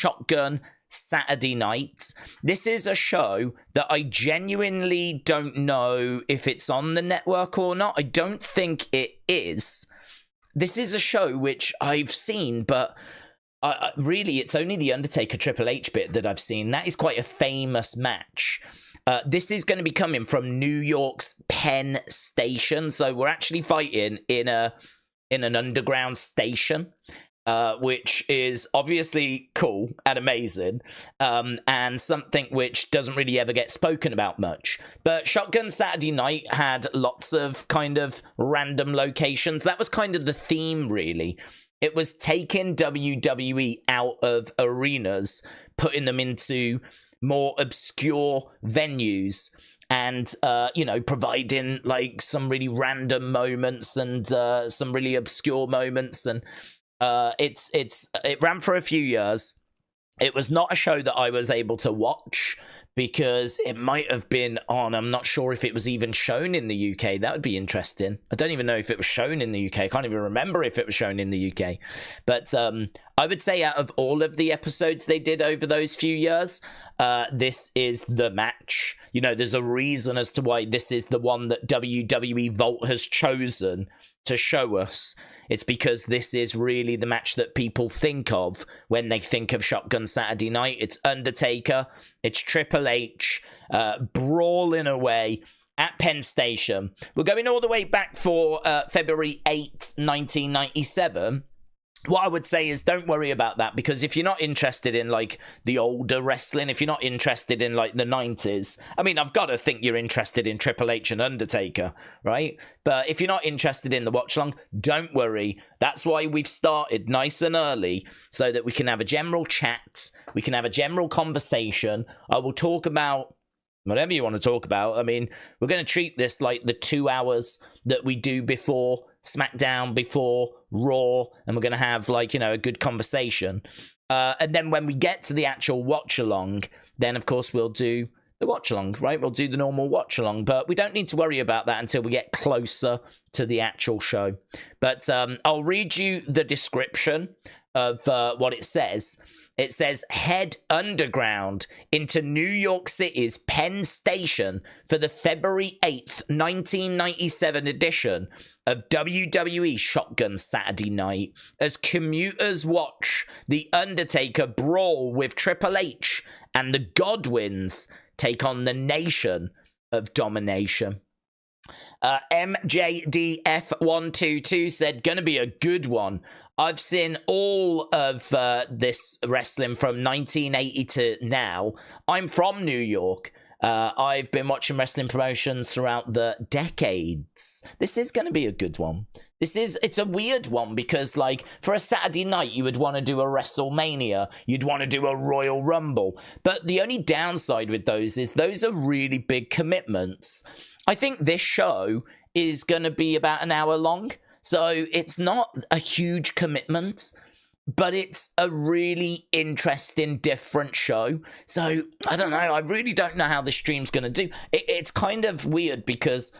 Shotgun Saturday Night. This is a show that I genuinely don't know if it's on the network or not. I don't think it is. This is a show which I've seen, but really it's only the Undertaker Triple H bit that I've seen. That is quite a famous match. This is going to be coming from New York's Penn Station, so we're actually fighting in an underground station. Which is obviously cool and amazing, and something which doesn't really ever get spoken about much. But Shotgun Saturday Night had lots of kind of random locations. That was kind of the theme, really. It was taking WWE out of arenas, putting them into more obscure venues, and providing like some really random moments and some really obscure moments. And it ran for a few years. It was not a show that I was able to watch because it might have been on. I'm not sure if it was even shown in the UK. That would be interesting. I don't even know if it was shown in the UK. I can't even remember if it was shown in the UK. But I would say out of all of the episodes they did over those few years, this is the match. You know, there's a reason as to why this is the one that WWE Vault has chosen to show us. It's because this is really the match that people think of when they think of Shotgun Saturday Night. It's Undertaker, it's Triple H, brawling away at Penn Station. We're going all the way back for February 8th, 1997. What I would say is don't worry about that, because if you're not interested in like the older wrestling, if you're not interested in like the 90s, I mean, I've got to think you're interested in Triple H and Undertaker, right? But if you're not interested in the watch along, don't worry. That's why we've started nice and early, so that we can have a general chat, we can have a general conversation. I will talk about whatever you want to talk about. I mean, we're going to treat this like the 2 hours that we do before SmackDown, before Raw, and we're going to have like, a good conversation. And then when we get to the actual watch along, then of course we'll do the watch along, right? We'll do the normal watch along, but we don't need to worry about that until we get closer to the actual show. But I'll read you the description of what it says. It says, head underground into New York City's Penn Station for the February 8th, 1997 edition of WWE Shotgun Saturday Night as commuters watch The Undertaker brawl with Triple H and the Godwinns take on the Nation of Domination. MJDF122 said, gonna be a good one. I've seen all of this wrestling from 1980 to now. I'm from New York. I've been watching wrestling promotions throughout the decades. This is going to be a good one. It's a weird one because, like, for a Saturday night, you would want to do a WrestleMania. You'd want to do a Royal Rumble. But the only downside with those is those are really big commitments. I think this show is going to be about an hour long. So it's not a huge commitment, but it's a really interesting, different show. So I don't know. I really don't know how the stream's going to do. It's kind of weird because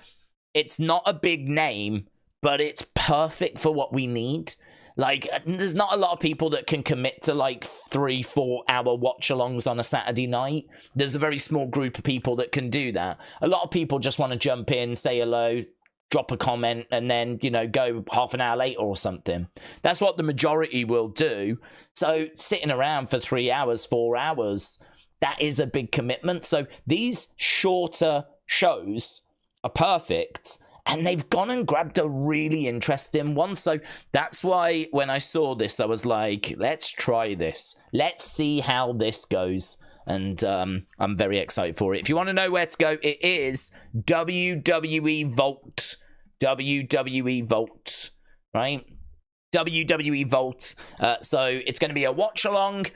it's not a big name, but it's perfect for what we need. Like, there's not a lot of people that can commit to like 3-4 hour watch-alongs on a Saturday night. There's a very small group of people that can do that. A lot of people just want to jump in, say hello, drop a comment, and then, go half an hour later or something. That's what the majority will do. So sitting around for 3 hours, 4 hours, that is a big commitment. So these shorter shows are perfect. And they've gone and grabbed a really interesting one. So that's why when I saw this, I was like, let's try this. Let's see how this goes. And I'm very excited for it. If you want to know where to go, it is WWE Vault. WWE Vault, right? WWE Vault. So it's going to be a watch-along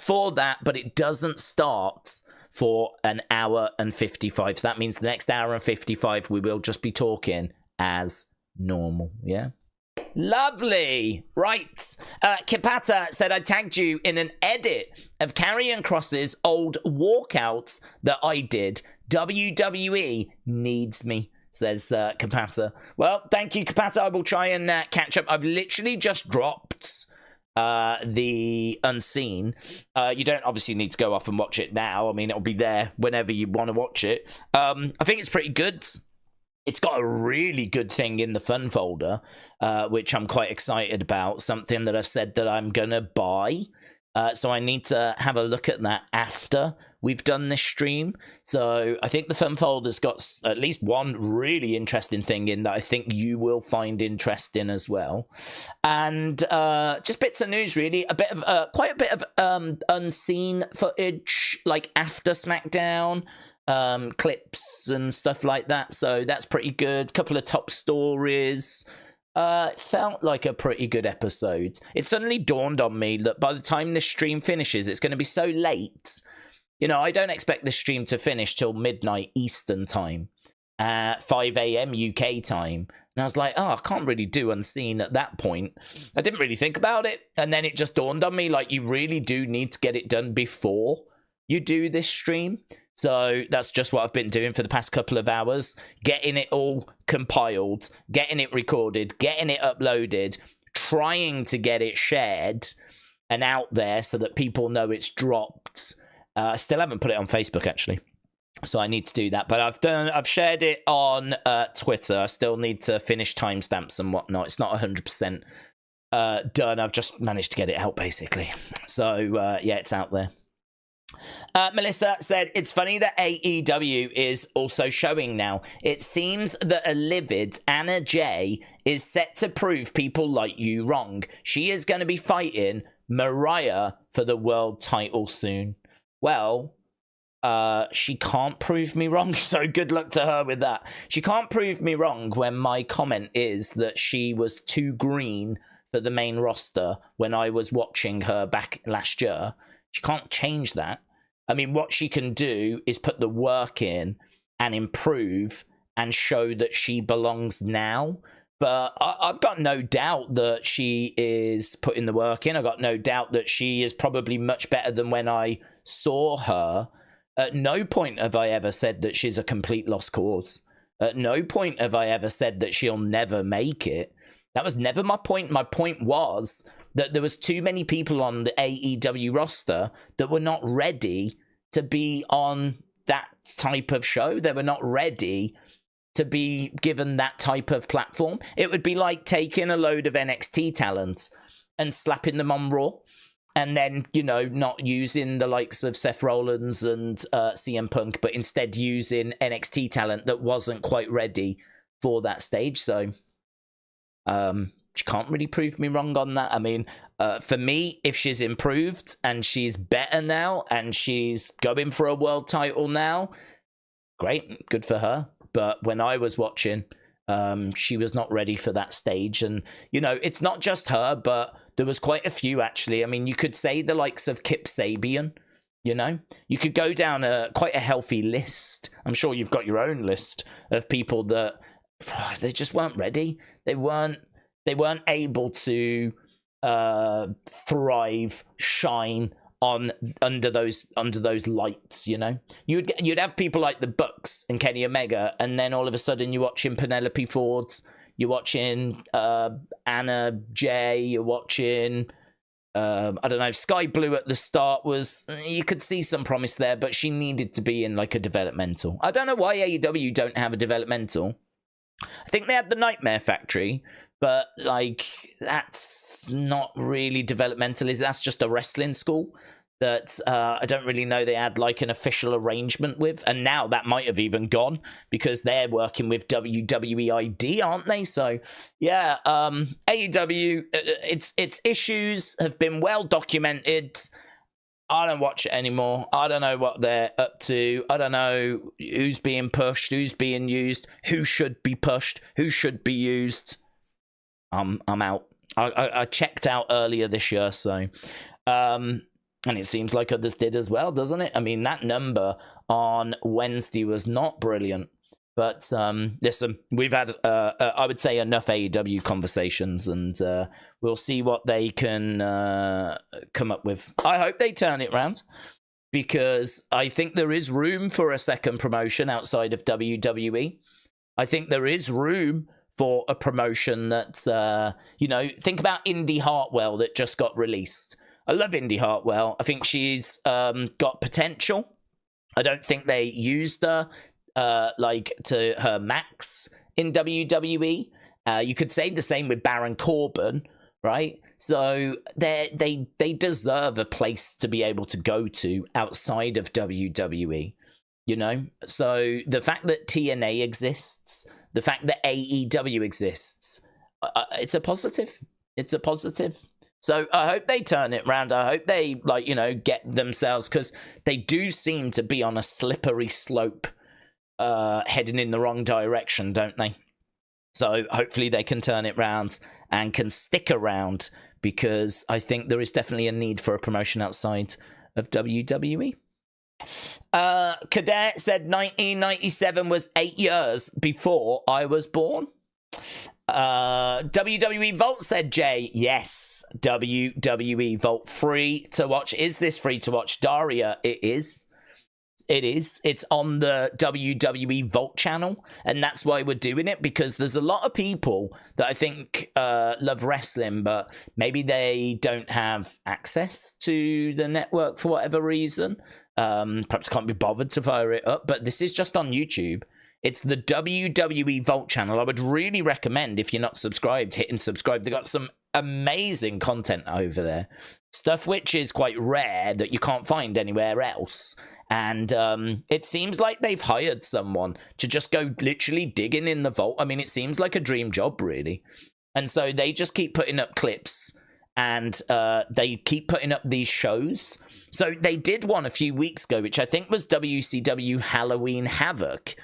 for that, but it doesn't start for an hour and 55. So that means the next hour and 55, we will just be talking as normal, yeah? Lovely. Right. Kipata said, I tagged you in an edit of Karrion Kross's old walkouts that I did. WWE needs me, says Kapata. Well, thank you, Kapata. I will try and catch up. I've literally just dropped the Unseen. You don't obviously need to go off and watch it now. I mean, it'll be there whenever you want to watch it. I think it's pretty good. It's got a really good thing in the fun folder, which I'm quite excited about. Something that I've said that I'm going to buy. So I need to have a look at that after we've done this stream. So I think the fun folder's got at least one really interesting thing in that I think you will find interesting as well. And just bits of news, really. Quite a bit of unseen footage, like after SmackDown, clips and stuff like that. So that's pretty good. Couple of top stories. It felt like a pretty good episode. It suddenly dawned on me that by the time this stream finishes, it's going to be so late. You know, I don't expect this stream to finish till midnight Eastern time, 5 a.m. UK time. And I was like, oh, I can't really do Unseen at that point. I didn't really think about it. And then it just dawned on me, like, you really do need to get it done before you do this stream. So that's just what I've been doing for the past couple of hours, getting it all compiled, getting it recorded, getting it uploaded, trying to get it shared and out there so that people know it's dropped. I still haven't put it on Facebook, actually, so I need to do that. But I've shared it on Twitter. I still need to finish timestamps and whatnot. It's not 100% done. I've just managed to get it out, basically. So, yeah, it's out there. Melissa said, it's funny that AEW is also showing now. It seems that a livid Anna Jay is set to prove people like you wrong. She is going to be fighting Mariah for the world title soon. Well, she can't prove me wrong, so good luck to her with that. She can't prove me wrong when my comment is that she was too green for the main roster when I was watching her back last year. She can't change that. I mean, what she can do is put the work in and improve and show that she belongs now. But I've got no doubt that she is putting the work in. I've got no doubt that she is probably much better than when I saw her. At no point have I ever said that she's a complete lost cause. At no point have I ever said that she'll never make it. That was never my point. My point was that there was too many people on the AEW roster that were not ready to be on that type of show. They were not ready to be given that type of platform. It would be like taking a load of NXT talent and slapping them on Raw, and then, you know, not using the likes of Seth Rollins and CM Punk, but instead using NXT talent that wasn't quite ready for that stage. So, she can't really prove me wrong on that. I mean, for me, if she's improved and she's better now and she's going for a world title now, great, good for her. But when I was watching, she was not ready for that stage. And, you know, it's not just her, but there was quite a few, actually. I mean, you could say the likes of Kip Sabian, you know? You could go down quite a healthy list. I'm sure you've got your own list of people that they just weren't ready. They weren't able to thrive, shine on under those lights, you know. You'd have people like the Bucks and Kenny Omega, and then all of a sudden you're watching Penelope Ford, you're watching Anna Jay, you're watching I don't know, Sky Blue at the start was, you could see some promise there, but she needed to be in like a developmental. I don't know why AEW don't have a developmental. I think they had the Nightmare Factory, but like that's not really developmental. That's just a wrestling school that I don't really know they had like an official arrangement with, and now that might have even gone because they're working with WWE ID, aren't they? So yeah, AEW, its issues have been well documented. I don't watch it anymore. I don't know what they're up to. I don't know who's being pushed, who's being used, who should be pushed, who should be used. I'm out. I checked out earlier this year, so and it seems like others did as well, doesn't it? I mean, that number on Wednesday was not brilliant. But listen, we've had, I would say, enough AEW conversations, and we'll see what they can come up with. I hope they turn it around, because I think there is room for a second promotion outside of WWE. I think there is room for a promotion that's, you know, think about Indy Hartwell that just got released. I love Indy Hartwell. I think she's got potential. I don't think they used her like to her max in WWE. You could say the same with Baron Corbin, right? So they deserve a place to be able to go to outside of WWE, you know? So the fact that TNA exists, the fact that AEW exists, it's a positive. It's a positive. So I hope they turn it around. I hope they, like, you know, get themselves, because they do seem to be on a slippery slope heading in the wrong direction, don't they? So hopefully they can turn it around and can stick around, because I think there is definitely a need for a promotion outside of WWE. Cadet said 1997 was 8 years before I was born. WWE Vault said, Jay, yes, WWE Vault free to watch. Is this free to watch, Daria? It is. It is. It's on the WWE Vault channel, and that's why we're doing it, because there's a lot of people that I think love wrestling, but maybe they don't have access to the network for whatever reason. Perhaps can't be bothered to fire it up, but this is just on YouTube. It's the WWE Vault channel. I would really recommend, if you're not subscribed, hitting subscribe. They've got some amazing content over there. Stuff which is quite rare that you can't find anywhere else. And it seems like they've hired someone to just go literally digging in the vault. I mean, it seems like a dream job, really. And so they just keep putting up clips, and they keep putting up these shows. So they did one a few weeks ago, which I think was WCW Halloween Havoc.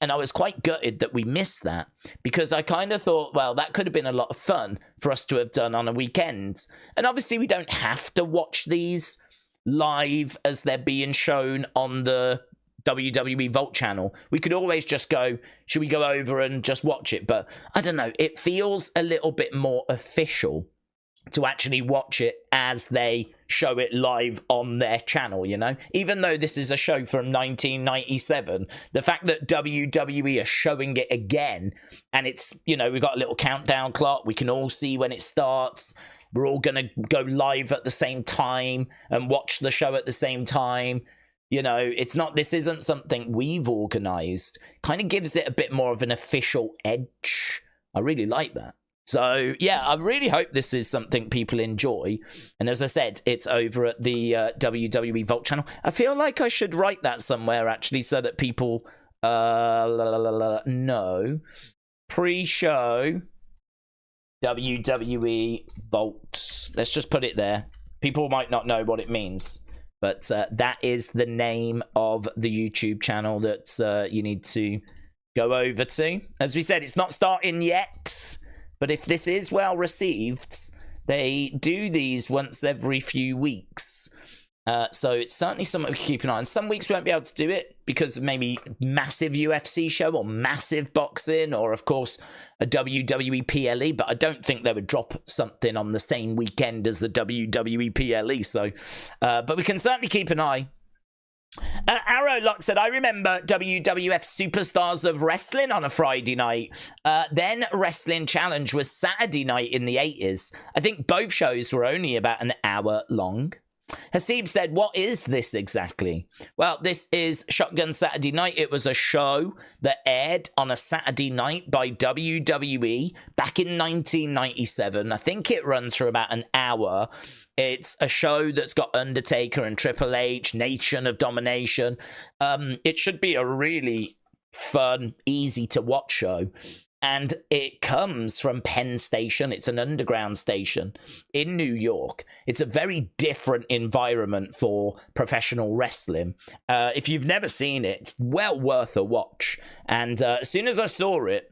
And I was quite gutted that we missed that, because I kind of thought, well, that could have been a lot of fun for us to have done on a weekend. And obviously we don't have to watch these live as they're being shown on the WWE Vault channel. We could always just go, should we go over and just watch it? But I don't know, it feels a little bit more official to actually watch it as they show it live on their channel, you know? Even though this is a show from 1997, the fact that WWE are showing it again, and it's, you know, we've got a little countdown clock, we can all see when it starts, we're all gonna go live at the same time and watch the show at the same time. You know, it's not, this isn't something we've organized. Kind of gives it a bit more of an official edge. I really like that. So, yeah, I really hope this is something people enjoy. And as I said, it's over at the WWE Vault channel. I feel like I should write that somewhere, actually, so that people know. Pre-show WWE Vault. Let's just put it there. People might not know what it means. But that is the name of the YouTube channel that you need to go over to. As we said, it's not starting yet. But if this is well received, they do these once every few weeks. So it's certainly something we keep an eye on. Some weeks we won't be able to do it because of maybe massive UFC show or massive boxing, or of course a WWE PLE. But I don't think they would drop something on the same weekend as the WWE PLE. So, but we can certainly keep an eye. Arrowlock said, I remember WWF Superstars of Wrestling on a Friday night. Then Wrestling Challenge was Saturday night in the 80s. I think both shows were only about an hour long. Hasib said, what is this exactly? Well, this is Shotgun Saturday Night. It was a show that aired on a Saturday night by WWE back in 1997. I think it runs for about an hour. It's a show that's got Undertaker and Triple H, Nation of Domination. It should be a really fun, easy to watch show. And it comes from Penn Station. It's an underground station in New York. It's a very different environment for professional wrestling. If you've never seen it, it's well worth a watch. And as soon as I saw it,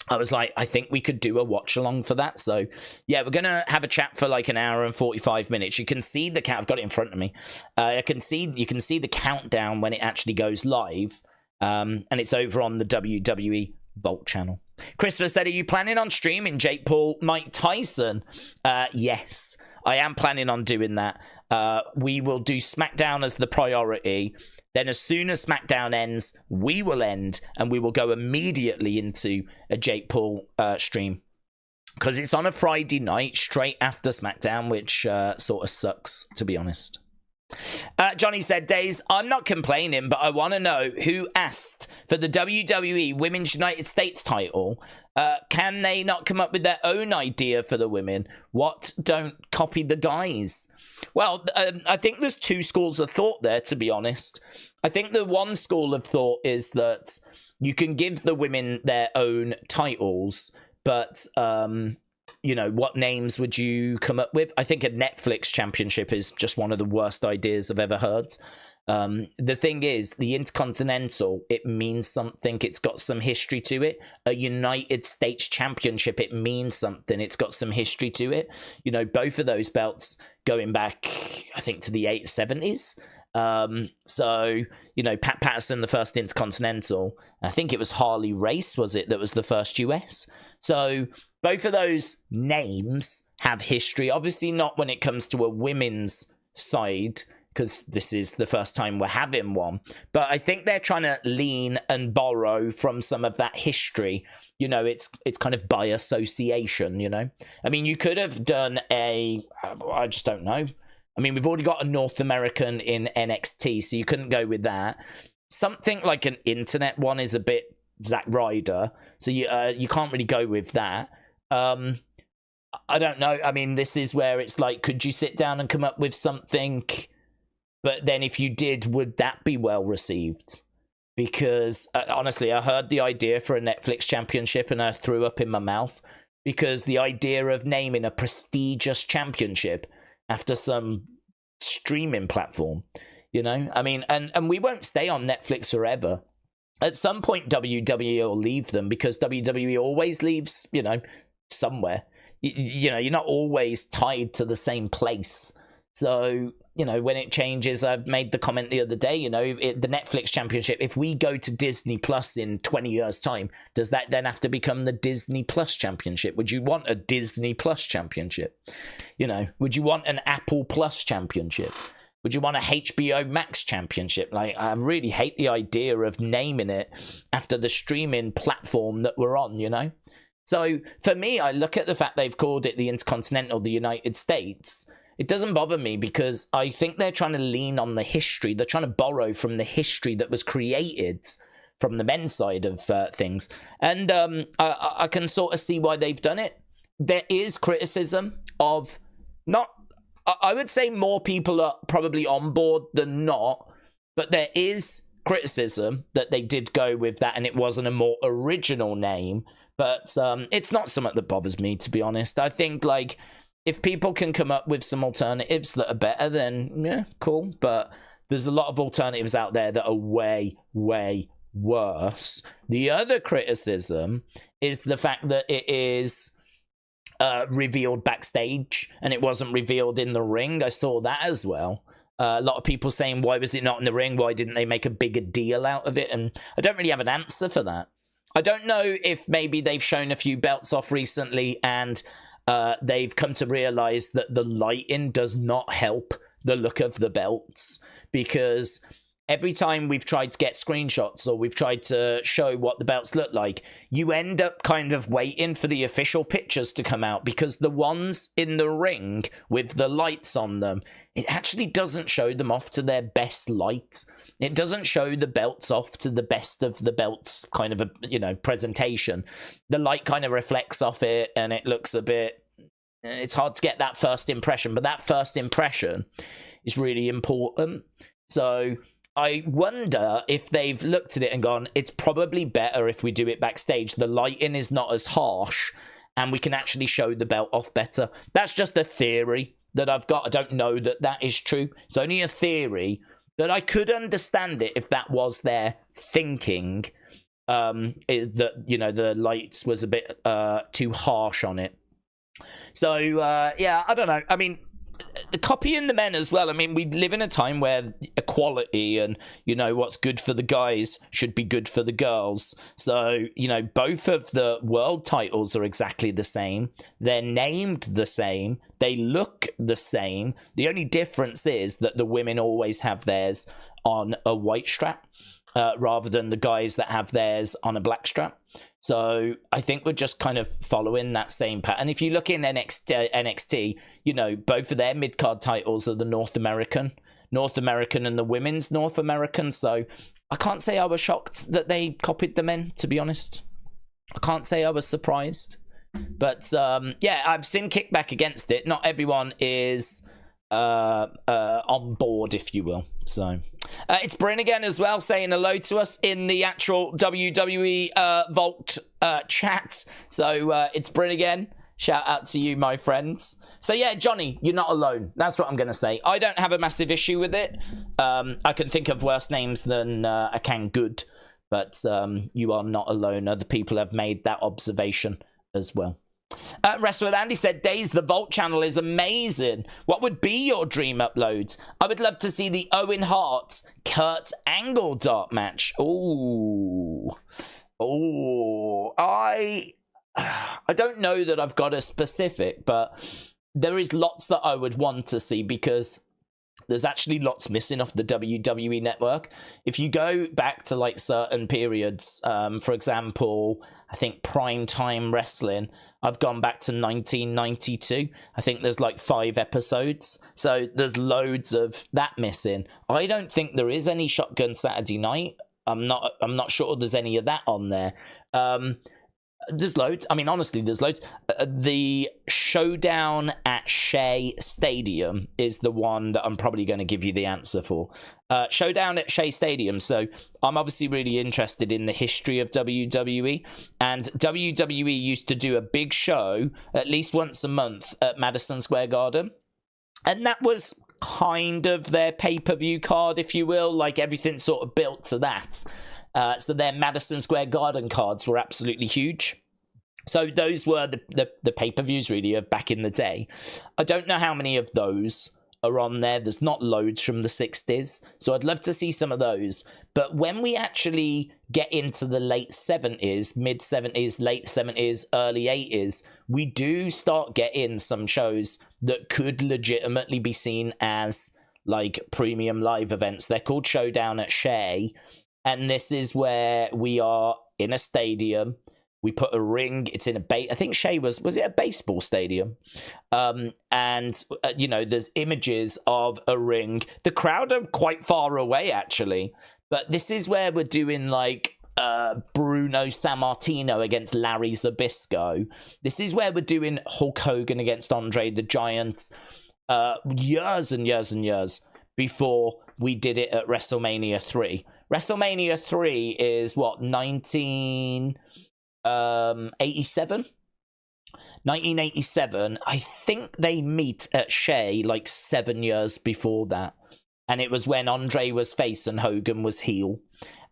I was like, I think we could do a watch along for that. So yeah, we're going to have a chat for like an hour and 45 minutes. You can see the count. I've got it in front of me. You can see the countdown when it actually goes live. And it's over on the WWE Vault channel. Christopher said, are you planning on streaming Jake Paul, Mike Tyson? Yes, I am planning on doing that. We will do SmackDown as the priority. Then as soon as SmackDown ends, we will end, and we will go immediately into a Jake Paul stream. Because it's on a Friday night, straight after SmackDown, which sort of sucks, to be honest. Johnny said, Daze, I'm not complaining, but I want to know who asked for the WWE Women's United States title. Can they not come up with their own idea for the women? What? Don't copy the guys? Well, I think there's two schools of thought there, to be honest. I think the one school of thought is that you can give the women their own titles, but you know, what names would you come up with? I think a Netflix championship is just one of the worst ideas I've ever heard. The thing is, the Intercontinental, it means something. It's got some history to it. A United States championship, it means something. It's got some history to it. You know, both of those belts going back, I think, to the 70s. So, you know, Pat Patterson, the first Intercontinental. I think it was Harley Race, was it, that was the first US? So both of those names have history. Obviously not when it comes to a women's side, because this is the first time we're having one. But I think they're trying to lean and borrow from some of that history. You know, it's kind of by association, you know. I mean, you could have done I just don't know. I mean, we've already got a North American in NXT, so you couldn't go with that. Something like an internet one is a bit Zack Ryder, so you can't really go with that. I don't know. I mean, this is where it's like, could you sit down and come up with something? But then if you did, would that be well received? Because honestly, I heard the idea for a Netflix championship and I threw up in my mouth, because the idea of naming a prestigious championship after some streaming platform, you know, I mean, and we won't stay on Netflix forever. At some point, WWE will leave them, because WWE always leaves, you know, somewhere. You know, you're not always tied to the same place. So, you know, when it changes, I made the comment the other day, you know, the Netflix championship, if we go to Disney Plus in 20 years' time, does that then have to become the Disney Plus championship? Would you want a Disney Plus championship? You know, would you want an Apple Plus championship? Would you want a HBO Max championship? Like, I really hate the idea of naming it after the streaming platform that we're on, you know? So for me, I look at the fact they've called it the Intercontinental, the United States. It doesn't bother me, because I think they're trying to lean on the history. They're trying to borrow from the history that was created from the men's side of things. And I can sort of see why they've done it. There is criticism of not... I would say more people are probably on board than not, but there is criticism that they did go with that and it wasn't a more original name. But it's not something that bothers me, to be honest. I think, like, if people can come up with some alternatives that are better, then, yeah, cool. But there's a lot of alternatives out there that are way, way worse. The other criticism is the fact that it is... revealed backstage and it wasn't revealed in the ring. I saw that as well. A lot of people saying, why was it not in the ring? Why didn't they make a bigger deal out of it? And I don't really have an answer for that. I don't know if maybe they've shown a few belts off recently and they've come to realize that the lighting does not help the look of the belts, because every time we've tried to get screenshots or we've tried to show what the belts look like, you end up kind of waiting for the official pictures to come out, because the ones in the ring with the lights on them, it actually doesn't show them off to their best light. It doesn't show the belts off to the best of the belts kind of, you know, presentation. The light kind of reflects off it and it looks a bit... It's hard to get that first impression, but that first impression is really important. So... I wonder if they've looked at it and gone, it's probably better if we do it backstage. The lighting is not as harsh and we can actually show the belt off better. That's just a theory that I've got. I don't know that that is true. It's only a theory, but I could understand it if that was their thinking, that, you know, the lights was a bit too harsh on it. So, yeah, I don't know. I mean, the copying the men as well. I mean, we live in a time where equality and, you know, what's good for the guys should be good for the girls. So, you know, both of the world titles are exactly the same. They're named the same. They look the same. The only difference is that the women always have theirs on a white strap rather than the guys that have theirs on a black strap. So I think we're just kind of following that same pattern. If you look in NXT, you know, both of their mid-card titles are the North American and the women's North American. So I can't say I was shocked that they copied the men, to be honest. I can't say I was surprised. But yeah, I've seen kickback against it. Not everyone is on board, if you will. So it's Bryn again as well, saying hello to us in the actual WWE Vault chat. So it's Bryn again. Shout out to you, my friends. So yeah, Johnny, you're not alone. That's what I'm going to say. I don't have a massive issue with it. I can think of worse names than I can good. But you are not alone. Other people have made that observation as well. Wrestle with Andy said, Daze, the Vault channel is amazing. What would be your dream upload? I would love to see the Owen Hart Kurt Angle dark match. Oh, I don't know that I've got a specific, but there is lots that I would want to see because there's actually lots missing off the WWE network. If you go back to like certain periods, for example, I think Primetime Wrestling, I've gone back to 1992. I think there's like 5 episodes. So there's loads of that missing. I don't think there is any Shotgun Saturday Night. I'm not sure there's any of that on there. There's loads. I mean, honestly, there's loads. The Showdown at Shea Stadium is the one that I'm probably going to give you the answer for. Showdown at Shea Stadium. So I'm obviously really interested in the history of WWE. And WWE used to do a big show at least once a month at Madison Square Garden. And that was kind of their pay-per-view card, if you will. Like everything sort of built to that. So their Madison Square Garden cards were absolutely huge. So those were the pay-per-views really of back in the day. I don't know how many of those are on there. There's not loads from the 60s. So I'd love to see some of those. But when we actually get into the late 70s, mid-70s, late 70s, early 80s, we do start getting some shows that could legitimately be seen as like premium live events. They're called Showdown at Shea. And this is where we are in a stadium. We put a ring. It's in a I think Shea was it a baseball stadium? You know, there's images of a ring. The crowd are quite far away, actually. But this is where we're doing like Bruno Sammartino against Larry Zbyszko. This is where we're doing Hulk Hogan against Andre the Giant. Years and years and years before we did it at WrestleMania 3. WrestleMania 3 is what, 1987? 1987. I think they meet at Shea like 7 years before that. And it was when Andre was face and Hogan was heel.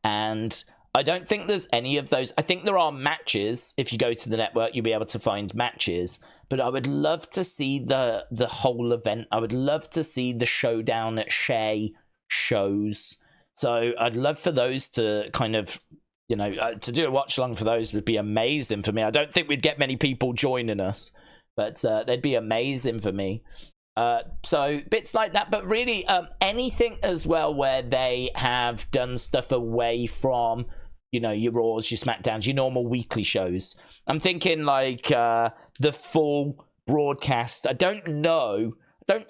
And I don't think there's any of those. I think there are matches. If you go to the network, you'll be able to find matches. But I would love to see the whole event. I would love to see the Showdown at Shea shows. So I'd love for those to kind of, you know, to do a watch along for those would be amazing for me. I don't think we'd get many people joining us, but they'd be amazing for me. So bits like that, but really anything as well where they have done stuff away from, you know, your Raws, your SmackDowns, your normal weekly shows. I'm thinking like the full broadcast. I don't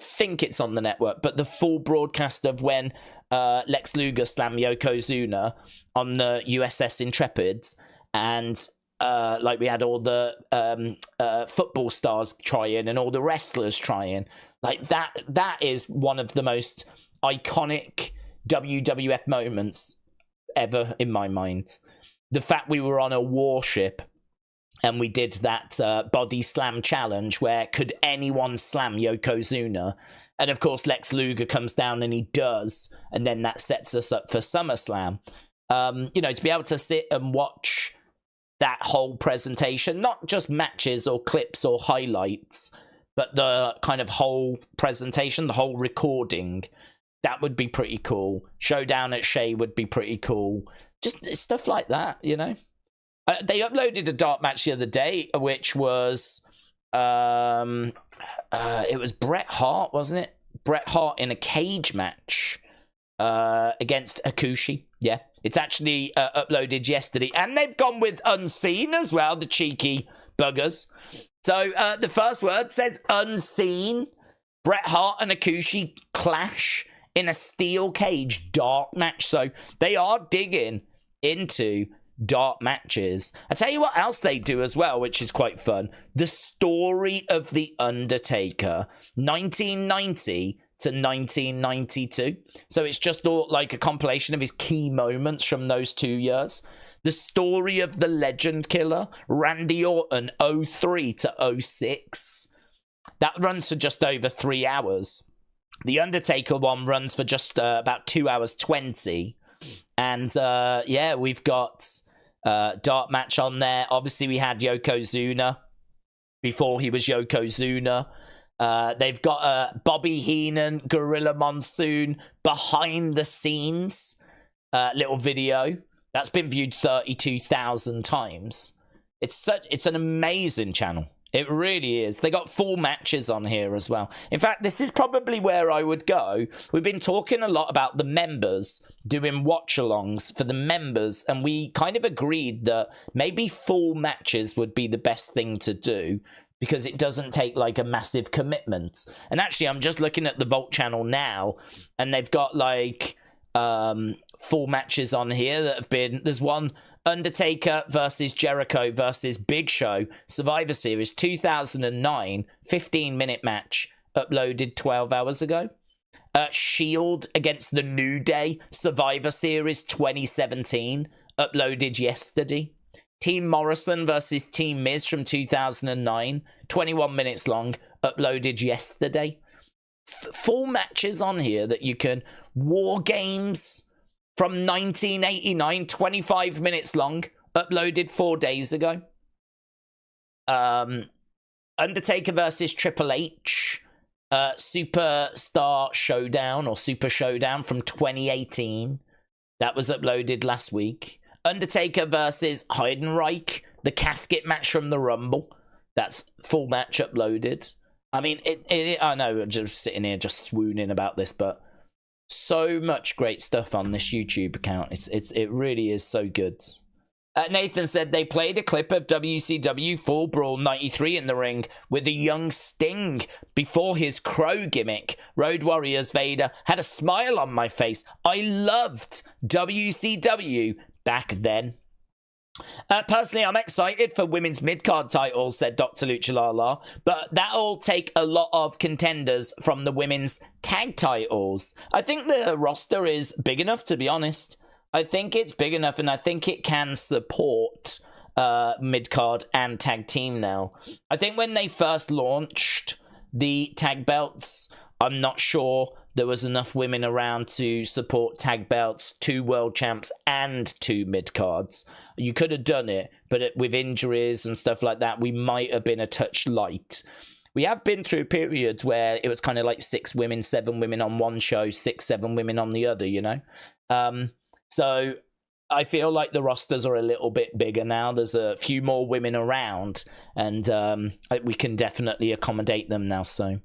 think it's on the network, but the full broadcast of when Lex Luger slammed Yokozuna on the USS Intrepids, and like we had all the football stars trying and all the wrestlers trying. Like that is one of the most iconic WWF moments ever in my mind. The fact we were on a warship and we did that body slam challenge where could anyone slam Yokozuna? And of course, Lex Luger comes down and he does. And then that sets us up for SummerSlam. You know, to be able to sit and watch that whole presentation, not just matches or clips or highlights, but the kind of whole presentation, the whole recording, that would be pretty cool. Showdown at Shea would be pretty cool. Just stuff like that, you know. They uploaded a dark match the other day, which was it was Bret Hart, wasn't it? Bret Hart in a cage match against Hakushi. Yeah, it's actually uploaded yesterday, and they've gone with Unseen as well, the cheeky buggers. So the first word says Unseen. Bret Hart and Hakushi clash in a steel cage dark match. So they are digging into dark matches. I tell you what else they do as well, which is quite fun. The story of The Undertaker, 1990 to 1992. So it's just all like a compilation of his key moments from those 2 years. The story of the Legend Killer, Randy Orton, 03 to 06. That runs for just over 3 hours. The Undertaker one runs for just about 2 hours 20. And yeah, we've got dark match on there. Obviously, we had Yokozuna before he was Yokozuna. They've got Bobby Heenan, Gorilla Monsoon behind the scenes little video that's been viewed 32,000 times. It's an amazing channel. It really is. They got full matches on here as well. In fact, this is probably where I would go. We've been talking a lot about the members, doing watch-alongs for the members, and we kind of agreed that maybe full matches would be the best thing to do because it doesn't take like a massive commitment. And actually, I'm just looking at the Vault channel now, and they've got like full matches on here that have been... There's one... Undertaker versus Jericho versus Big Show, Survivor Series 2009, 15-minute match, uploaded 12 hours ago. Shield against the New Day, Survivor Series 2017, uploaded yesterday. Team Morrison versus Team Miz from 2009, 21 minutes long, uploaded yesterday. Full matches on here that you can... War Games... From 1989, 25 minutes long, uploaded 4 days ago. Undertaker versus Triple H, Superstar Showdown or Super Showdown from 2018. That was uploaded last week. Undertaker versus Heidenreich, the casket match from the Rumble. That's full match uploaded. I mean, I know I'm just sitting here just swooning about this, but... So much great stuff on this YouTube account. It really is so good. Nathan said they played a clip of WCW Fall Brawl 93 in the ring with a young Sting before his crow gimmick. Road Warriors Vader had a smile on my face. I loved WCW back then. Personally, I'm excited for women's mid-card titles, said Dr. Luchalala, but that'll take a lot of contenders from the women's tag titles. I think the roster is big enough, to be honest. I think it's big enough, and I think it can support mid-card and tag team now. I think when they first launched the tag belts, I'm not sure there was enough women around to support tag belts, 2 world champs, and 2 mid-cards. You could have done it, but with injuries and stuff like that, we might have been a touch light. We have been through periods where it was kind of like 6 women, 7 women on one show, 6, 7 women on the other, you know? So I feel like the rosters are a little bit bigger now. There's a few more women around, and we can definitely accommodate them now, so...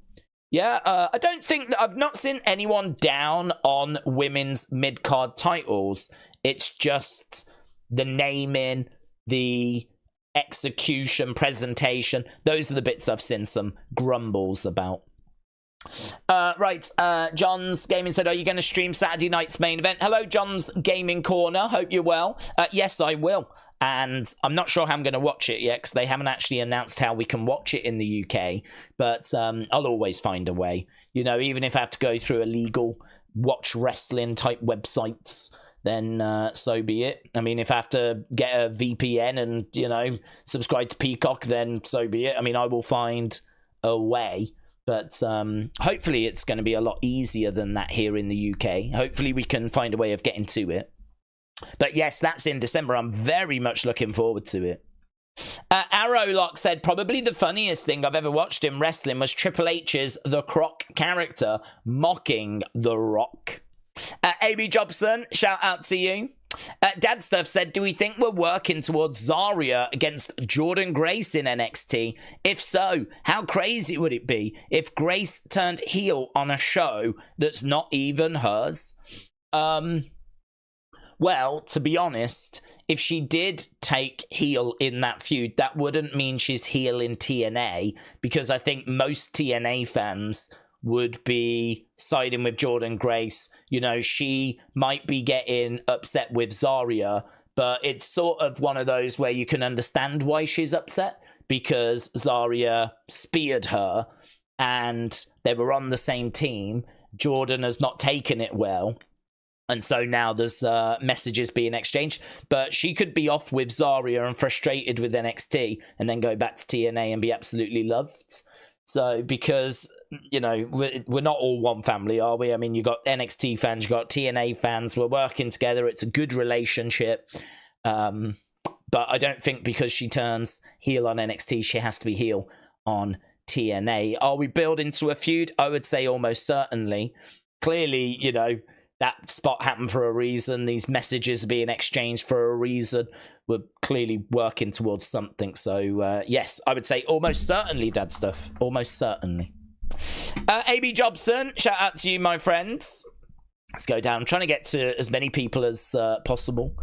Yeah, I don't think that I've not seen anyone down on women's mid-card titles. It's just the naming, the execution, presentation. Those are the bits I've seen some grumbles about. Right, John's Gaming said, are you going to stream Saturday night's main event? Hello, John's Gaming Corner. Hope you're well. Yes, I will. And I'm not sure how I'm going to watch it yet because they haven't actually announced how we can watch it in the UK. But I'll always find a way. You know, even if I have to go through illegal watch wrestling type websites, then so be it. I mean, if I have to get a VPN and, you know, subscribe to Peacock, then so be it. I mean, I will find a way. But hopefully it's going to be a lot easier than that here in the UK. Hopefully we can find a way of getting to it. But yes, that's in December. I'm very much looking forward to it. Arrowlock said, probably the funniest thing I've ever watched in wrestling was Triple H's The Croc character mocking The Rock. AB Jobson, shout out to you. Dad Stuff said, do we think we're working towards Zarya against Jordan Grace in NXT? If so, how crazy would it be if Grace turned heel on a show that's not even hers? Well, to be honest, if she did take heel in that feud, that wouldn't mean she's heel in TNA, because I think most TNA fans would be siding with Jordan Grace. You know, she might be getting upset with Zarya, but it's sort of one of those where you can understand why she's upset, because Zarya speared her and they were on the same team. Jordan has not taken it well, and so now there's messages being exchanged. But she could be off with Zarya and frustrated with NXT and then go back to TNA and be absolutely loved. So, because, you know, we're not all one family, are we? I mean, you got NXT fans, you got TNA fans, we're working together, it's a good relationship. But I don't think because she turns heel on NXT, she has to be heel on TNA. Are we building to a feud? I would say almost certainly. Clearly, you know, that spot happened for a reason. These messages are being exchanged for a reason. We're clearly working towards something. So, yes, I would say almost certainly, Dad Stuff. Almost certainly. AB Jobson, shout out to you, my friends. Let's go down. I'm trying to get to as many people as possible.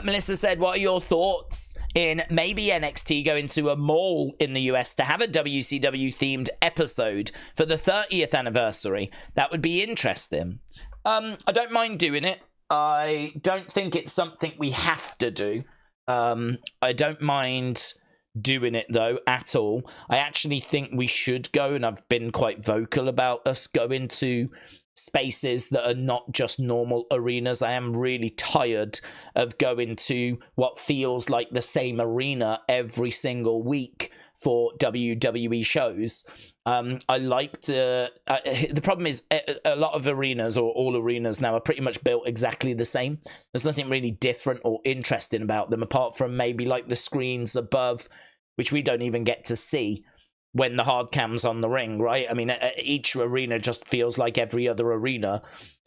Melissa said, what are your thoughts in maybe NXT going to a mall in the US to have a WCW-themed episode for the 30th anniversary? That would be interesting. I don't mind doing it. I don't think it's something we have to do. I don't mind doing it, though, at all. I actually think we should go, and I've been quite vocal about us going to spaces that are not just normal arenas. I am really tired of going to what feels like the same arena every single week for WWE shows. I like to... the problem is a lot of arenas, or all arenas now, are pretty much built exactly the same. There's nothing really different or interesting about them, apart from maybe like the screens above, which we don't even get to see when the hard cam's on the ring, right? I mean, each arena just feels like every other arena.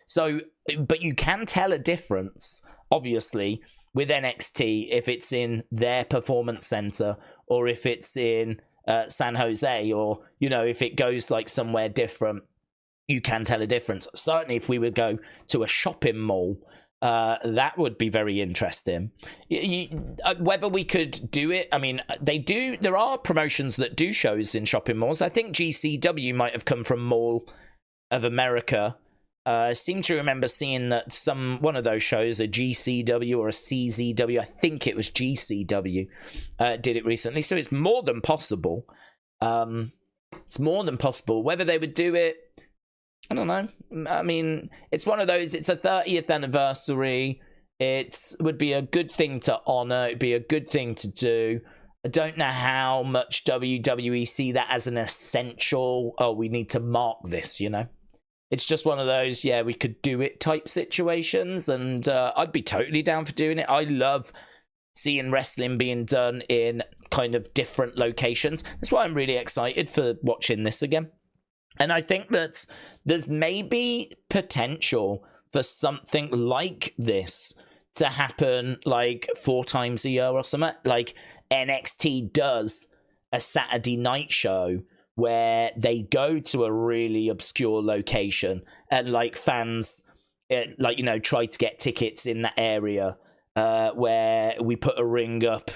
So, but you can tell a difference, obviously, with NXT if it's in their performance center, or if it's in San Jose, or, you know, if it goes like somewhere different, you can tell a difference. Certainly if we would go to a shopping mall, that would be very interesting. Whether we could do it, I mean, there are promotions that do shows in shopping malls. I think GCW might have come from Mall of America. I seem to remember seeing that one of those shows, a GCW or a CZW, I think it was GCW, did it recently. So it's more than possible. It's more than possible. Whether they would do it, I don't know. I mean, it's one of those, it's a 30th anniversary. It would be a good thing to honor. It'd be a good thing to do. I don't know how much WWE see that as an essential, oh, we need to mark this, you know? It's just one of those, yeah, we could do it type situations, and I'd be totally down for doing it. I love seeing wrestling being done in kind of different locations. That's why I'm really excited for watching this again. And I think that there's maybe potential for something like this to happen like 4 times a year or something. Like NXT does a Saturday night show where they go to a really obscure location and like fans, like, you know, try to get tickets in that area, where we put a ring up,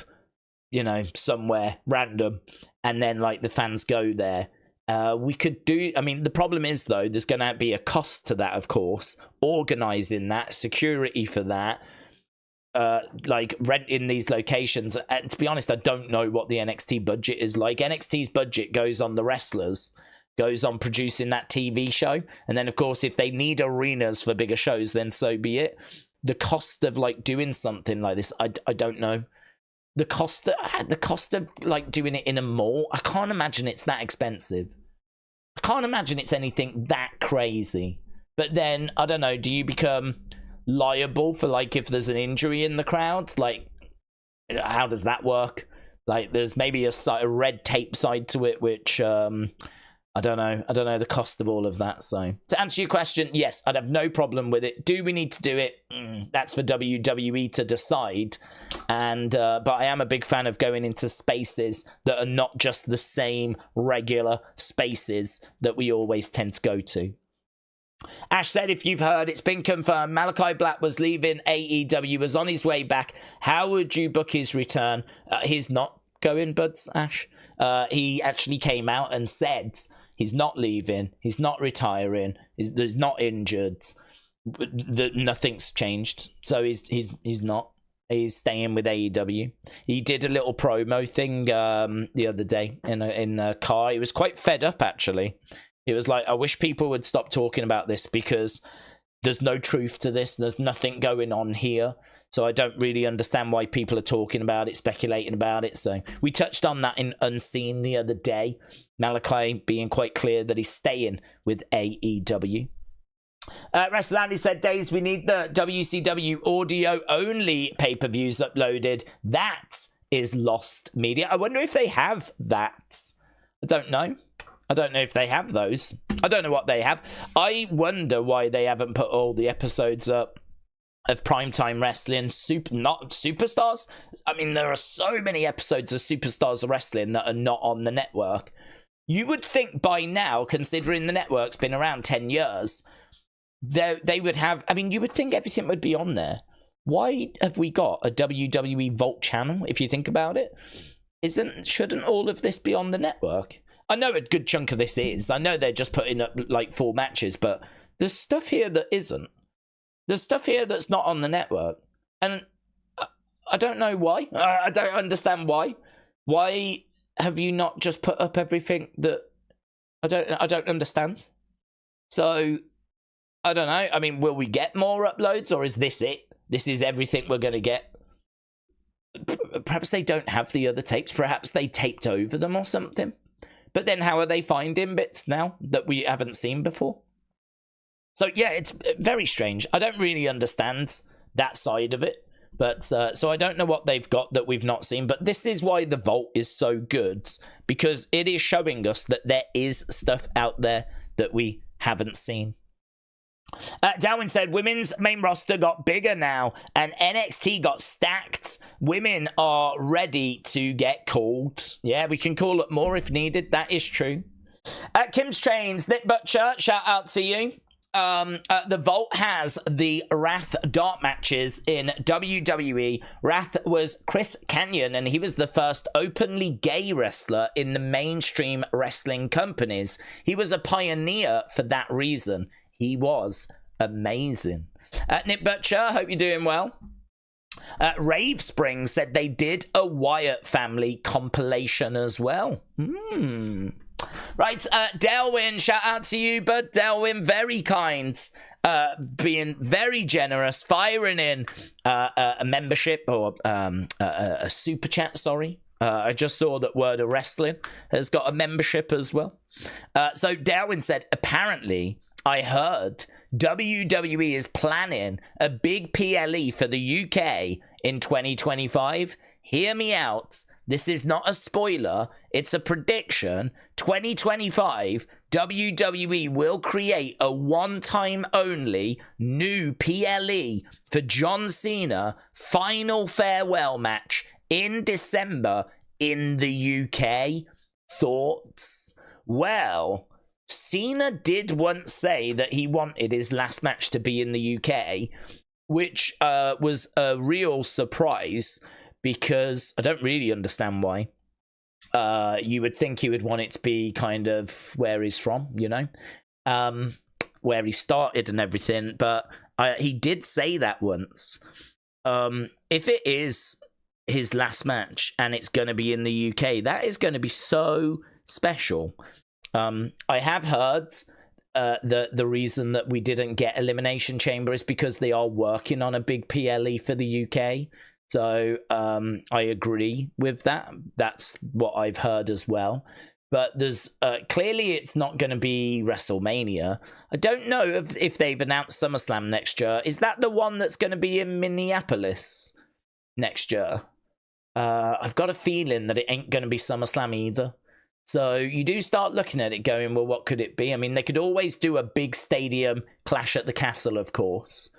you know, somewhere random, and then like the fans go there. We could do, I mean, the problem is though, there's going to be a cost to that, of course, organizing that, security for that, like renting these locations. And to be honest, I don't know what the NXT budget is like. NXT's budget goes on the wrestlers, goes on producing that TV show. And then of course, if they need arenas for bigger shows, then so be it. The cost of like doing something like this, I don't know. The cost of like doing it in a mall, I can't imagine it's that expensive. I can't imagine it's anything that crazy. But then, I don't know, do you become liable for like if there's an injury in the crowd? Like, how does that work? Like, there's maybe a red tape side to it, which I don't know. I don't know the cost of all of that. So to answer your question, yes, I'd have no problem with it. Do we need to do it? That's for WWE to decide. And but I am a big fan of going into spaces that are not just the same regular spaces that we always tend to go to. Ash said, if you've heard, it's been confirmed Malachi Black was leaving AEW, was on his way back. How would you book his return? He's not going, buds, Ash. He actually came out and said he's not leaving, he's not retiring, he's not injured, nothing's changed. So he's not. He's staying with AEW. He did a little promo thing the other day in a car. He was quite fed up, actually. It was like, I wish people would stop talking about this because there's no truth to this. There's nothing going on here. So I don't really understand why people are talking about it, speculating about it. So we touched on that in Unseen the other day. Malachi being quite clear that he's staying with AEW. Wrestling said, Daze, we need the WCW audio-only pay-per-views uploaded. That is lost media. I wonder if they have that. I don't know. I don't know if they have those. I don't know what they have. I wonder why they haven't put all the episodes up of Primetime Wrestling, not Superstars. I mean, there are so many episodes of Superstars of Wrestling that are not on the network. You would think by now, considering the network's been around 10 years, they would have... I mean, you would think everything would be on there. Why have we got a WWE Vault channel, if you think about it? Shouldn't all of this be on the network? I know a good chunk of this is. I know they're just putting up like 4 matches, but there's stuff here that isn't. There's stuff here that's not on the network. And I don't know why. I don't understand why. Why have you not just put up everything that... I don't understand. So, I don't know. I mean, will we get more uploads, or is this it? This is everything we're going to get? Perhaps they don't have the other tapes. Perhaps they taped over them or something. But then how are they finding bits now that we haven't seen before? So, yeah, it's very strange. I don't really understand that side of it. But so I don't know what they've got that we've not seen. But this is why the Vault is so good. Because it is showing us that there is stuff out there that we haven't seen. Darwin said, women's main roster got bigger now. And NXT got stacked. Women are ready to get called. Yeah, we can call up more if needed. That is true. Kim's Trains, Nick Butcher, shout out to you. The Vault has the Wrath Dart matches in WWE. Wrath was Chris Kanyon, and he was the first openly gay wrestler in the mainstream wrestling companies. He was a pioneer for that reason. He was amazing. Nick Butcher, hope you're doing well. Rave Spring said they did a Wyatt family compilation as well. Right, Delwyn, shout out to you, bud. Delwyn, very kind, being very generous, firing in a membership or a super chat, sorry. I just saw that Word of Wrestling has got a membership as well. So Delwyn said, apparently, I heard WWE is planning a big PLE for the UK in 2025. Hear me out. This is not a spoiler. It's a prediction. 2025, WWE will create a one-time only new PLE for John Cena final farewell match in December in the UK. Thoughts? Well, Cena did once say that he wanted his last match to be in the UK, which was a real surprise. Because I don't really understand why. You would think he would want it to be kind of where he's from, you know? Where he started and everything. But he did say that once. If it is his last match and it's going to be in the UK, that is going to be so special. I have heard the reason that we didn't get Elimination Chamber is because they are working on a big PLE for the UK. So I agree with that. That's what I've heard as well. But there's clearly it's not going to be WrestleMania. I don't know if they've announced SummerSlam next year. Is that the one that's going to be in Minneapolis next year? I've got a feeling that it ain't going to be SummerSlam either. So you do start looking at it going, well, what could it be? I mean, they could always do a big stadium Clash at the Castle, of course.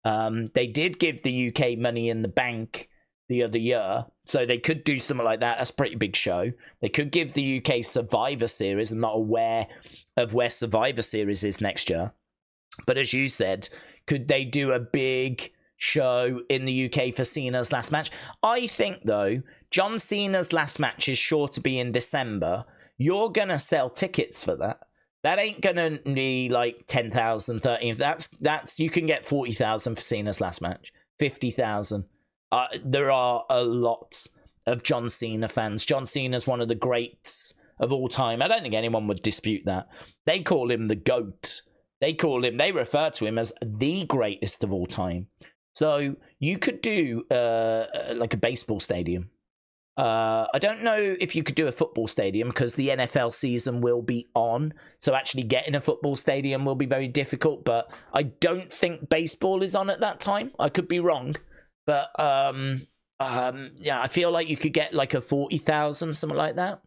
They did give the UK Money in the Bank the other year, so they could do something like that. That's a pretty big show. They could give the UK Survivor Series. I'm not aware of where Survivor Series is next year. But as you said, could they do a big show in the UK for Cena's last match? I think, though, John Cena's last match is sure to be in December. You're going to sell tickets for that. That ain't going to be like 10,000, 13,000. That's you can get 40,000 for Cena's last match, 50,000. There are a lot of John Cena fans. John Cena's one of the greats of all time. I don't think anyone would dispute that. They call him the GOAT. They refer to him as the greatest of all time. So you could do like a baseball stadium. I don't know if you could do a football stadium because the NFL season will be on. So actually getting a football stadium will be very difficult. But I don't think baseball is on at that time. I could be wrong. But yeah, I feel like you could get like a 40,000, something like that.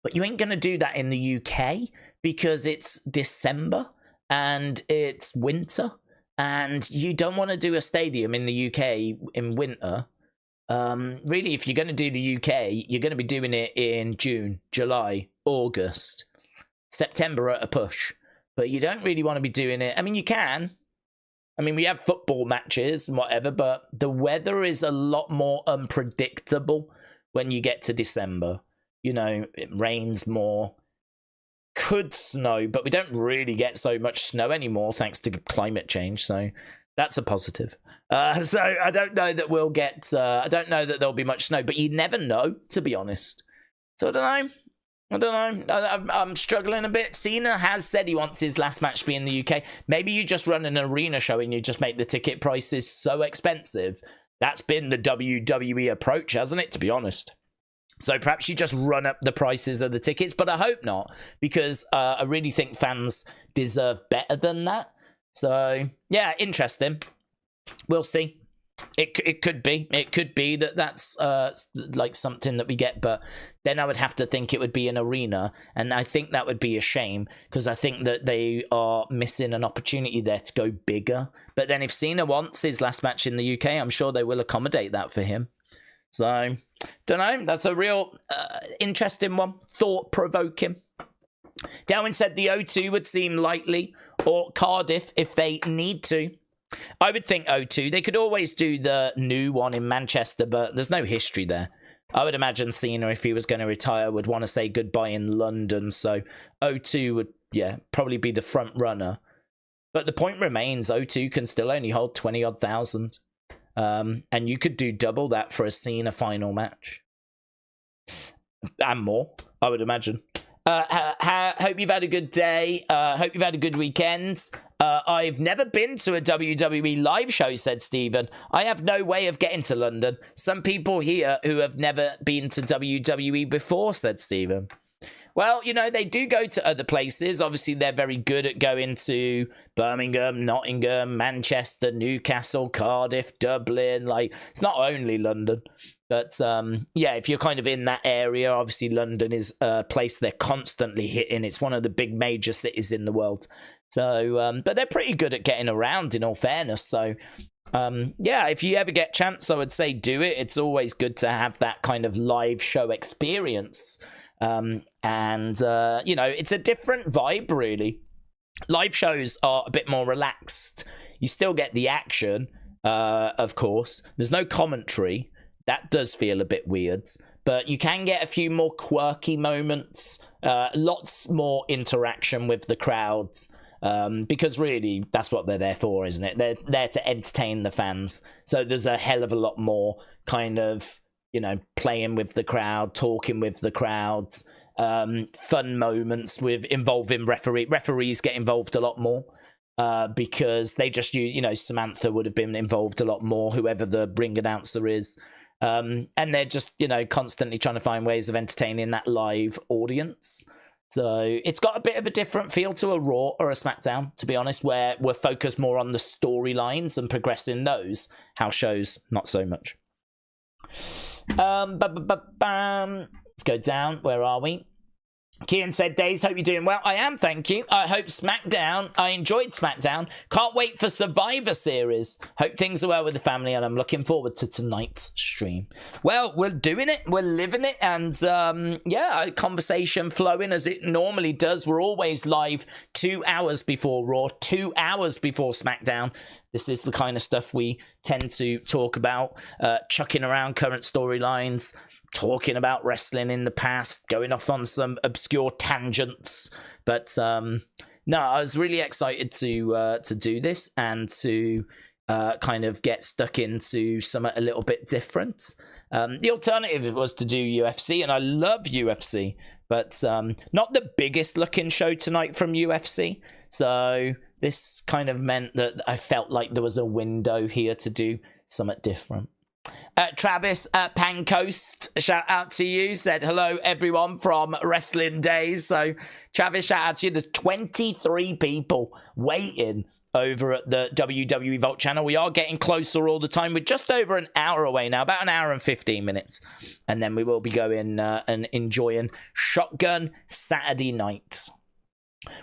But you ain't going to do that in the UK because it's December and it's winter. And you don't want to do a stadium in the UK in winter. Really, if you're going to do the UK, you're going to be doing it in June, July, August, September at a push. But you don't really want to be doing it. I mean, you can. I mean, we have football matches and whatever, but the weather is a lot more unpredictable when you get to December. You know, it rains more. Could snow, but we don't really get so much snow anymore thanks to climate change. So that's a positive. So I don't know that we'll get, I don't know that there'll be much snow, but you never know, to be honest. So I don't know. I'm struggling a bit. Cena has said he wants his last match to be in the UK. Maybe you just run an arena show and you just make the ticket prices so expensive. That's been the WWE approach, hasn't it, to be honest? So perhaps you just run up the prices of the tickets, but I hope not, because I really think fans deserve better than that. So, yeah, interesting. We'll see. It could be. It could be that that's like something that we get, but then I would have to think it would be an arena, and I think that would be a shame, because I think that they are missing an opportunity there to go bigger. But then if Cena wants his last match in the UK, I'm sure they will accommodate that for him. So, don't know. That's a real interesting one. Thought-provoking. Darwin said the O2 would seem likely, or Cardiff if they need to. I would think O2. They could always do the new one in Manchester, but there's no history there. I would imagine Cena, if he was going to retire, would want to say goodbye in London. So O2 would, yeah, probably be the front runner. But the point remains, O2 can still only hold 20-odd thousand. And you could do double that for a Cena final match. And more, I would imagine. Hope you've had a good day. Hope you've had a good weekend. I've never been to a WWE live show, said Stephen. I have no way of getting to London. Some people here who have never been to WWE before, said Stephen. Well, you know, they do go to other places. Obviously, they're very good at going to Birmingham, Nottingham, Manchester, Newcastle, Cardiff, Dublin. Like, it's not only London. But, yeah, if you're kind of in that area, obviously London is a place they're constantly hitting. It's one of the big major cities in the world. So, but they're pretty good at getting around, in all fairness. So, yeah, if you ever get a chance, I would say do it. It's always good to have that kind of live show experience. And, you know, it's a different vibe, really. Live shows are a bit more relaxed. You still get the action, of course. There's no commentary. That does feel a bit weird. But you can get a few more quirky moments. Lots more interaction with the crowds. Because really, that's what they're there for, isn't it? They're there to entertain the fans. So there's a hell of a lot more kind of, you know, playing with the crowd, talking with the crowds, fun moments with involving referees get involved a lot more, because they just use, you know, Samantha would have been involved a lot more, whoever the ring announcer is, and they're just, you know, constantly trying to find ways of entertaining that live audience. So it's got a bit of a different feel to a Raw or a SmackDown, to be honest, where we're focused more on the storylines and progressing those. House shows, not so much. Let's go down. Where are we? Kian said, Daze, hope you're doing well. I am, thank you. I hope SmackDown, I enjoyed SmackDown. Can't wait for Survivor Series. Hope things are well with the family, and I'm looking forward to tonight's stream. Well, we're doing it. We're living it. And, yeah, conversation flowing as it normally does. We're always live 2 hours before Raw, 2 hours before SmackDown. This is the kind of stuff we tend to talk about, chucking around current storylines, talking about wrestling in the past, going off on some obscure tangents. But no, I was really excited to do this and to kind of get stuck into something a little bit different. The alternative was to do UFC, and I love UFC, but not the biggest looking show tonight from UFC. So this kind of meant that I felt like there was a window here to do something different. Travis Pancoast, shout out to you, said hello everyone from Wrestling Daze. So Travis, shout out to you. There's 23 people waiting over at the WWE Vault channel. We are getting closer all the time. We're just over an hour away now, about an hour and 15 minutes. And then we will be going and enjoying Shotgun Saturday Night.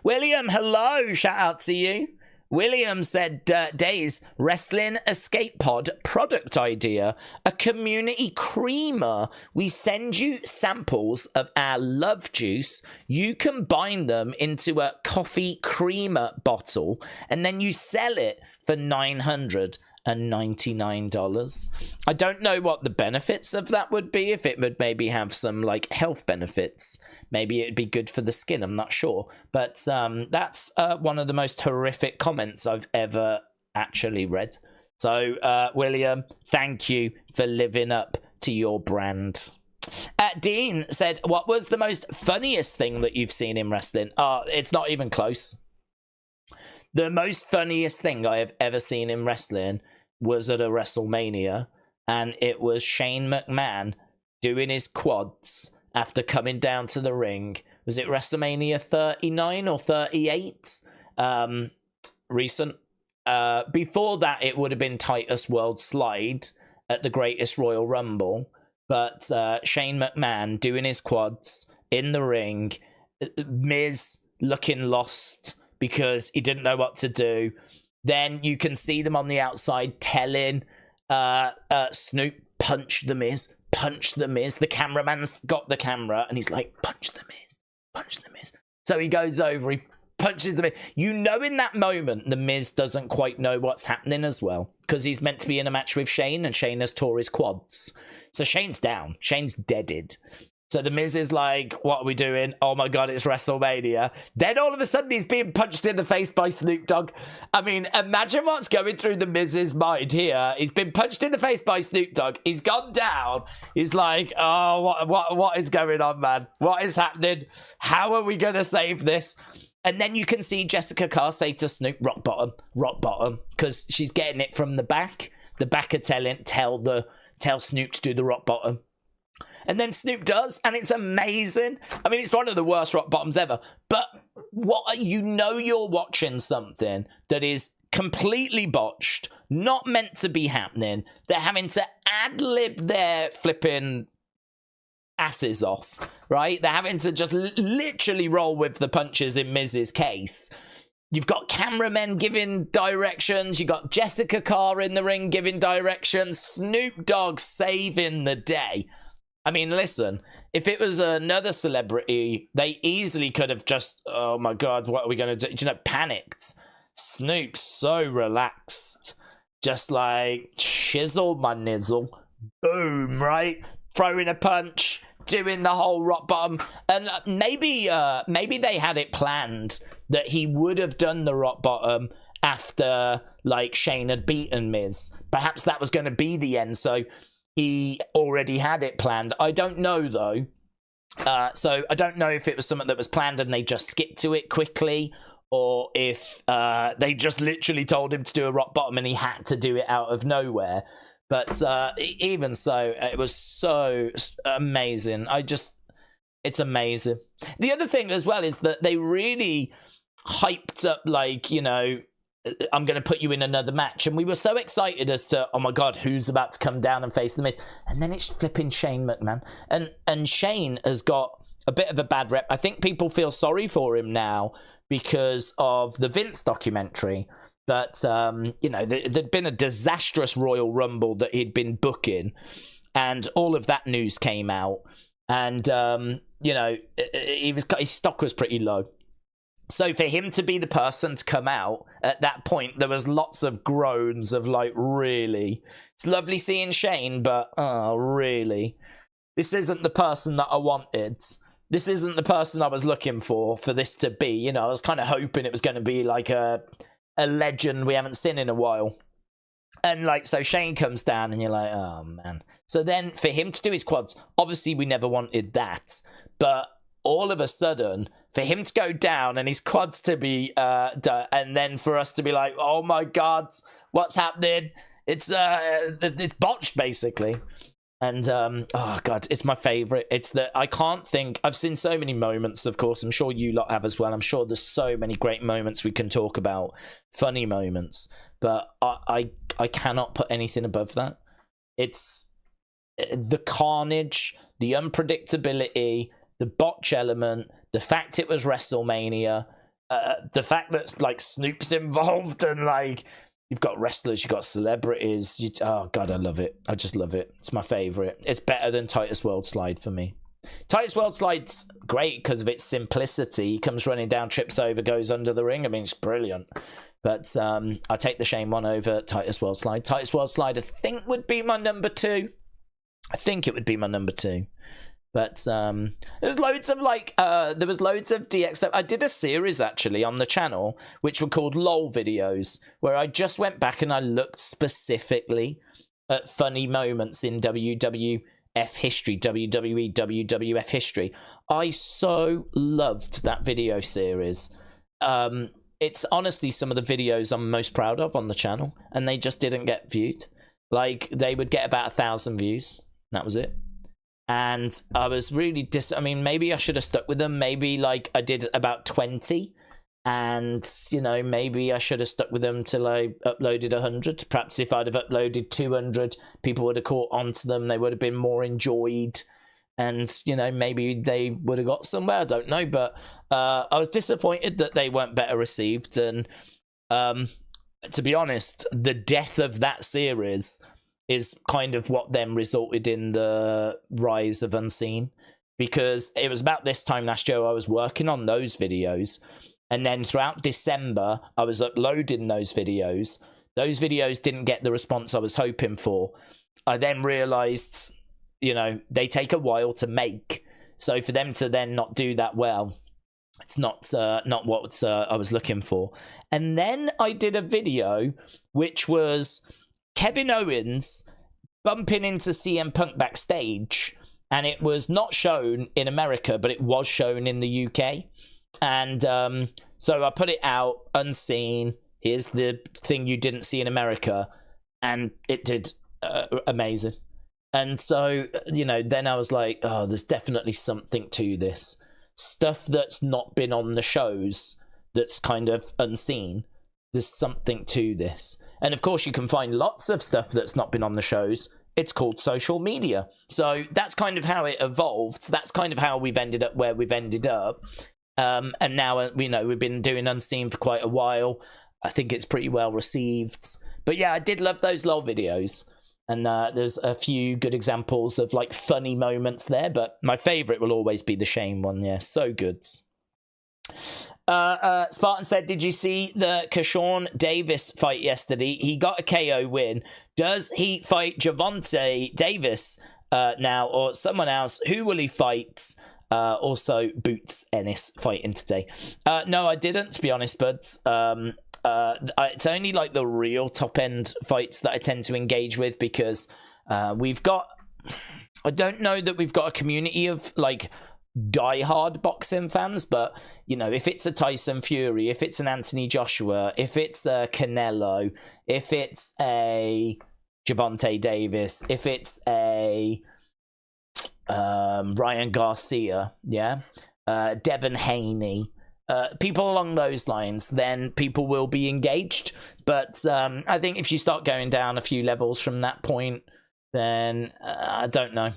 William, hello, shout out to you. William said, Daze, Wrestling Escape Pod product idea, a community creamer. We send you samples of our love juice. You combine them into a coffee creamer bottle, and then you sell it for $999. I don't know what the benefits of that would be. If it would maybe have some like health benefits, maybe it'd be good for the skin, I'm not sure. But that's one of the most horrific comments I've ever actually read. So William, thank you for living up to your brand. Dean said, what was the most funniest thing that you've seen in wrestling? It's not even close. The most funniest thing I have ever seen in wrestling was at a WrestleMania, and it was Shane McMahon doing his quads after coming down to the ring. Was it WrestleMania 39 or 38? Recent. Before that, it would have been Titus World Slide at the Greatest Royal Rumble, but Shane McMahon doing his quads in the ring, Miz looking lost because he didn't know what to do. Then you can see them on the outside telling Snoop, punch the Miz, punch the Miz. The cameraman's got the camera and he's like, punch the Miz, punch the Miz. So he goes over, he punches the Miz. You know, in that moment, the Miz doesn't quite know what's happening as well, because he's meant to be in a match with Shane, and Shane has tore his quads. So Shane's down. Shane's deaded. So the Miz is like, what are we doing? Oh my God, it's WrestleMania. Then all of a sudden he's being punched in the face by Snoop Dogg. I mean, imagine what's going through the Miz's mind here. He's been punched in the face by Snoop Dogg. He's gone down. He's like, oh, what is going on, man? What is happening? How are we going to save this? And then you can see Jessica Carr say to Snoop, rock bottom, because she's getting it from the back. The backer tell Snoop to do the rock bottom. And then Snoop does, and it's amazing. I mean, it's one of the worst rock bottoms ever. But you're watching something that is completely botched, not meant to be happening. They're having to ad-lib their flipping asses off, right? They're having to just literally roll with the punches in Miz's case. You've got cameramen giving directions. You got Jessica Carr in the ring giving directions. Snoop Dogg saving the day. I mean, listen, if it was another celebrity, they easily could have just, oh my God, what are we going to do? Panicked. Snoop's so relaxed. Just like, chisel my nizzle. Boom, right? Throwing a punch, doing the whole rock bottom. And maybe they had it planned that he would have done the rock bottom after, like, Shane had beaten Miz. Perhaps that was going to be the end, so he already had it planned. I don't know, though. So I don't know if it was something that was planned and they just skipped to it quickly, or if they just literally told him to do a rock bottom and he had to do it out of nowhere. But even so, it was so amazing. It's amazing. The other thing as well is that they really hyped up, like, I'm going to put you in another match. And we were so excited as to, oh my God, who's about to come down and face The Miz? And then it's flipping Shane McMahon. And Shane has got a bit of a bad rep. I think people feel sorry for him now because of the Vince documentary. But, you know, there'd been a disastrous Royal Rumble that he'd been booking. And all of that news came out. And, you know, his stock was pretty low. So for him to be the person to come out at that point, there was lots of groans of like, really? It's lovely seeing Shane, but, oh, really? This isn't the person that I wanted. This isn't the person I was looking for this to be. You know, I was kind of hoping it was going to be like a legend we haven't seen in a while. And like, so Shane comes down and you're like, oh man. So then for him to do his quads, obviously we never wanted that. But all of a sudden, for him to go down and his quads to be done, and then for us to be like, oh my God, what's happening? It's botched basically. And oh God, it's my favorite. It's that I can't think. I've seen so many moments, of course. I'm sure you lot have as well. I'm sure there's so many great moments we can talk about, funny moments. But I cannot put anything above that. It's the carnage, the unpredictability, the botch element, the fact it was WrestleMania, the fact that like Snoop's involved, and like you've got wrestlers, you've got celebrities. Oh God, I love it. I just love it. It's my favorite. It's better than Titus World Slide for me. Titus World Slide's great because of its simplicity. He comes running down, trips over, goes under the ring. I mean, it's brilliant. But I take the Shane one over Titus World Slide. Titus World Slide, I think, would be my number 2. I think it would be my number 2. But there's loads of like, there was loads of DX. I did a series actually on the channel, which were called LOL videos, where I just went back and I looked specifically at funny moments in WWF history, WWE, WWF history. I so loved that video series. It's honestly some of the videos I'm most proud of on the channel, and they just didn't get viewed. Like, they would get about 1,000 views. That was it. And I was really I mean, maybe I should have stuck with them. Maybe like I did about 20, and you know, maybe I should have stuck with them till I uploaded 100. Perhaps if I'd have uploaded 200, people would have caught onto them. They would have been more enjoyed, and you know, maybe they would have got somewhere. I don't know, but I was disappointed that they weren't better received. And to be honest, the death of that series is kind of what then resulted in the rise of Unseen, because it was about this time last year I was working on those videos, and then throughout December I was uploading those videos. Those videos didn't get the response I was hoping for. I then realized, you know, they take a while to make, so for them to then not do that well, it's not what I was looking for. And then I did a video which was Kevin Owens bumping into CM Punk backstage, and it was not shown in America, but it was shown in the UK. And so I put it out unseen. Here's the thing you didn't see in America, and it did amazing. And so, you know, then I was like, oh, there's definitely something to this stuff that's not been on the shows, that's kind of unseen. There's something to this. And of course, you can find lots of stuff that's not been on the shows. It's called social media. So that's kind of how it evolved. That's kind of how we've ended up where we've ended up. And now, you know, we've been doing Unseen for quite a while. I think it's pretty well received. But yeah, I did love those LOL videos. And there's a few good examples of like funny moments there. But my favorite will always be the Shane one. Yeah, so good. Spartan said, did you see the Keyshawn Davis fight yesterday? He got a KO win. Does he fight Javonte Davis now, or someone else? Who will he fight? Also, Boots Ennis fighting today. No, I didn't, to be honest, buds. It's only like the real top end fights that I tend to engage with, because we've got, I don't know that we've got a community of like die-hard boxing fans, but you know, if it's a Tyson Fury, if it's an Anthony Joshua, if it's a Canelo, if it's a Javonte Davis, if it's a Ryan Garcia, yeah, Devin Haney, people along those lines, then people will be engaged. But I think if you start going down a few levels from that point, then I don't know.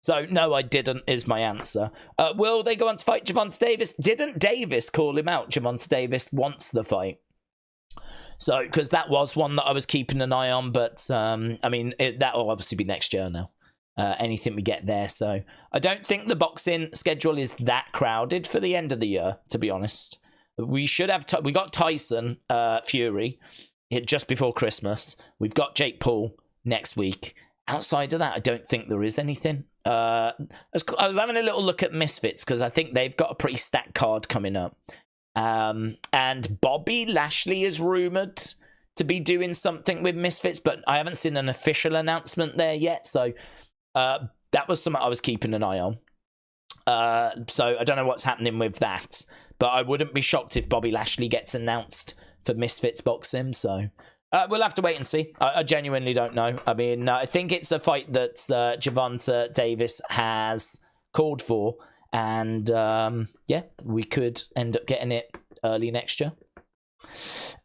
So, no, I didn't, is my answer. Will they go on to fight Javonte Davis? Didn't Davis call him out? Javonte Davis wants the fight. So, because that was one that I was keeping an eye on, but, I mean, that will obviously be next year now. Anything we get there. So, I don't think the boxing schedule is that crowded for the end of the year, to be honest. We should have... we got Tyson Fury just before Christmas. We've got Jake Paul next week. Outside of that, I don't think there is anything. I was having a little look at Misfits because I think they've got a pretty stacked card coming up. And Bobby Lashley is rumoured to be doing something with Misfits, but I haven't seen an official announcement there yet. So that was something I was keeping an eye on. So I don't know what's happening with that, but I wouldn't be shocked if Bobby Lashley gets announced for Misfits boxing. So we'll have to wait and see. I genuinely don't know. I mean, I think it's a fight that Javonte Davis has called for. And, yeah, we could end up getting it early next year.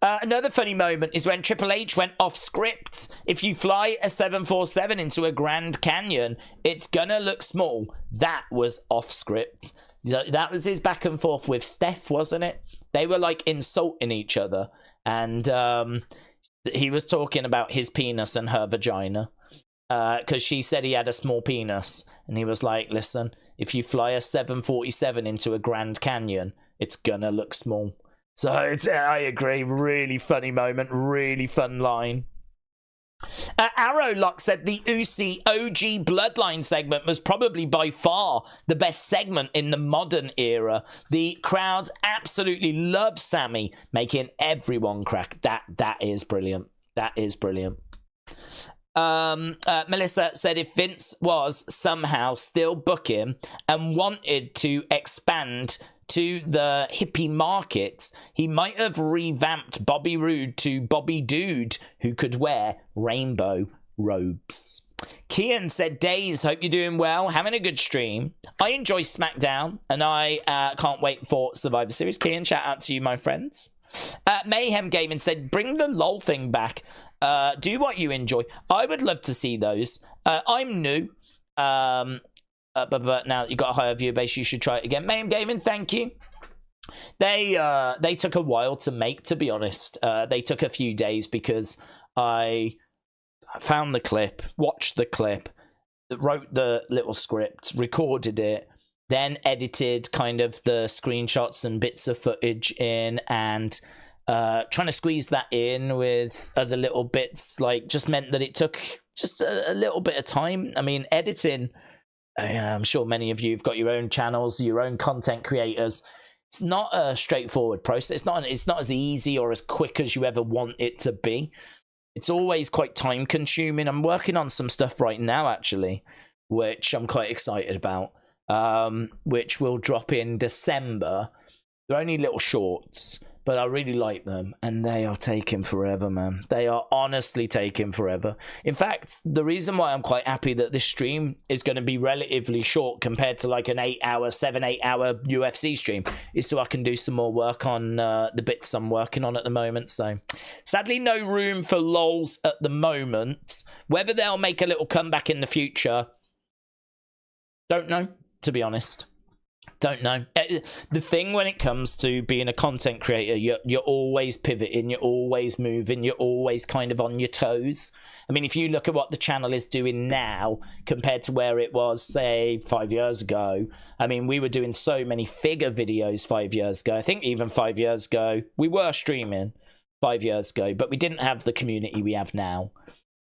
Another funny moment is when Triple H went off script. If you fly a 747 into a Grand Canyon, it's gonna look small. That was off script. That was his back and forth with Steph, wasn't it? They were, like, insulting each other. And, he was talking about his penis and her vagina. Because she said he had a small penis. And he was like, listen, if you fly a 747 into a Grand Canyon, it's gonna look small. So I agree. Really funny moment. Really fun line. Arrowlock said the Usi OG Bloodline segment was probably by far the best segment in the modern era. The crowd absolutely loves Sammy, making everyone crack. That is brilliant. That is brilliant. Melissa said if Vince was somehow still booking and wanted to expand to the hippie market, he might have revamped Bobby Roode to Bobby Dude, who could wear rainbow robes. Kian said, Daze, hope you're doing well, having a good stream. I enjoy SmackDown, and I can't wait for Survivor Series. Kian, shout out to you, my friends. Mayhem Gaming said, bring the LOL thing back. Do what you enjoy. I would love to see those. I'm new. But now that you've got a higher viewer base, you should try it again. Mayhem Gaming, thank you. They took a while to make, to be honest. They took a few days because I found the clip, watched the clip, wrote the little script, recorded it, then edited kind of the screenshots and bits of footage in, and trying to squeeze that in with other little bits, like, just meant that it took just a little bit of time. I mean, editing, I'm sure many of you have got your own channels, your own content creators. It's not a straightforward process. It's not as easy or as quick as you ever want it to be. It's always quite time consuming. I'm working on some stuff right now, actually, which I'm quite excited about, which will drop in December. They're only little shorts, but I really like them, and they are taking forever, man. They are honestly taking forever. In fact, the reason why I'm quite happy that this stream is going to be relatively short compared to like an 8 hour UFC stream is so I can do some more work on the bits I'm working on at the moment. So sadly, no room for lols at the moment. Whether they'll make a little comeback in the future, don't know, to be honest. Don't know. The thing when it comes to being a content creator, you're always pivoting, you're always moving, you're always kind of on your toes. I mean, if you look at what the channel is doing now compared to where it was, say, 5 years ago, I mean, we were doing so many figure videos 5 years ago. I think even 5 years ago, we were streaming 5 years ago, but we didn't have the community we have now.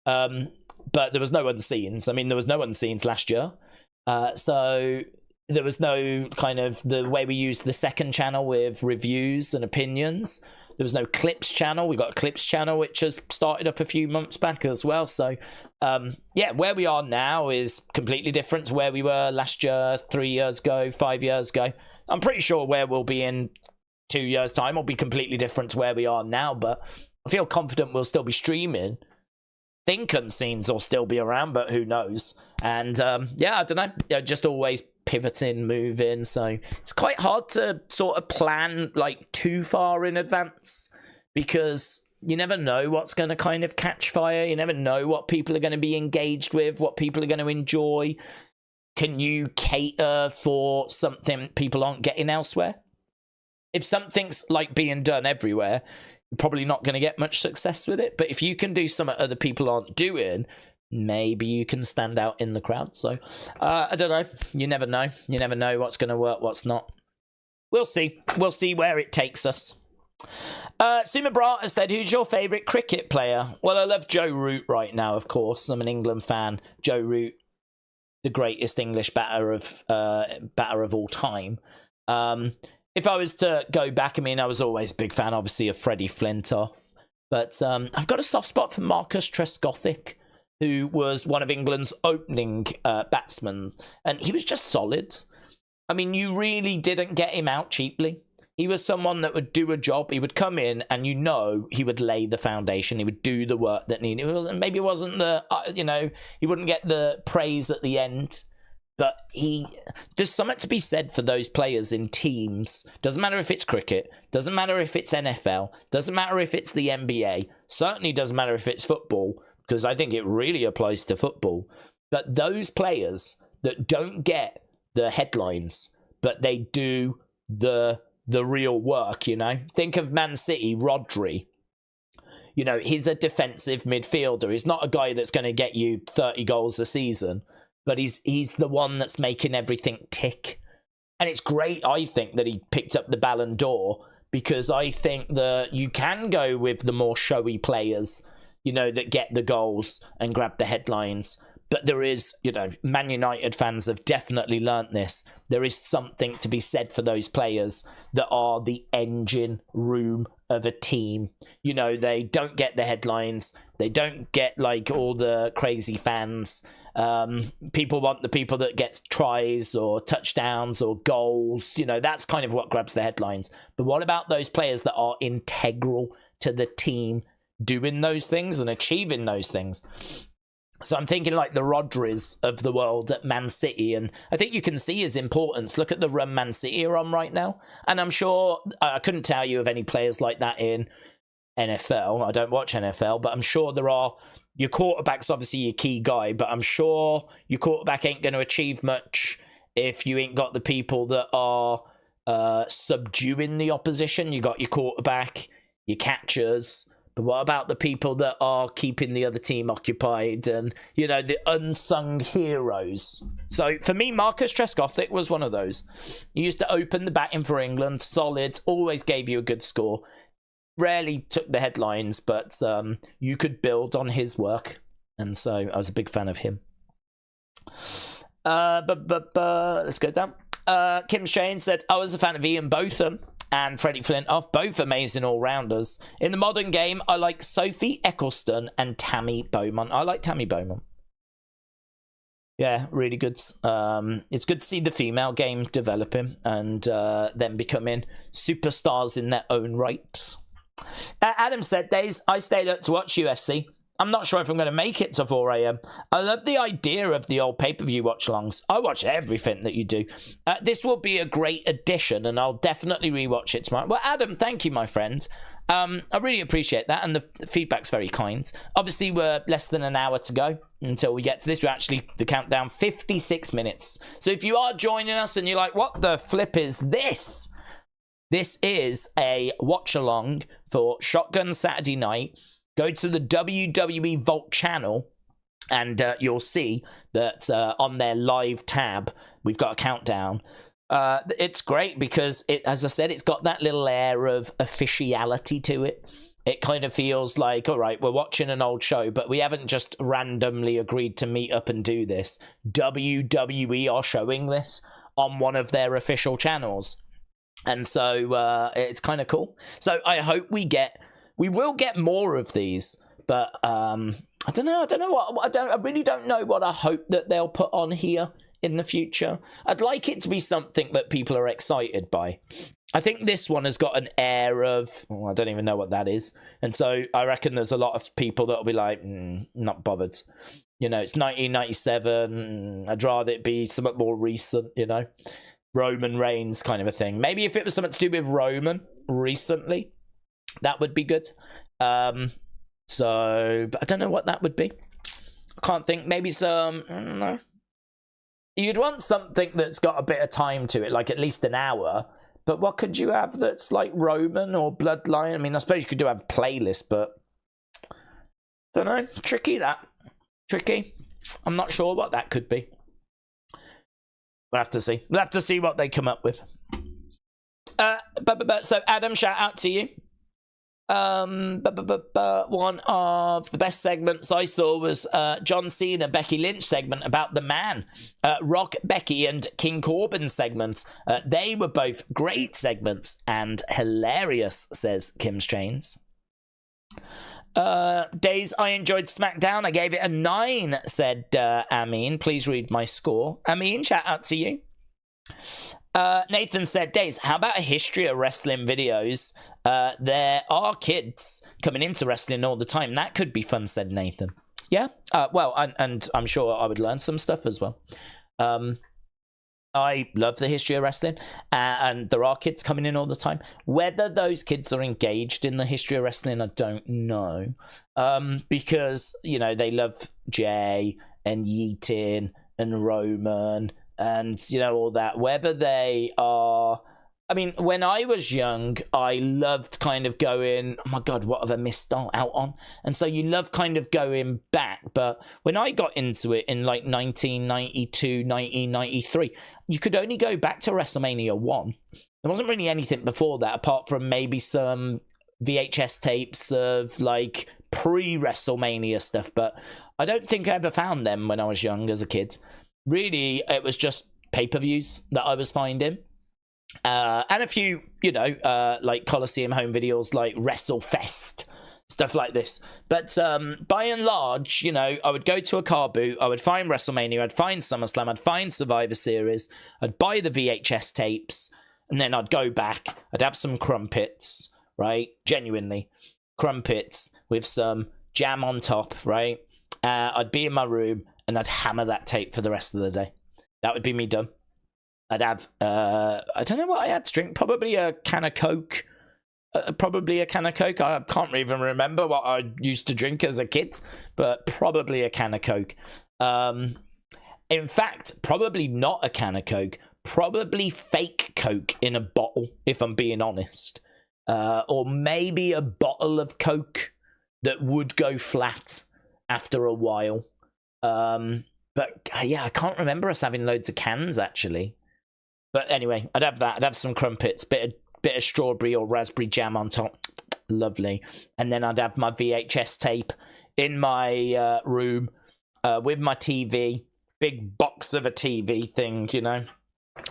But there was no unscenes. I mean, there was no unscenes last year. So there was no kind of the way we used the second channel with reviews and opinions. There was no clips channel. We got a clips channel, which has started up a few months back as well. So, yeah, where we are now is completely different to where we were last year, 3 years ago, 5 years ago. I'm pretty sure where we'll be in 2 years' time will be completely different to where we are now, but I feel confident we'll still be streaming. Think unscenes will still be around, but who knows? And, yeah, I don't know. Just always pivoting, moving. So it's quite hard to sort of plan like too far in advance, because you never know what's going to kind of catch fire. You never know what people are going to be engaged with, what people are going to enjoy. Can you cater for something people aren't getting elsewhere? If something's like being done everywhere, you're probably not going to get much success with it. But if you can do something other people aren't doing, maybe you can stand out in the crowd. So I don't know. You never know. You never know what's going to work, what's not. We'll see. We'll see where it takes us. Suma Brata said, who's your favourite cricket player? Well, I love Joe Root right now, of course. I'm an England fan. Joe Root, the greatest English batter of all time. If I was to go back, I mean, I was always a big fan, obviously, of Freddie Flintoff. But I've got a soft spot for Marcus Trescothick, who was one of England's opening batsmen. And he was just solid. I mean, you really didn't get him out cheaply. He was someone that would do a job. He would come in and, you know, he would lay the foundation. He would do the work that needed. Maybe it wasn't the, he wouldn't get the praise at the end. But there's something to be said for those players in teams. Doesn't matter if it's cricket. Doesn't matter if it's NFL. Doesn't matter if it's the NBA. Certainly doesn't matter if it's football, because I think it really applies to football. But those players that don't get the headlines, but they do the real work, you know. Think of Man City, Rodri. You know, he's a defensive midfielder. He's not a guy that's going to get you 30 goals a season, but he's the one that's making everything tick. And it's great, I think, that he picked up the Ballon d'Or, because I think that you can go with the more showy players, you know, that get the goals and grab the headlines. But there is, you know, Man United fans have definitely learnt this. There is something to be said for those players that are the engine room of a team. You know, they don't get the headlines. They don't get, like, all the crazy fans. People want the people that gets tries or touchdowns or goals. You know, that's kind of what grabs the headlines. But what about those players that are integral to the team doing those things and achieving those things? So I'm thinking like the Rodris of the world at Man City, and I think you can see his importance. Look at the run Man City are on right now. And I'm sure, I couldn't tell you of any players like that in NFL. I don't watch NFL, but I'm sure there are. Your quarterback's obviously your key guy, but I'm sure your quarterback ain't going to achieve much if you ain't got the people that are subduing the opposition. You got your quarterback, your catchers, but what about the people that are keeping the other team occupied and, you know, the unsung heroes? So for me, Marcus Trescothick was one of those. He used to open the batting for England, solid, always gave you a good score. Rarely took the headlines, but you could build on his work. And so I was a big fan of him. Let's go down. Kim Shane said, I was a fan of Ian Botham and Freddie Flintoff, both amazing all-rounders. In the modern game, I like Sophie Eccleston and Tammy Beaumont. I like Tammy Beaumont. Yeah, really good. It's good to see the female game developing and them becoming superstars in their own right. Adam said, Daze, I stayed up to watch UFC. I'm not sure if I'm going to make it to 4 a.m. I love the idea of the old pay-per-view watch-alongs. I watch everything that you do. This will be a great addition, and I'll definitely rewatch it tomorrow. Well, Adam, thank you, my friend. I really appreciate that, and the feedback's very kind. Obviously, we're less than an hour to go until we get to this. We're actually, the countdown, 56 minutes. So if you are joining us and you're like, what the flip is this? This is a watch-along for Shotgun Saturday Night. Go to the WWE Vault channel, and you'll see that on their live tab, we've got a countdown. It's great because, as I said, it's got that little air of officiality to it. It kind of feels like, all right, we're watching an old show, but we haven't just randomly agreed to meet up and do this. WWE are showing this on one of their official channels. And so it's kind of cool. So I hope we will get more of these, but I don't know what I really don't know what I hope that they'll put on here in the future. I'd like it to be something that people are excited by. I think this one has got an air of, I don't even know what that is. And so I reckon there's a lot of people that'll be like, not bothered. You know, it's 1997. I'd rather it be something more recent, you know, Roman Reigns kind of a thing. Maybe if it was something to do with Roman recently, that would be good. So, but I don't know what that would be. I can't think. Maybe some, I don't know. You'd want something that's got a bit of time to it, like at least an hour. But what could you have that's like Roman or Bloodline? I mean, I suppose you could have a playlist, but don't know. Tricky, that. Tricky. I'm not sure what that could be. We'll have to see. We'll have to see what they come up with. So Adam, shout out to you. One of the best segments I saw was John Cena, Becky Lynch segment about the man. Rock, Becky, and King Corbin segment. They were both great segments and hilarious, says Kim Strains. Days I enjoyed SmackDown. I gave it a 9, said Amin. Please read my score. Amin, shout out to you. Nathan said, Days, how about a history of wrestling videos? There are kids coming into wrestling all the time. That could be fun, said Nathan. Yeah, well, and I'm sure I would learn some stuff as well. I love the history of wrestling, and there are kids coming in all the time. Whether those kids are engaged in the history of wrestling, I don't know. Because, you know, they love Jay and Yeetin and Roman and, you know, all that. Whether they are... I mean, when I was young, I loved kind of going, oh my God, what have I missed out on? And so you love kind of going back. But when I got into it in like 1992, 1993, you could only go back to WrestleMania 1. There wasn't really anything before that, apart from maybe some VHS tapes of like pre-WrestleMania stuff. But I don't think I ever found them when I was young as a kid. Really, it was just pay-per-views that I was finding. And a few, you know, like Coliseum home videos like WrestleFest, stuff like this. But by and large, you know, I would go to a car boot, I would find WrestleMania, I'd find SummerSlam, I'd find Survivor Series, I'd buy the VHS tapes, and then I'd go back, I'd have some crumpets, right? Genuinely, crumpets with some jam on top, right? I'd be in my room, and I'd hammer that tape for the rest of the day. That would be me done. I'd have, I don't know what I had to drink. Probably a can of Coke. I can't even remember what I used to drink as a kid, but probably a can of Coke. In fact, probably not a can of Coke. Probably fake Coke in a bottle, if I'm being honest. Or maybe a bottle of Coke that would go flat after a while. But yeah, I can't remember us having loads of cans, actually. But anyway, I'd have that. I'd have some crumpets, bit of strawberry or raspberry jam on top. Lovely. And then I'd have my VHS tape in my room with my TV. Big box of a TV thing, you know.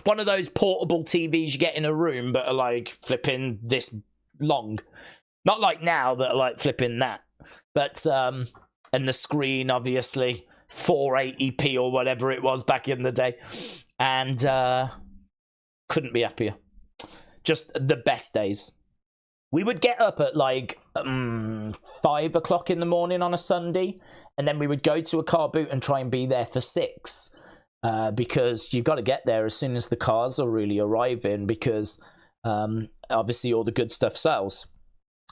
One of those portable TVs you get in a room but are like flipping this long. Not like now that are like flipping that. But, and the screen, obviously, 480p or whatever it was back in the day. And, couldn't be happier. Just the best days. We would get up at like 5 o'clock in the morning on a Sunday, and then we would go to a car boot and try and be there for 6, because you've got to get there as soon as the cars are really arriving, because obviously all the good stuff sells.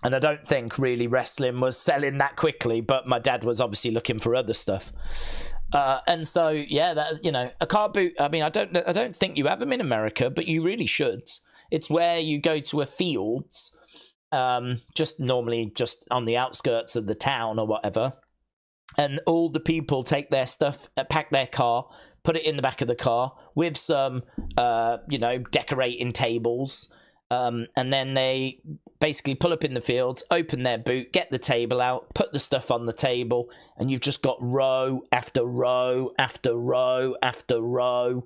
And I don't think really wrestling was selling that quickly, but my dad was obviously looking for other stuff. And so, yeah, that, you know, a car boot, I mean, I don't think you have them in America, but you really should. It's where you go to a fields, just normally just on the outskirts of the town or whatever. And all the people take their stuff, pack their car, put it in the back of the car with some, you know, decorating tables. And then they basically pull up in the fields, open their boot, get the table out, put the stuff on the table, and you've just got row after row after row after row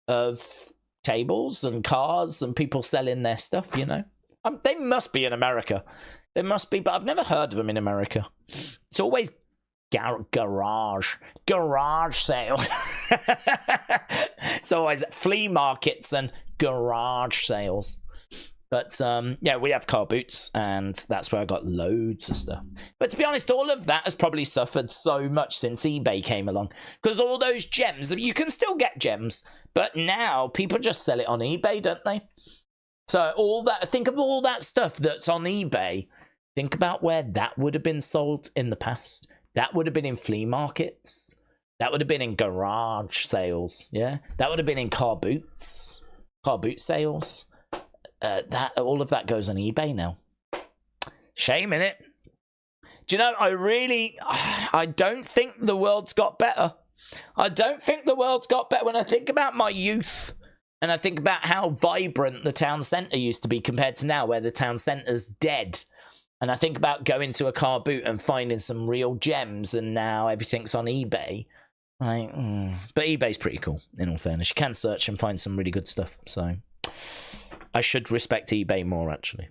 of tables and cars and people selling their stuff, you know. They must be in America. They must be, but I've never heard of them in America. It's always garage sale. It's always flea markets and garage sales. But yeah, we have car boots, and that's where I got loads of stuff. But to be honest, all of that has probably suffered so much since eBay came along, because all those gems, you can still get gems, but now people just sell it on eBay, don't they? So all that, think of all that stuff that's on eBay. Think about where that would have been sold in the past. That would have been in flea markets. That would have been in garage sales. Yeah, that would have been in car boot sales. That all of that goes on eBay now. Shame, innit? Do you know, I don't think the world's got better. I don't think the world's got better. When I think about my youth, and I think about how vibrant the town centre used to be compared to now, where the town centre's dead. And I think about going to a car boot and finding some real gems, and now everything's on eBay. But eBay's pretty cool, in all fairness. You can search and find some really good stuff. So I should respect eBay more, actually.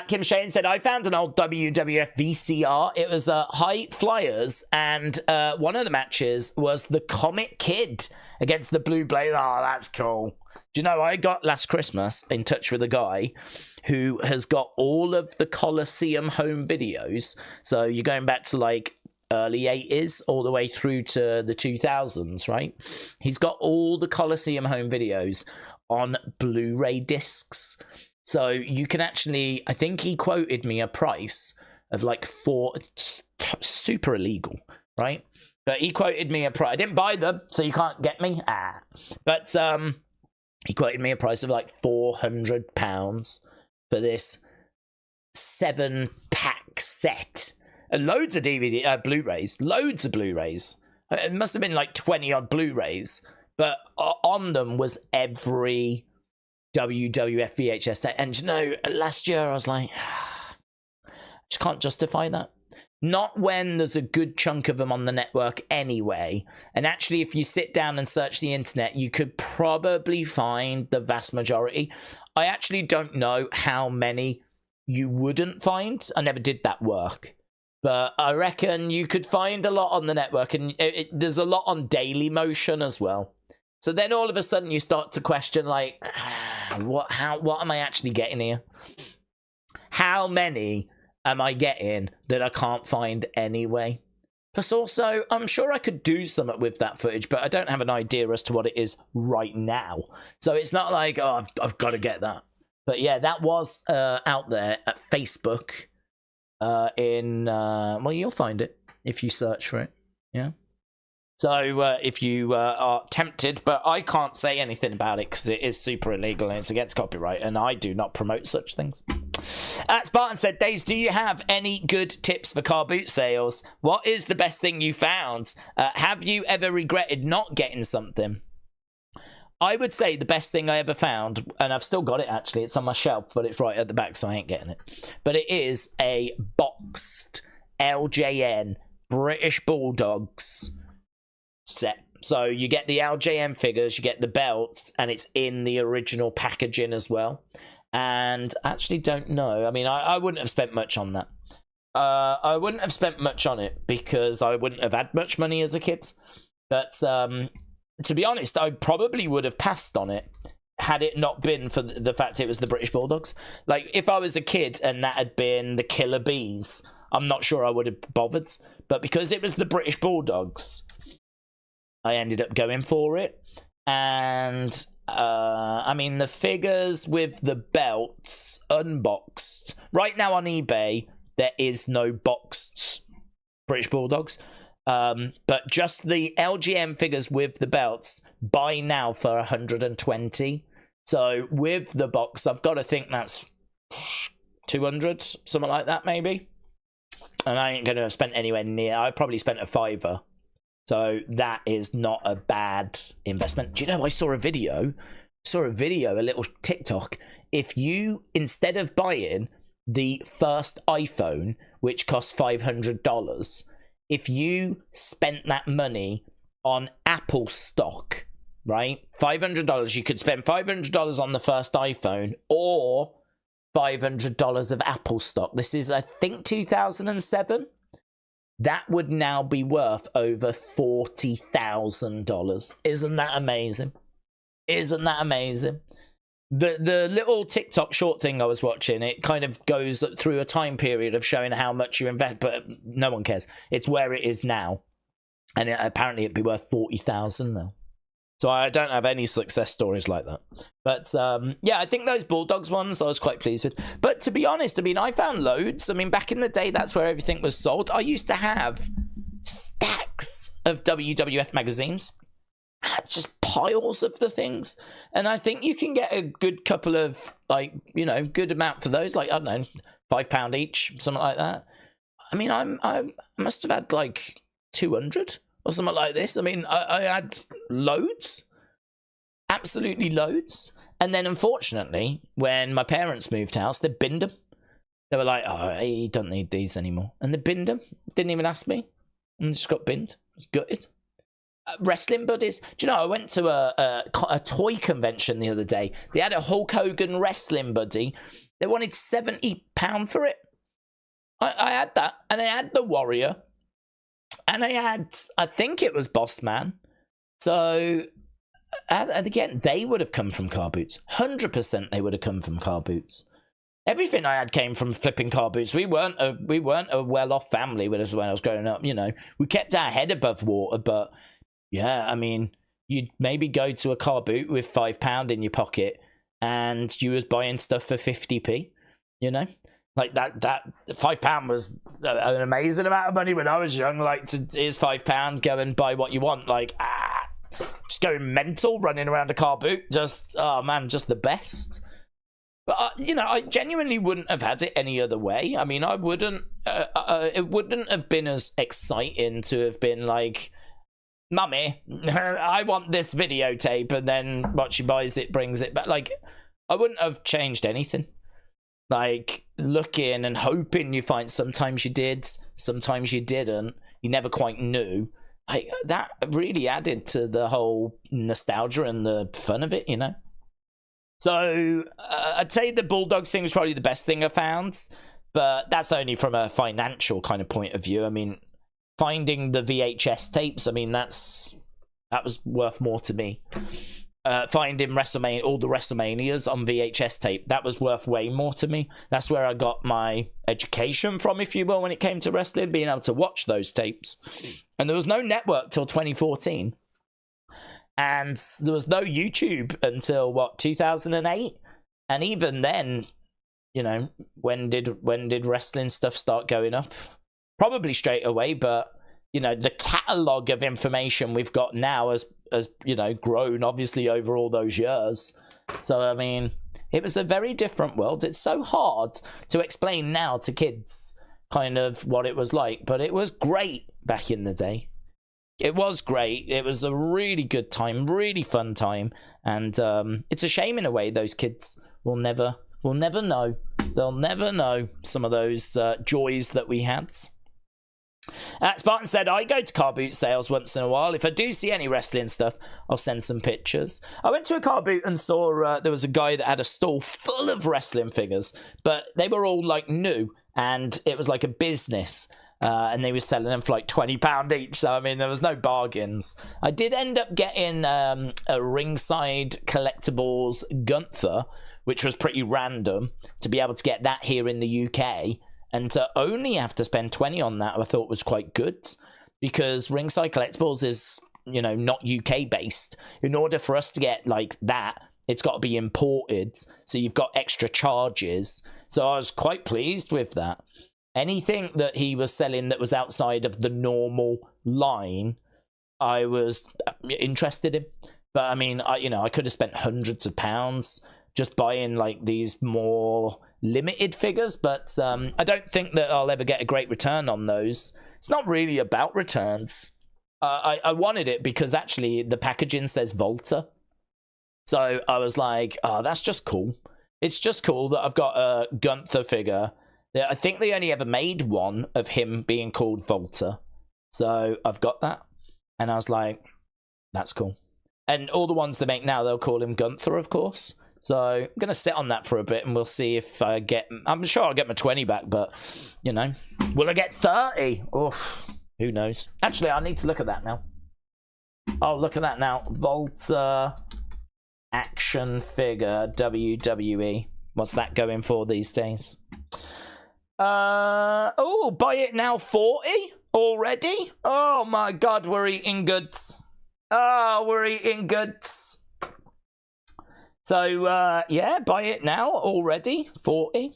Kim Shane said, I found an old WWF VCR. It was High Flyers, and one of the matches was the Comet Kid against the Blue Blaze. Oh, that's cool. Do you know, I got last Christmas in touch with a guy who has got all of the Coliseum home videos. So you're going back to like early 80s all the way through to the 2000s, right? He's got all the Coliseum home videos on Blu-ray discs. So you can actually, I think he quoted me a price of like super illegal, right? But he quoted me a price. I didn't buy them, so you can't get me. But he quoted me a price of like £400 for this 7-pack set. And loads of Blu-rays, loads of Blu-rays. It must have been like 20 odd Blu-rays, but on them was every WWF VHS set. And you know, last year I was like, I just can't justify that. Not when there's a good chunk of them on the network anyway. And actually, if you sit down and search the internet, you could probably find the vast majority. I actually don't know how many you wouldn't find. I never did that work. But I reckon you could find a lot on the network. And there's a lot on Daily Motion as well. So then all of a sudden you start to question, like, what am I actually getting here? How many am I getting that I can't find anyway? Plus also, I'm sure I could do something with that footage, but I don't have an idea as to what it is right now. So it's not like, oh, I've got to get that. But yeah, that was out there at Facebook. Well, you'll find it if you search for it. Yeah. So if you are tempted, but I can't say anything about it because it is super illegal and it's against copyright, and I do not promote such things. Spartan said, Daze, do you have any good tips for car boot sales? What is the best thing you found? Have you ever regretted not getting something? I would say the best thing I ever found, and I've still got it actually, it's on my shelf, but it's right at the back, so I ain't getting it. But it is a boxed LJN British Bulldogs set. So you get the LJN figures, you get the belts, and it's in the original packaging as well. And I actually don't know. I mean, I wouldn't have spent much on that. I wouldn't have spent much on it because I wouldn't have had much money as a kid. But to be honest, I probably would have passed on it had it not been for the fact it was the British Bulldogs. Like, if I was a kid and that had been the Killer Bees, I'm not sure I would have bothered. But because it was the British Bulldogs, I ended up going for it. And I mean, the figures with the belts unboxed right now on eBay, there is no boxed British Bulldogs, but just the LGM figures with the belts buy now for 120. So with the box, I've got to think that's 200, something like that maybe. And I ain't gonna have spent anywhere near. I probably spent a £5. So that is not a bad investment. Do you know, I saw a video, a little TikTok. If you, instead of buying the first iPhone, which cost $500, if you spent that money on Apple stock, right? $500, you could spend $500 on the first iPhone or $500 of Apple stock. This is, I think, 2007. That would now be worth over $40,000. Isn't that amazing? Isn't that amazing? The little TikTok short thing I was watching, it kind of goes through a time period of showing how much you invest, but no one cares. It's where it is now, and apparently it'd be worth 40,000 now. So I don't have any success stories like that. But yeah, I think those Bulldogs ones I was quite pleased with. But to be honest, I mean, I found loads. I mean, back in the day, that's where everything was sold. I used to have stacks of WWF magazines. Just piles of the things, and I think you can get a good couple of, like, you know, good amount for those, like, I don't know, £5 each, something like that. I mean, I must have had like 200 or something like this. I mean, I had loads, absolutely loads, and then unfortunately, when my parents moved house, they binned them. They were like, "Oh, you don't need these anymore," and they binned them. Didn't even ask me, and just got binned. I was gutted. Wrestling buddies. Do you know, I went to a toy convention the other day. They had a Hulk Hogan wrestling buddy. They wanted £70 for it. I had that, and I had the Warrior, and I think it was Boss Man. So, and again, they would have come from car boots. 100% they would have come from car boots. Everything I had came from flipping car boots. We weren't a well-off family when I was growing up. You know, we kept our head above water, but yeah, I mean, you'd maybe go to a car boot with £5 in your pocket, and you was buying stuff for 50p. You know, like that £5 was an amazing amount of money when I was young. Like, here's £5, go and buy what you want. Like, just going mental, running around a car boot. Just, oh man, just the best. But you know, I genuinely wouldn't have had it any other way. I mean, I wouldn't. It wouldn't have been as exciting to have been like, "Mummy, I want this videotape," and then what she buys it brings it back. Like, I wouldn't have changed anything. Like, looking and hoping you find. Sometimes you did, sometimes you didn't. You never quite knew. Like, that really added to the whole nostalgia and the fun of it, you know. So I'd say the Bulldogs thing was probably the best thing I found, but that's only from a financial kind of point of view. I mean, finding the VHS tapes, I mean, that was worth more to me. Finding WrestleMania, all the WrestleManias on VHS tape, that was worth way more to me. That's where I got my education from, if you will, when it came to wrestling, being able to watch those tapes. And there was no network till 2014. And there was no YouTube until, what, 2008? And even then, you know, when did wrestling stuff start going up? Probably straight away, but, you know, the catalogue of information we've got now has you know, grown, obviously, over all those years. So, I mean, it was a very different world. It's so hard to explain now to kids kind of what it was like, but it was great back in the day. It was great. It was a really good time, really fun time, and it's a shame in a way those kids will never know. They'll never know some of those joys that we had. Spartan said, I go to car boot sales once in a while. If I do see any wrestling stuff, I'll send some pictures. I went to a car boot and saw there was a guy that had a stall full of wrestling figures, but they were all like new, and it was like a business. And they were selling them for like £20 each. So, I mean, there was no bargains. I did end up getting a Ringside Collectibles Gunther, which was pretty random, to be able to get that here in the UK. And to only have to spend 20 on that, I thought was quite good. Because Ringside Collectibles is, you know, not UK based. In order for us to get like that, it's got to be imported. So you've got extra charges. So I was quite pleased with that. Anything that he was selling that was outside of the normal line, I was interested in. But I mean, I could have spent hundreds of pounds just buying like these more limited figures, but I don't think that I'll ever get a great return on those. It's not really about returns. I wanted it because actually the packaging says Volta. So I was like, oh, that's just cool. It's just cool that I've got a Gunther figure. I think they only ever made one of him being called Volta. So I've got that. And I was like, that's cool. And all the ones they make now, they'll call him Gunther, of course. So I'm going to sit on that for a bit and we'll see if I get... I'm sure I'll get my 20 back, but, you know. Will I get 30? Oof, who knows? Actually, I need to look at that now. Oh, look at that now. Volta action figure WWE. What's that going for these days? Oh, buy it now 40 already? Oh my god, we're eating goods. Oh, we're eating goods. So, yeah, buy it now already, 40.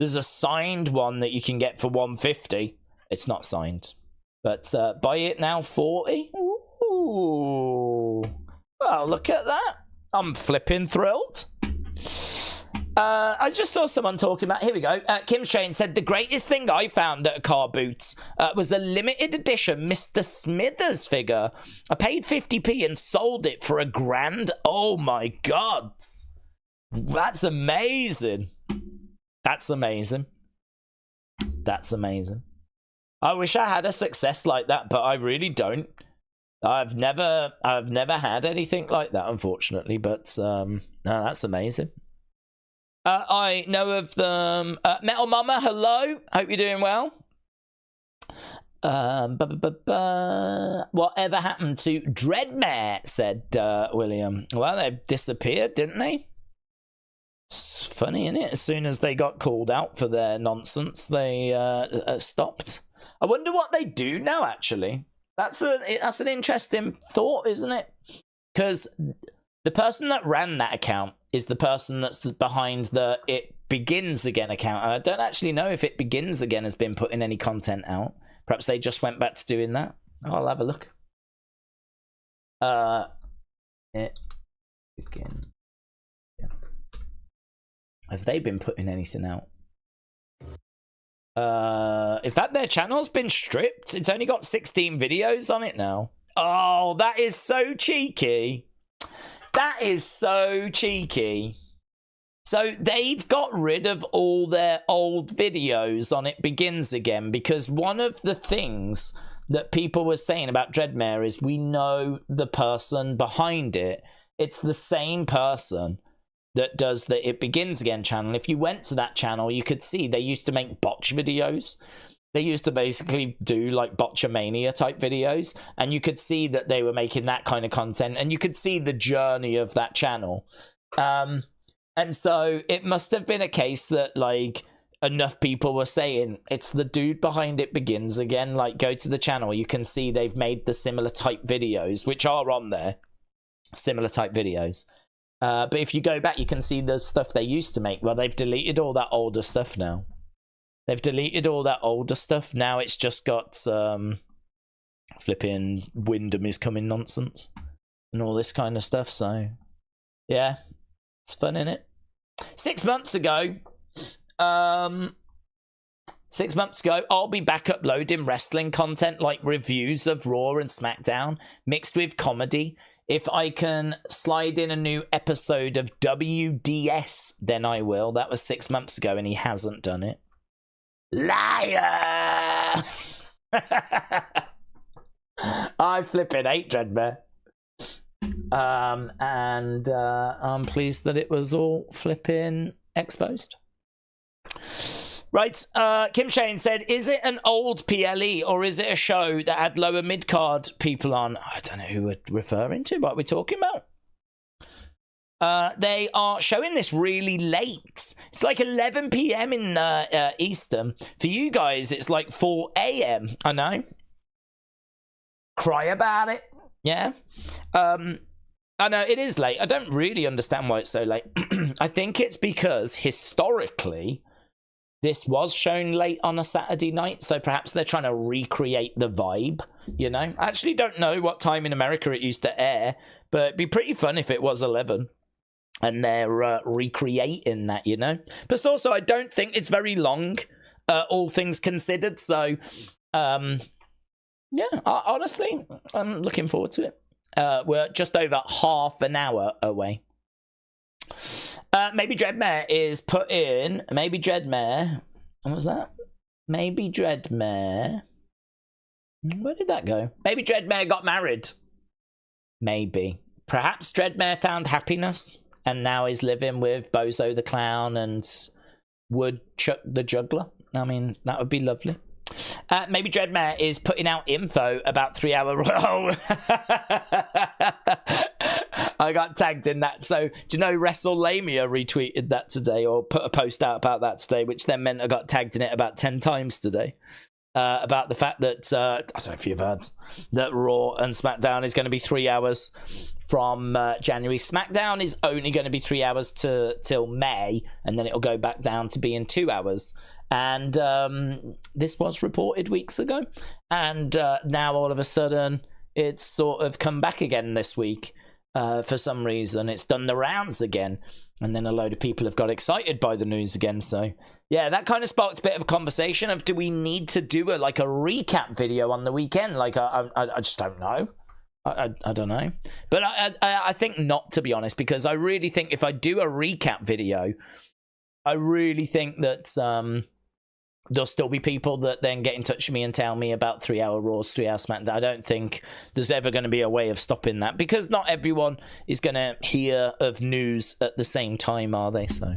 There's a signed one that you can get for 150. It's not signed. But buy it now, 40. Ooh. Well, look at that. I'm flipping thrilled. I just saw someone talking about, here we go. Kim's Train said, the greatest thing I found at a car boot was a limited edition Mr. Smithers figure. I paid 50p and sold it for $1,000. Oh my god. That's amazing. That's amazing. That's amazing. I wish I had a success like that, but I really don't. I've never had anything like that, unfortunately, but no, that's amazing. I know of them. Metal Mama, hello. Hope you're doing well. Whatever happened to Dreadmare, said William. Well, they disappeared, didn't they? It's funny, isn't it? As soon as they got called out for their nonsense, they stopped. I wonder what they do now, actually. That's an interesting thought, isn't it? Because the person that ran that account is the person that's behind the It Begins Again account. And I don't actually know if It Begins Again has been putting any content out. Perhaps they just went back to doing that. I'll have a look. It Begins. Have they been putting anything out? In fact, their channel's been stripped. It's only got 16 videos on it now. Oh, that is so cheeky. That is so cheeky. So they've got rid of all their old videos on It Begins Again, because one of the things that people were saying about Dreadmare is we know the person behind it. It's the same person that does the It Begins Again channel. If you went to that channel, you could see they used to make botch videos. They used to basically do like Botchamania type videos, and you could see that they were making that kind of content, and you could see the journey of that channel. And so it must have been a case that like enough people were saying it's the dude behind It Begins Again. Like, go to the channel, you can see they've made the similar type videos, which are on there, similar type videos. But if you go back, you can see the stuff they used to make. Well, they've deleted all that older stuff now. They've deleted all that older stuff. Now it's just got flipping Wyndham is coming nonsense and all this kind of stuff. So, yeah, it's fun, isn't it? 6 months ago, I'll be back uploading wrestling content like reviews of Raw and SmackDown mixed with comedy. If I can slide in a new episode of WDS, then I will. That was 6 months ago and he hasn't done it. Liar! I flipping hate Dreadmare. And I'm pleased that it was all flipping exposed. Right, Kim Shane said, is it an old PLE or is it a show that had lower mid-card people on? I don't know who we're referring to. What are we talking about? They are showing this really late. It's like 11 p.m. in Eastern. For you guys, it's like 4 a.m. I know. Cry about it. Yeah. I know it is late. I don't really understand why it's so late. I think it's because historically this was shown late on a Saturday night, so perhaps they're trying to recreate the vibe, you know? I actually don't know what time in America it used to air, but it'd be pretty fun if it was 11. And they're recreating that, you know? But also, I don't think it's very long, all things considered. So, yeah, honestly, I'm looking forward to it. We're just over half an hour away. Maybe Dreadmare is put in. Maybe Dreadmare. What was that? Maybe Dreadmare. Where did that go? Maybe Dreadmare got married. Maybe. Perhaps Dreadmare found happiness and now is living with Bozo the Clown and Woodchuck the Juggler. I mean, that would be lovely. Maybe Dreadmare is putting out info about 3 Hour. Oh, I got tagged in that. So, do you know WrestleLamia retweeted that today, or put a post out about that today, which then meant I got tagged in it about 10 times today. About the fact that, I don't know if you've heard, that Raw and SmackDown is going to be 3 hours from January. SmackDown is only going to be 3 hours till May, and then it'll go back down to being 2 hours. And this was reported weeks ago. And now all of a sudden, it's sort of come back again this week. For some reason, it's done the rounds again. And then a load of people have got excited by the news again. So, yeah, that kind of sparked a bit of a conversation of, do we need to do a recap video on the weekend? Like, I just don't know. I don't know. But I think not, to be honest, because I really think if I do a recap video, I really think that there'll still be people that then get in touch with me and tell me about 3 hour Raws, 3 hour SmackDown. I don't think there's ever going to be a way of stopping that, because not everyone is going to hear of news at the same time, are they? So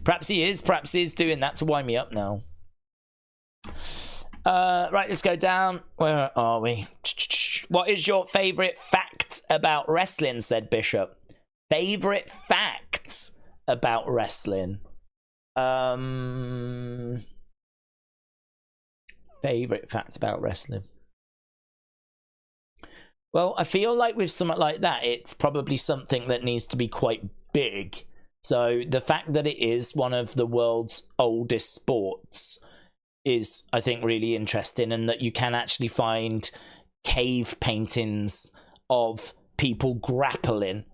perhaps he is doing that to wind me up now. Right, let's go down. Where are we? What is your favorite fact about wrestling? Said Bishop. Favorite facts about wrestling. Favorite fact about wrestling. Well, I feel like with something like that, it's probably something that needs to be quite big. So the fact that it is one of the world's oldest sports is, I think, really interesting, and that you can actually find cave paintings of people grappling.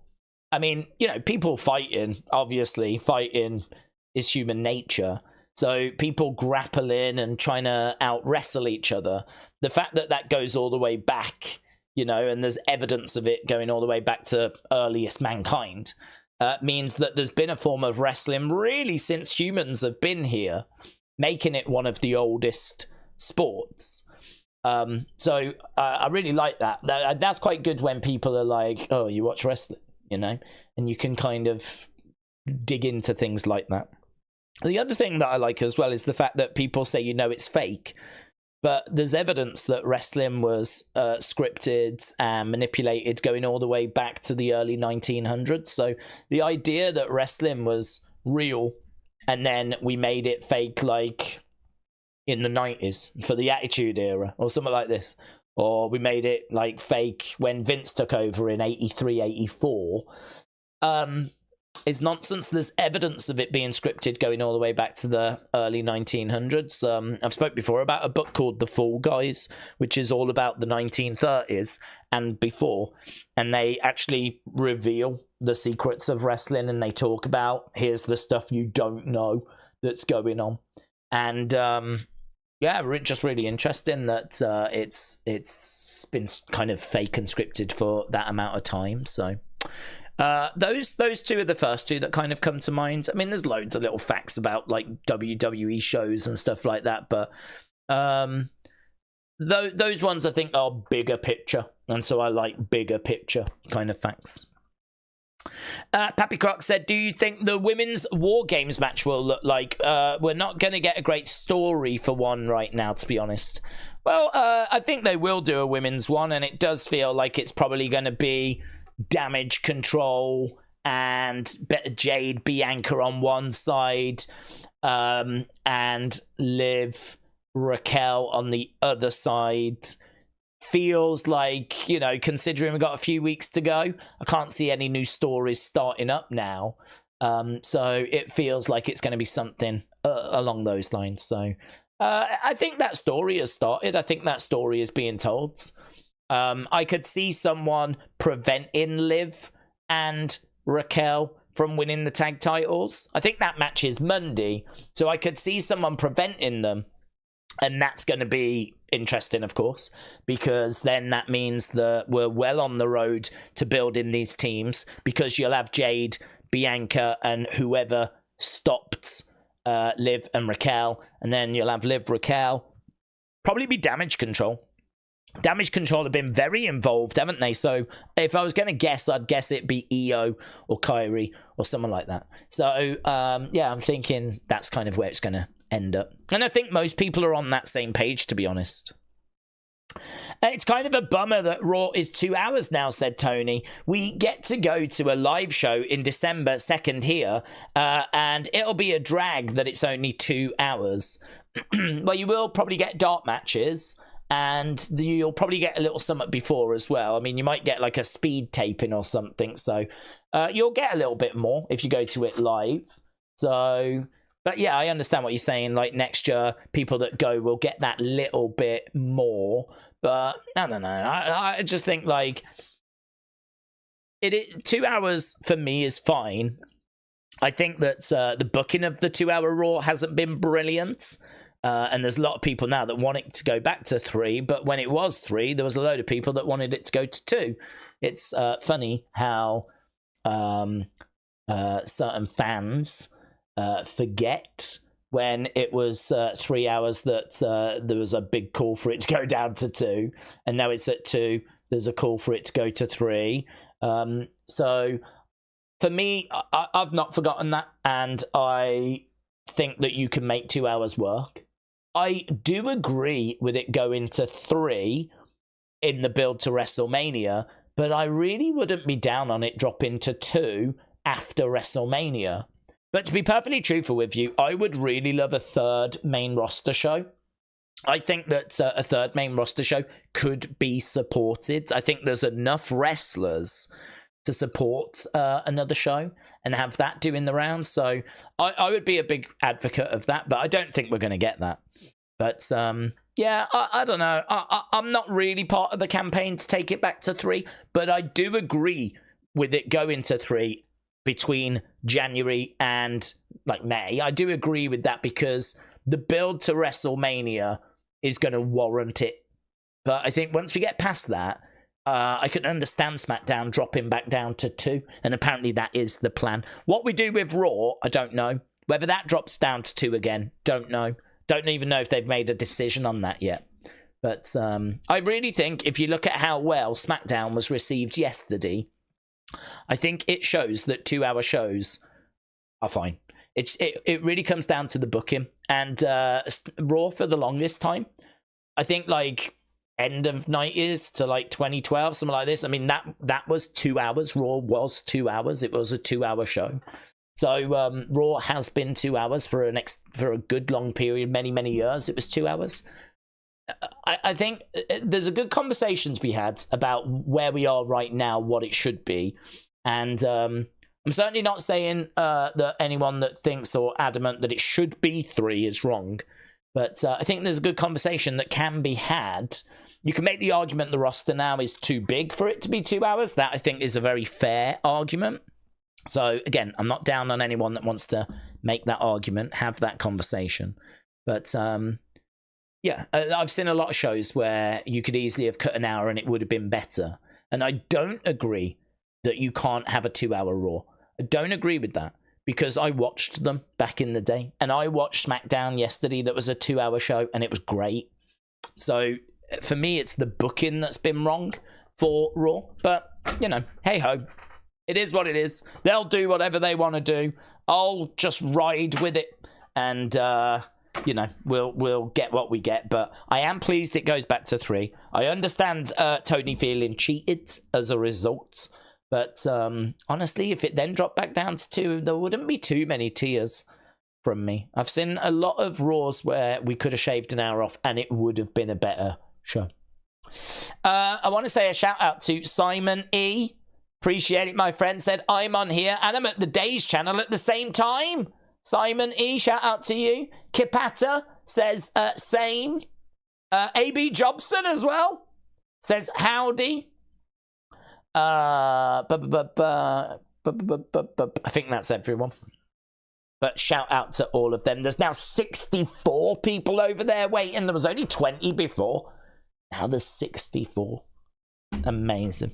I mean, you know, people fighting, obviously, fighting is human nature. So people grappling and trying to out-wrestle each other. The fact that that goes all the way back, you know, and there's evidence of it going all the way back to earliest mankind, means that there's been a form of wrestling really since humans have been here, making it one of the oldest sports. So I really like that. That's quite good when people are like, oh, you watch wrestling, you know, and you can kind of dig into things like that. The other thing that I like as well is the fact that people say, you know, it's fake, but there's evidence that wrestling was scripted and manipulated going all the way back to the early 1900s. So the idea that wrestling was real and then we made it fake, like in the 90s for the Attitude Era or something like this, or we made it like fake when Vince took over in 83, 84, is nonsense. There's evidence of it being scripted going all the way back to the early 1900s. I've spoke before about a book called The Fall Guys, which is all about the 1930s and before, and they actually reveal the secrets of wrestling, and they talk about, here's the stuff you don't know that's going on. And yeah, just really interesting that it's been kind of fake and scripted for that amount of time. So those two are the first two that kind of come to mind. I mean, there's loads of little facts about like WWE shows and stuff like that, but those ones I think are bigger picture, and so I like bigger picture kind of facts. Pappy Croc said, do you think the women's War Games match will look like? We're not going to get a great story for one right now, to be honest. Well, I think they will do a women's one, and it does feel like it's probably going to be Damage Control and Jade Bianca on one side, and Liv Raquel on the other side. Feels like, you know, considering we've got a few weeks to go, I can't see any new stories starting up now. So it feels like it's going to be something along those lines. So I think that story has started. I think that story is being told. I could see someone preventing Liv and Raquel from winning the tag titles. I think that match is Monday. So I could see someone preventing them. And that's going to be interesting, of course, because then that means that we're well on the road to building these teams, because you'll have Jade, Bianca, and whoever stopped Liv and Raquel. And then you'll have Liv, Raquel, probably be Damage Control. Damage Control have been very involved, haven't they? So if I was going to guess, I'd guess it'd be Io or Kyrie or someone like that. So, yeah, I'm thinking that's kind of where it's going to end up. And I think most people are on that same page, to be honest. It's kind of a bummer that Raw is 2 hours now, said Tony. We get to go to a live show in December 2nd here, and it'll be a drag that it's only 2 hours. Well, you will probably get dark matches, and you'll probably get a little something before as well. I mean, you might get like a speed taping or something, so you'll get a little bit more if you go to it live. So, but yeah, I understand what you're saying. Like next year, people that go will get that little bit more. But I don't know. I just think like 2 hours for me is fine. I think that the booking of the 2 hour Raw hasn't been brilliant. And there's a lot of people now that want it to go back to 3. But when it was 3, there was a load of people that wanted it to go to 2. It's funny how certain fans forget when it was 3 hours that there was a big call for it to go down to 2, and now it's at 2, there's a call for it to go to 3. So for me, I've not forgotten that, and I think that you can make 2 hours work. I do agree with it going to 3 in the build to WrestleMania, but I really wouldn't be down on it dropping to 2 after WrestleMania. But to be perfectly truthful with you, I would really love a third main roster show. I think that a third main roster show could be supported. I think there's enough wrestlers to support another show and have that doing the rounds. So I would be a big advocate of that, but I don't think we're going to get that. But yeah, I don't know. I'm not really part of the campaign to take it back to 3, but I do agree with it going to 3 between January and like May. I do agree with that because the build to WrestleMania is going to warrant it. But I think once we get past that, I can understand SmackDown dropping back down to 2, and apparently that is the plan. What we do with Raw, I don't know. Whether that drops down to 2 again, don't know. Don't even know if they've made a decision on that yet. But I really think if you look at how well SmackDown was received yesterday, I think it shows that 2 hour shows are fine. It really comes down to the booking. And Raw for the longest time, I think like end of 90s to like 2012, something like this. I mean, that was 2 hours. Raw was 2 hours. It was a 2 hour show. So Raw has been 2 hours for a good long period, many years. It was 2 hours. I think there's a good conversation to be had about where we are right now, what it should be. And I'm certainly not saying that anyone that thinks or adamant that it should be 3 is wrong. But I think there's a good conversation that can be had. You can make the argument the roster now is too big for it to be 2 hours. That I think is a very fair argument. So again, I'm not down on anyone that wants to make that argument, have that conversation. But yeah, I've seen a lot of shows where you could easily have cut an hour and it would have been better. And I don't agree that you can't have a 2 hour Raw. I don't agree with that because I watched them back in the day. And I watched SmackDown yesterday that was a 2 hour show and it was great. So for me, it's the booking that's been wrong for Raw. But, you know, hey ho. It is what it is. They'll do whatever they want to do. I'll just ride with it. And, you know, we'll get what we get. But I am pleased it goes back to 3. I understand Tony feeling cheated as a result. But honestly, if it then dropped back down to 2, there wouldn't be too many tears from me. I've seen a lot of Raws where we could have shaved an hour off and it would have been a better show. I want to say a shout out to Simon E. Appreciate it, my friend. Said, I'm on here and I'm at the Daze channel at the same time. Simon E, shout out to you. Kipata says, same. AB Jobson as well. Says, howdy. I think that's everyone. But shout out to all of them. There's now 64 people over there waiting. There was only 20 before. Now there's 64. Amazing.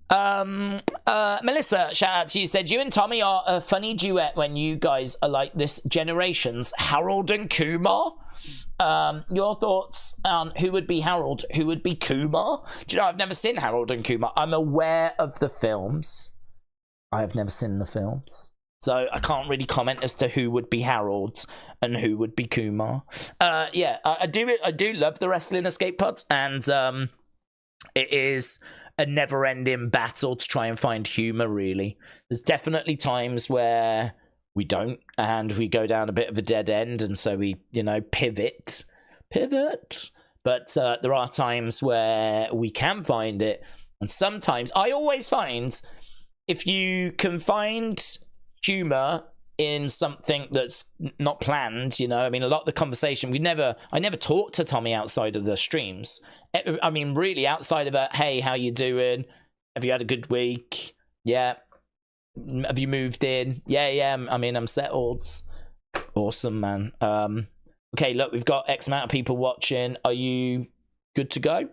Melissa, shout out to you, said you and Tommy are a funny duet when you guys are like this generation's Harold and Kumar. Your thoughts on who would be Harold, who would be Kumar? Do you know, I've never seen Harold and Kumar. I'm aware of the films. I have never seen the films. So I can't really comment as to who would be Harold and who would be Kumar. Yeah, I do love the Wrestling Escape Pods, and it is a never-ending battle to try and find humor, really. There's definitely times where we don't, and we go down a bit of a dead end, and so we, pivot. But there are times where we can find it, and sometimes, I always find, if you can find humor in something that's not planned, I mean, a lot of the conversation, I never talk to Tommy outside of the streams. I mean, really, outside of a, hey, how you doing? Have you had a good week? Yeah. Have you moved in? Yeah. I mean, I'm settled. Awesome, man. Okay, look, we've got X amount of people watching. Are you good to go?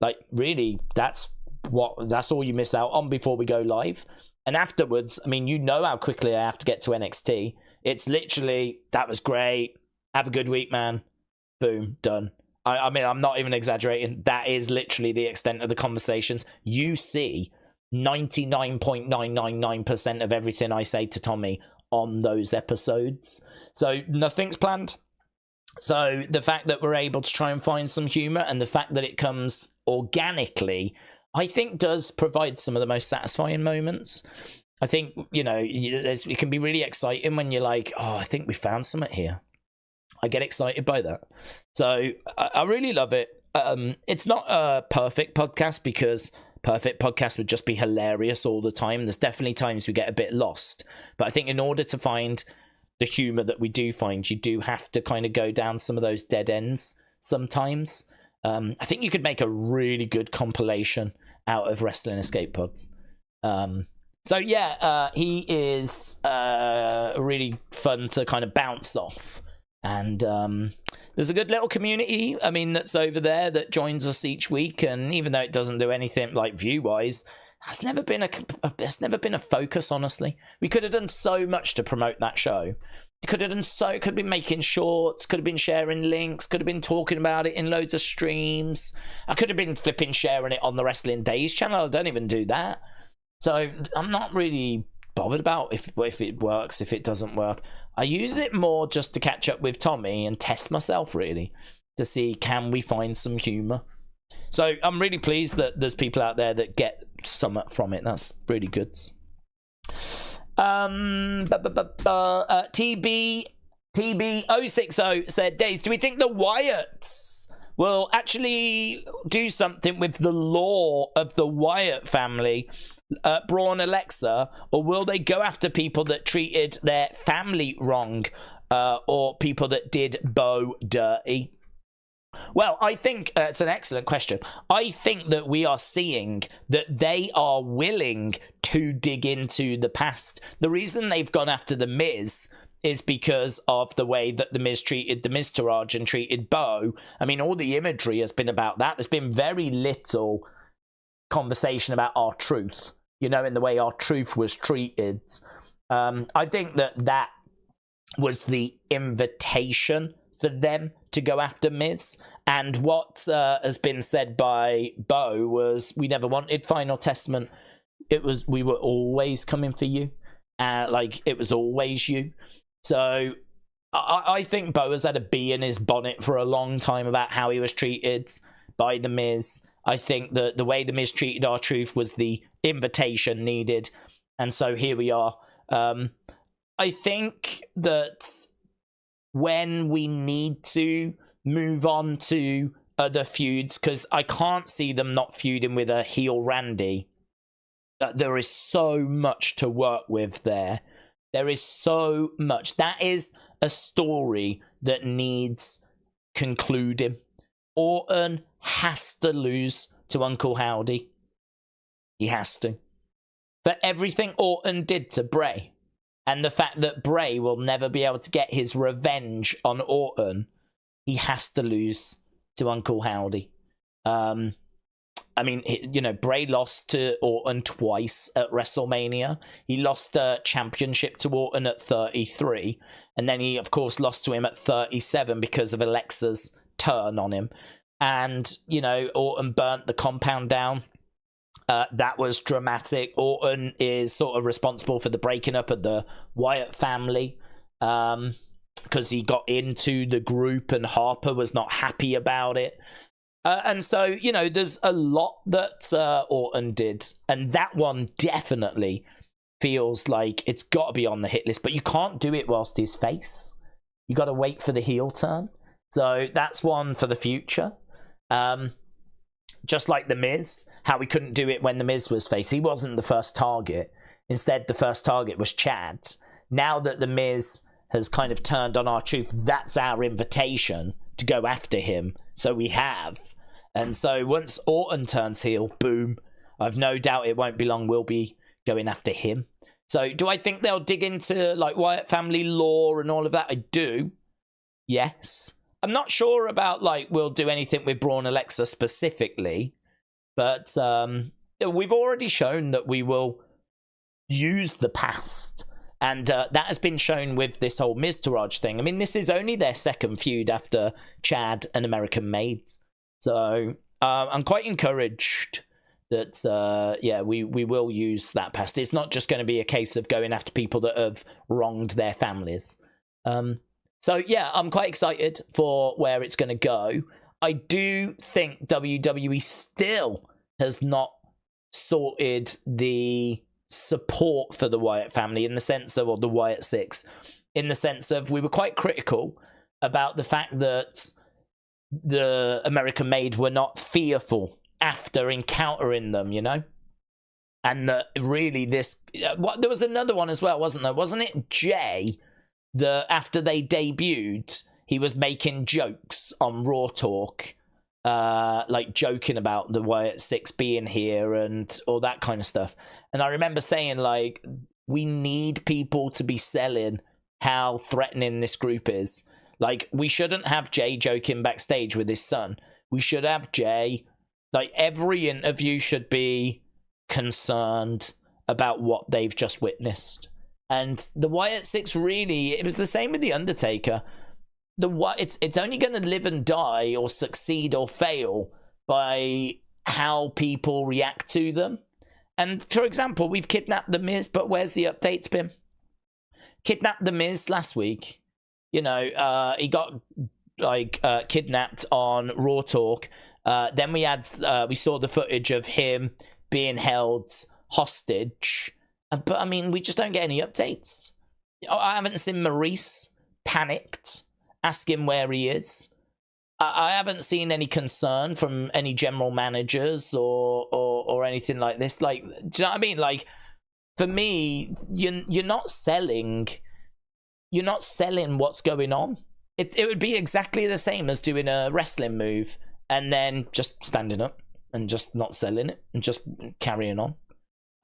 Like, really, that's all you miss out on before we go live. And afterwards, I mean, how quickly I have to get to NXT. It's literally, that was great. Have a good week, man. Boom, done. I mean, I'm not even exaggerating. That is literally the extent of the conversations. You see 99.999% of everything I say to Tommy on those episodes. So nothing's planned. So the fact that we're able to try and find some humor, and the fact that it comes organically, I think does provide some of the most satisfying moments. I think, it can be really exciting when you're like, oh, I think we found something here. I get excited by that. So I really love it. It's not a perfect podcast, because perfect podcast would just be hilarious all the time. There's definitely times we get a bit lost. But I think in order to find the humor that we do find, you do have to kind of go down some of those dead ends sometimes. I think you could make a really good compilation out of Wrestling Escape Pods. So yeah, he is really fun to kind of bounce off. And there's a good little community, I mean, that's over there that joins us each week. And even though it doesn't do anything like view-wise, there's never been a focus, honestly. We could have done so much to promote that show. Could have been making shorts, could have been sharing links, could have been talking about it in loads of streams. I could have been flipping sharing it on the Wrestling Daze channel. I don't even do that. So I'm not really bothered about if it works, if it doesn't work. I use it more just to catch up with Tommy and test myself, really, to see, can we find some humor. So I'm really pleased that there's people out there that get some from it. That's really good. TB060 said, Daze, do we think the Wyatts will actually do something with the law of the Wyatt family, Braun, Alexa, or will they go after people that treated their family wrong, or people that did Bo dirty? Well, I think it's an excellent question. I think that we are seeing that they are willing to dig into the past. The reason they've gone after The Miz is because of the way that The Miz treated the Miztourage and treated Bo. I mean, all the imagery has been about that. There's been very little conversation about R-Truth, in the way R-Truth was treated. I think that was the invitation for them to go after Miz. And what has been said by Bo was, we never wanted Final Testament. It was, we were always coming for you. It was always you. So I think Bo has had a bee in his bonnet for a long time about how he was treated by The Miz. I think that the way The Miz treated R-Truth was the invitation needed. And so here we are. I think that when we need to move on to other feuds, because I can't see them not feuding with a heel Randy. There is so much to work with there. There is so much. That is a story that needs concluding. Orton has to lose to Uncle Howdy. He has to. For everything Orton did to Bray, and the fact that Bray will never be able to get his revenge on Orton, he has to lose to Uncle Howdy. I mean, Bray lost to Orton twice at WrestleMania. He lost a championship to Orton at 33. And then he, of course, lost to him at 37 because of Alexa's turn on him. And, Orton burnt the compound down. That was dramatic. Orton is sort of responsible for the breaking up of the Wyatt family because he got into the group and Harper was not happy about it. And so, you know, there's a lot that Orton did. And that one definitely feels like it's got to be on the hit list. But you can't do it whilst he's face. You got to wait for the heel turn. So that's one for the future. Just like The Miz, how we couldn't do it when The Miz was face. He wasn't the first target. Instead, the first target was Chad. Now that The Miz has kind of turned on R-Truth, that's our invitation to go after him. So we have. And so once Orton turns heel, boom, I've no doubt it won't be long. We'll be going after him. So do I think they'll dig into like Wyatt family lore and all of that? I do. Yes. I'm not sure about like we'll do anything with Braun Alexa specifically, but we've already shown that we will use the past, and that has been shown with this whole Miztourage thing. I mean, this is only their second feud after Chad and American Made, so I'm quite encouraged that we will use that past. It's not just going to be a case of going after people that have wronged their families. So, yeah, I'm quite excited for where it's going to go. I do think WWE still has not sorted the support for the Wyatt family in the sense of, or the Wyatt Six, in the sense of we were quite critical about the fact that the American Made were not fearful after encountering them, you know? And that really this... there was another one as well, wasn't there? Wasn't it Jay... after they debuted, he was making jokes on Raw Talk, like joking about the Wyatt Six being here and all that kind of stuff. And I remember saying, like, we need people to be selling how threatening this group is. Like, we shouldn't have Jay joking backstage with his son. We should have Jay, like, every interview should be concerned about what they've just witnessed. And the Wyatt Six really, it was the same with the Undertaker. It's only going to live and die or succeed or fail by how people react to them. And for example, we've kidnapped The Miz, but where's the updates been? Kidnapped The Miz last week. You know, he got like kidnapped on Raw Talk. Then we saw the footage of him being held hostage. But, I mean, we just don't get any updates. I haven't seen Maurice panicked, asking where he is. I haven't seen any concern from any general managers or anything like this. Like, do you know what I mean? Like, for me, you're not selling what's going on. It would be exactly the same as doing a wrestling move and then just standing up and just not selling it and just carrying on.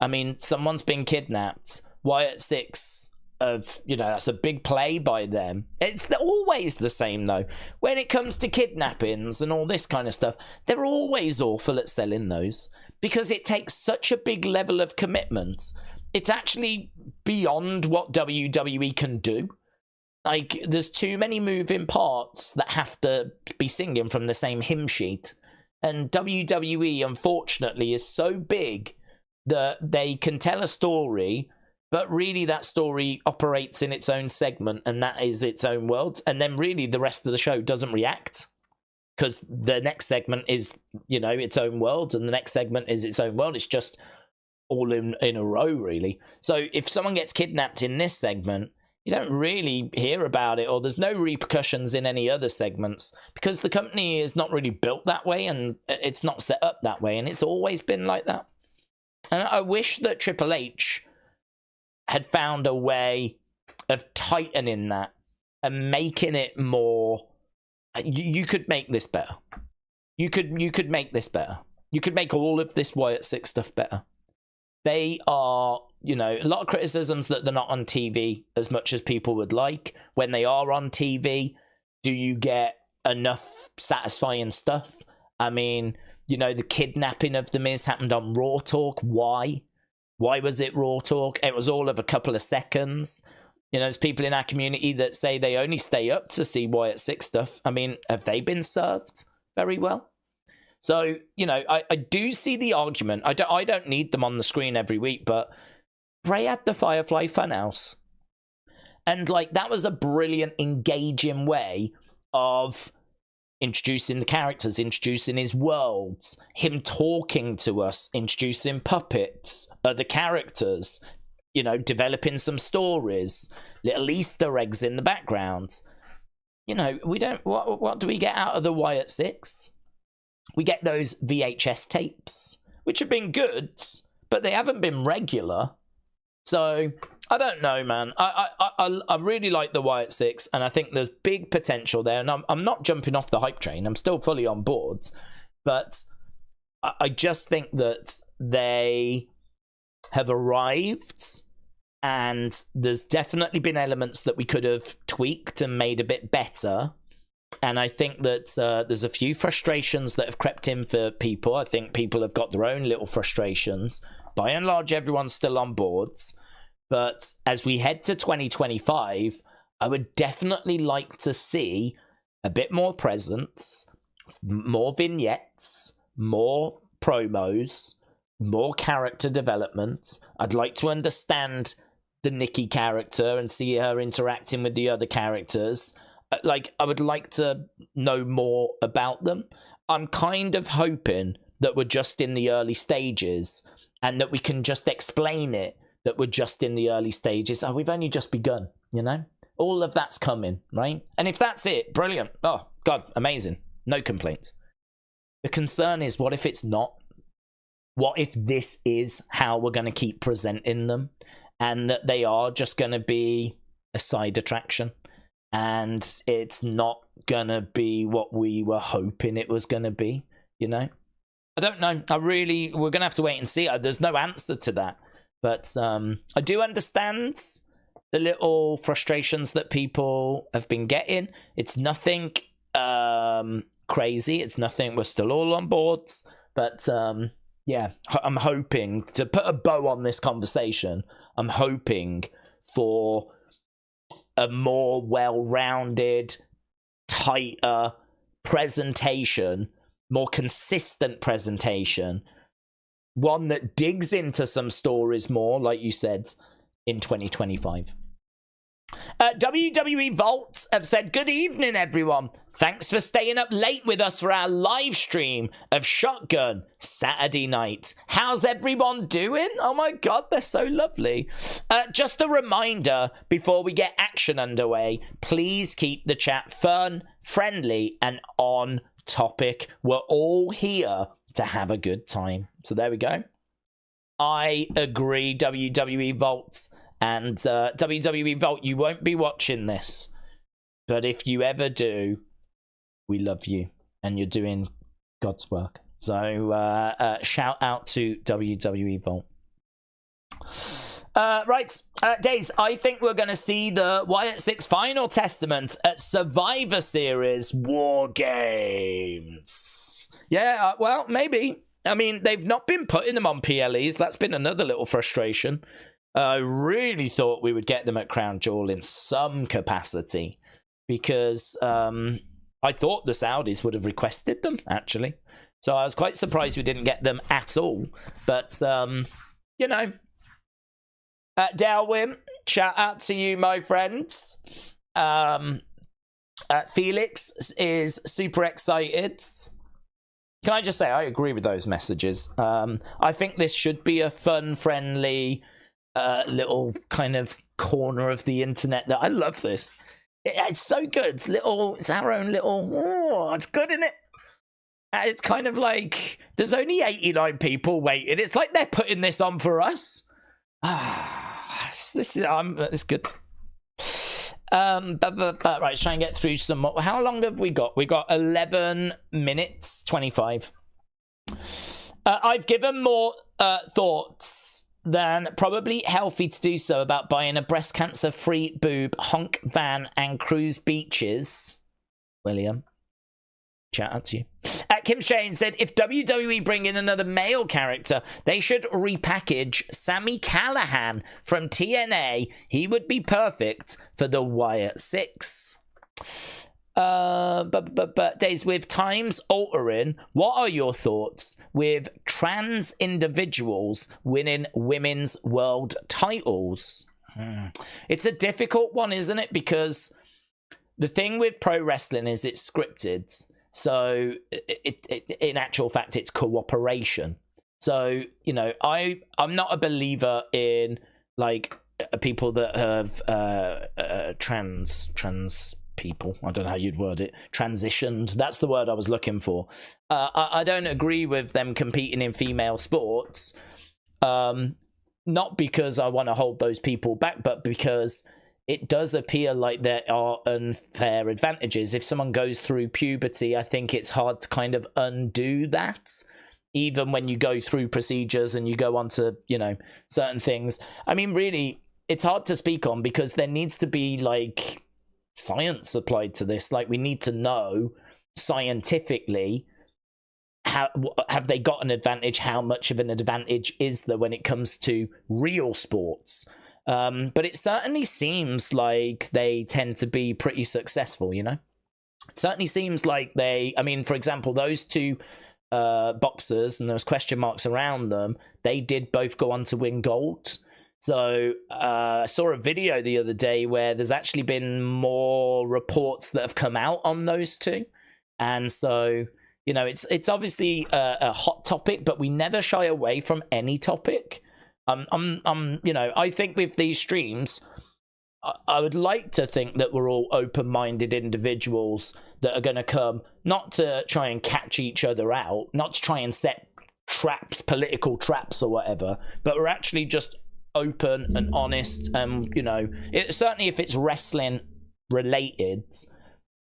I mean, someone's been kidnapped. Wyatt Six that's a big play by them. It's always the same, though. When it comes to kidnappings and all this kind of stuff, they're always awful at selling those because it takes such a big level of commitment. It's actually beyond what WWE can do. Like, there's too many moving parts that have to be singing from the same hymn sheet. And WWE, unfortunately, is so big that they can tell a story, but really that story operates in its own segment, and that is its own world. And then really the rest of the show doesn't react because the next segment is, its own world, and the next segment is its own world. It's just all in a row, really. So if someone gets kidnapped in this segment, you don't really hear about it, or there's no repercussions in any other segments because the company is not really built that way, and it's not set up that way, and it's always been like that. And I wish that Triple H had found a way of tightening that and making it more... You could make this better. You could make this better. You could make all of this Wyatt Six stuff better. They are, a lot of criticisms that they're not on TV as much as people would like. When they are on TV, do you get enough satisfying stuff? I mean... the kidnapping of The Miz happened on Raw Talk. Why? Why was it Raw Talk? It was all of a couple of seconds. There's people in our community that say they only stay up to see Wyatt Six stuff. I mean, have they been served very well? So, you know, I do see the argument. I don't need them on the screen every week, but Bray had the Firefly Funhouse. And, like, that was a brilliant, engaging way of introducing the characters, introducing his worlds, him talking to us, introducing puppets, other characters, you know, developing some stories, little Easter eggs in the background. You know, we don't... What do we get out of the Wyatt 6? We get those VHS tapes, which have been good, but they haven't been regular. So, I don't know, man. I really like the Wyatt 6, and I think there's big potential there. And I'm not jumping off the hype train. I'm still fully on board. But I just think that they have arrived, and there's definitely been elements that we could have tweaked and made a bit better. And I think that there's a few frustrations that have crept in for people. I think people have got their own little frustrations. By and large, everyone's still on board. But as we head to 2025, I would definitely like to see a bit more presence, more vignettes, more promos, more character development. I'd like to understand the Nikki character and see her interacting with the other characters. Like, I would like to know more about them. I'm kind of hoping that we're just in the early stages and that we can just explain it, that we're just in the early stages. Oh, we've only just begun, you know? All of that's coming, right? And if that's it, brilliant. Oh, God, amazing. No complaints. The concern is, what if it's not? What if this is how we're going to keep presenting them, and that they are just going to be a side attraction? And it's not gonna be what we were hoping it was gonna be, you know? I don't know. We're gonna have to wait and see. There's no answer to that. But I do understand the little frustrations that people have been getting. It's nothing crazy. It's nothing. We're still all on board. But yeah, I'm hoping to put a bow on this conversation. I'm hoping for a more well-rounded, tighter presentation, more consistent presentation, one that digs into some stories more, like you said, in 2025. WWE Vault have said, good evening, everyone. Thanks for staying up late with us for our live stream of Shotgun Saturday Night. How's everyone doing? Oh my God, they're so lovely. Just a reminder before we get action underway, please keep the chat fun, friendly, and on topic. We're all here to have a good time. So there we go. I agree, WWE Vault. And WWE Vault, you won't be watching this, but if you ever do, we love you, and you're doing God's work. So shout out to WWE Vault. Right, Daze, I think we're going to see the Wyatt 6 Final Testament at Survivor Series War Games. Yeah, well, maybe. I mean, they've not been putting them on PLEs. That's been another little frustration. I really thought we would get them at Crown Jewel in some capacity, because I thought the Saudis would have requested them, actually. So I was quite surprised we didn't get them at all. But, you know, Dalwyn, shout out to you, my friends. Felix is super excited. Can I just say, I agree with those messages. I think this should be a fun, friendly... little kind of corner of the internet that I love this. It's so good. It's our own little, oh, it's good, isn't it? It's kind of like there's only 89 people waiting. It's like they're putting this on for us. This is it's good. But right, let's try and get through some more. How long have we got? We got 11 minutes 25. I've given more thoughts than probably healthy to do so about buying a breast cancer free boob, honk van, and cruise beaches. William, shout out to you. Kim Shane said, if WWE bring in another male character, they should repackage Sami Callihan from TNA. He would be perfect for the Wyatt 6. But Days, with times altering, what are your thoughts with trans individuals winning women's world titles? It's a difficult one, isn't it? Because the thing with pro wrestling is it's scripted. So in actual fact, it's cooperation. So, you know, I'm not a believer in like people that have trans people. I don't know how you'd word it. Transitioned. That's the word I was looking for. I don't agree with them competing in female sports. Not because I want to hold those people back, but because it does appear like there are unfair advantages. If someone goes through puberty, I think it's hard to kind of undo that. Even when you go through procedures and you go on to, you know, certain things. I mean, really, it's hard to speak on because there needs to be, like, science applied to this. Like, we need to know scientifically how have they got an advantage, how much of an advantage is there when it comes to real sports. But it certainly seems like they tend to be pretty successful, you know? It certainly seems like they, I mean, for example, those two boxers, and there's question marks around them, they did both go on to win gold. So I saw a video the other day where there's actually been more reports that have come out on those two. And so, you know, it's obviously a hot topic, but we never shy away from any topic. You know, I think with these streams, I would like to think that we're all open-minded individuals that are going to come not to try and catch each other out, not to try and set traps, political traps or whatever, but we're actually just open and honest. And, you know, certainly if it's wrestling related,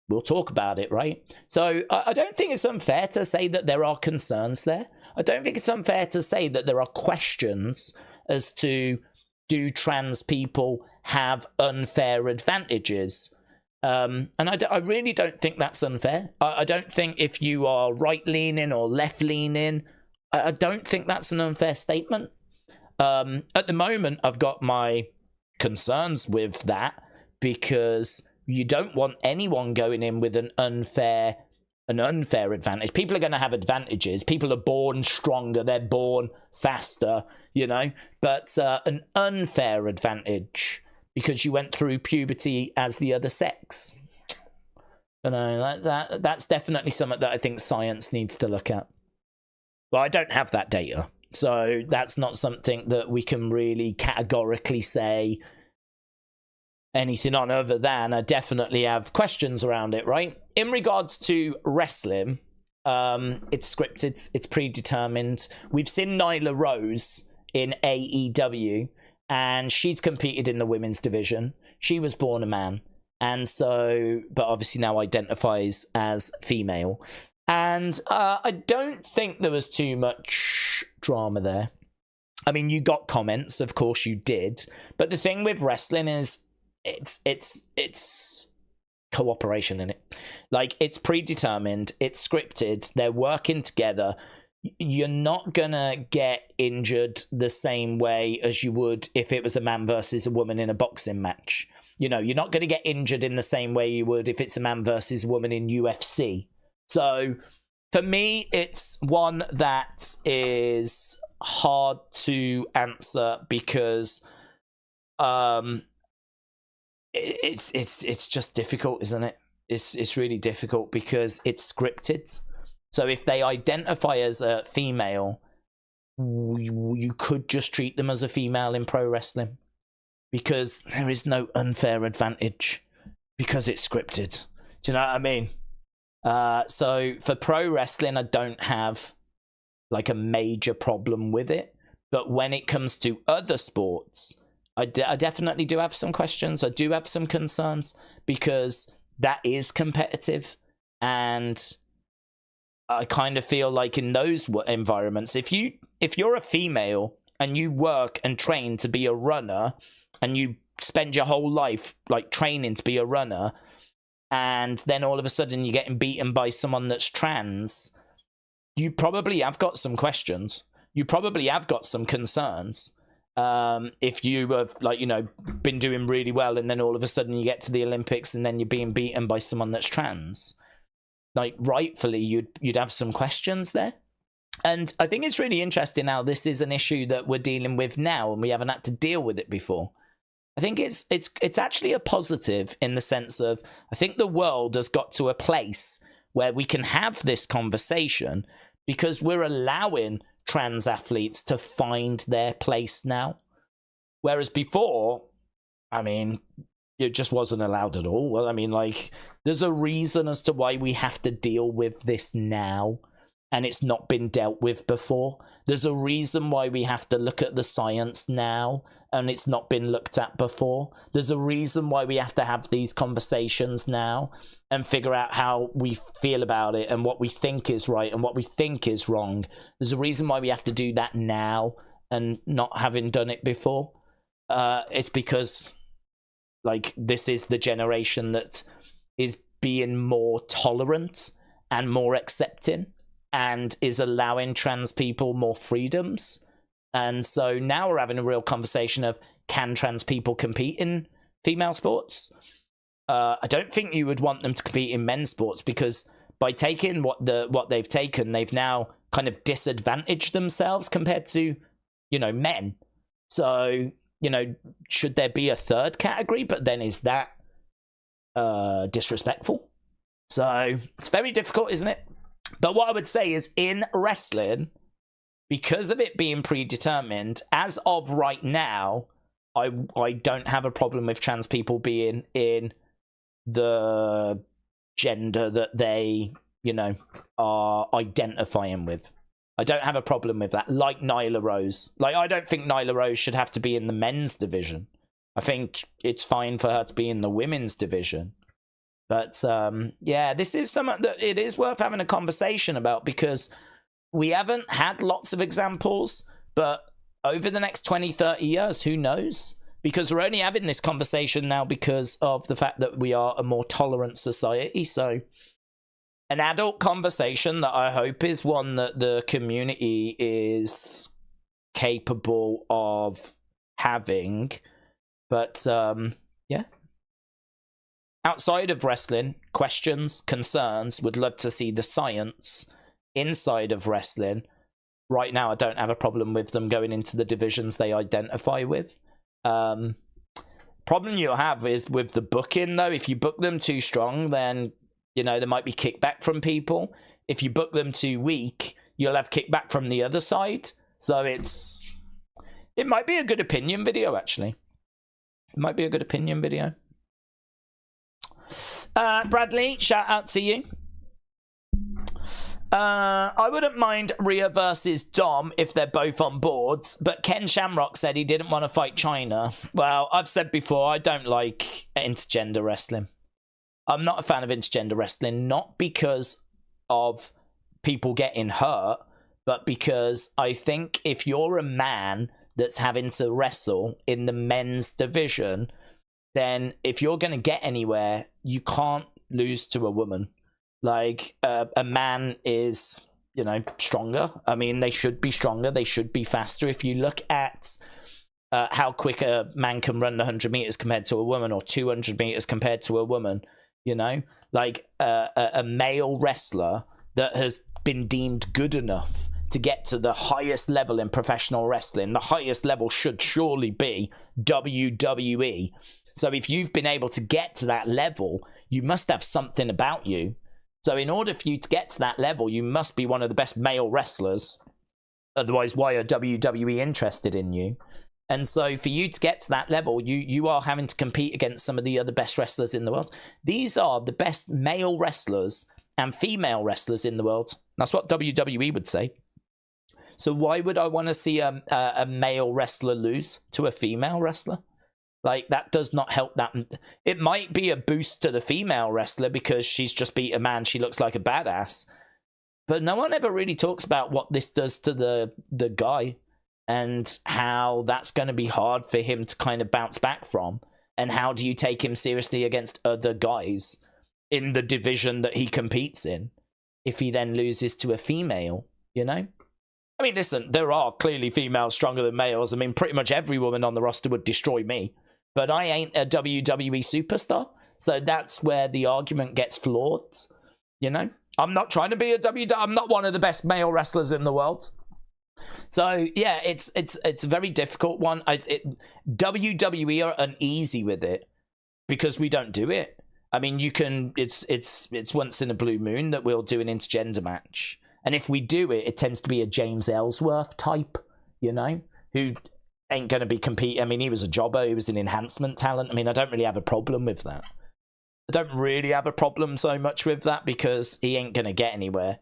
we'll talk about it, right? So I don't think it's unfair to say that there are concerns there. I don't think it's unfair to say that there are questions as to, do trans people have unfair advantages? And I really don't think that's unfair. I don't think if you are right-leaning or left-leaning, I don't think that's an unfair statement. At the moment, I've got my concerns with that because you don't want anyone going in with an unfair advantage. People are going to have advantages. People are born stronger. They're born faster, you know. But an unfair advantage because you went through puberty as the other sex. You know, that's definitely something that I think science needs to look at. Well, I don't have that data, so that's not something that we can really categorically say anything on, other than I definitely have questions around it, right? In regards to wrestling, it's scripted, it's predetermined. We've seen Nyla Rose in AEW, and she's competed in the women's division. She was born a man, and so, but obviously now identifies as female. And I don't think there was too much drama there. I mean, you got comments, of course you did, but the thing with wrestling is it's cooperation in it. Like, it's predetermined, it's scripted, they're working together. You're not gonna get injured the same way as you would if it was a man versus a woman in a boxing match. You know, you're not gonna get injured in the same way you would if it's a man versus a woman in UFC. So for me, it's one that is hard to answer because it's just difficult, isn't it? It's really difficult because it's scripted. So if they identify as a female, you could just treat them as a female in pro wrestling because there is no unfair advantage because it's scripted. Do you know what I mean? So for pro wrestling, I don't have like a major problem with it. But when it comes to other sports, I definitely do have some questions. I do have some concerns because that is competitive. And I kind of feel like in those environments, if you're a female and you work and train to be a runner and you spend your whole life like training to be a runner, and then all of a sudden you're getting beaten by someone that's trans, you probably have got some questions. You probably have got some concerns. If you have, like, you know, been doing really well and then all of a sudden you get to the Olympics and then you're being beaten by someone that's trans, like, rightfully you'd have some questions there. And I think it's really interesting how this is an issue that we're dealing with now and we haven't had to deal with it before. I think it's actually a positive in the sense of, I think the world has got to a place where we can have this conversation because we're allowing trans athletes to find their place now. Whereas before, I mean, it just wasn't allowed at all. Well, I mean, like, there's a reason as to why we have to deal with this now, and it's not been dealt with before. There's a reason why we have to look at the science now, and it's not been looked at before. There's a reason why we have to have these conversations now and figure out how we feel about it and what we think is right and what we think is wrong. There's a reason why we have to do that now and not having done it before. It's because, like, this is the generation that is being more tolerant and more accepting and is allowing trans people more freedoms. And so now we're having a real conversation of, can trans people compete in female sports? I don't think you would want them to compete in men's sports, because by taking what they've taken, they've now kind of disadvantaged themselves compared to, you know, men. So, you know, should there be a third category? But then is that disrespectful? So it's very difficult, isn't it? But what I would say is, in wrestling, because of it being predetermined, as of right now, I don't have a problem with trans people being in the gender that they, you know, are identifying with. I don't have a problem with that. Like Nyla Rose. Like, I don't think Nyla Rose should have to be in the men's division. I think it's fine for her to be in the women's division. But, yeah, this is something that it is worth having a conversation about, because we haven't had lots of examples, but over the next 20, 30 years, who knows? Because we're only having this conversation now because of the fact that we are a more tolerant society. So an adult conversation that I hope is one that the community is capable of having. But, yeah. Outside of wrestling, questions, concerns, would love to see the science inside of wrestling. Right now, I don't have a problem with them going into the divisions they identify with. Problem you'll have is with the booking, though. If you book them too strong, then, you know, there might be kickback from people. If you book them too weak, you'll have kickback from the other side. So it might be a good opinion video, actually. It might be a good opinion video. Bradley, shout out to you. I wouldn't mind Rhea versus Dom if they're both on boards, but Ken Shamrock said he didn't want to fight China. Well, I've said before, I don't like intergender wrestling. I'm not a fan of intergender wrestling, not because of people getting hurt, but because I think if you're a man that's having to wrestle in the men's division, then if you're going to get anywhere, you can't lose to a woman. Like, a man is, you know, stronger. I mean, they should be stronger. They should be faster. If you look at how quick a man can run 100 meters compared to a woman, or 200 meters compared to a woman, you know, like a male wrestler that has been deemed good enough to get to the highest level in professional wrestling, the highest level should surely be WWE. So if you've been able to get to that level, you must have something about you. So in order for you to get to that level, you must be one of the best male wrestlers. Otherwise, why are WWE interested in you? And so for you to get to that level, you are having to compete against some of the other best wrestlers in the world. These are the best male wrestlers and female wrestlers in the world. That's what WWE would say. So why would I want to see a male wrestler lose to a female wrestler? Like, that does not help that. It might be a boost to the female wrestler because she's just beat a man. She looks like a badass. But no one ever really talks about what this does to the guy and how that's going to be hard for him to kind of bounce back from. And how do you take him seriously against other guys in the division that he competes in if he then loses to a female, you know? I mean, listen, there are clearly females stronger than males. I mean, pretty much every woman on the roster would destroy me. But I ain't a WWE superstar. So that's where the argument gets flawed. You know? I'm not trying to be a WWE. I'm not one of the best male wrestlers in the world. So, yeah, it's a very difficult one. WWE are uneasy with it because we don't do it. I mean, you can... It's once in a blue moon that we'll do an intergender match. And if we do it, it tends to be a James Ellsworth type, you know, who ain't going to be competing. I mean, he was a jobber. He was an enhancement talent. I mean, I don't really have a problem with that. I don't really have a problem so much with that because he ain't going to get anywhere.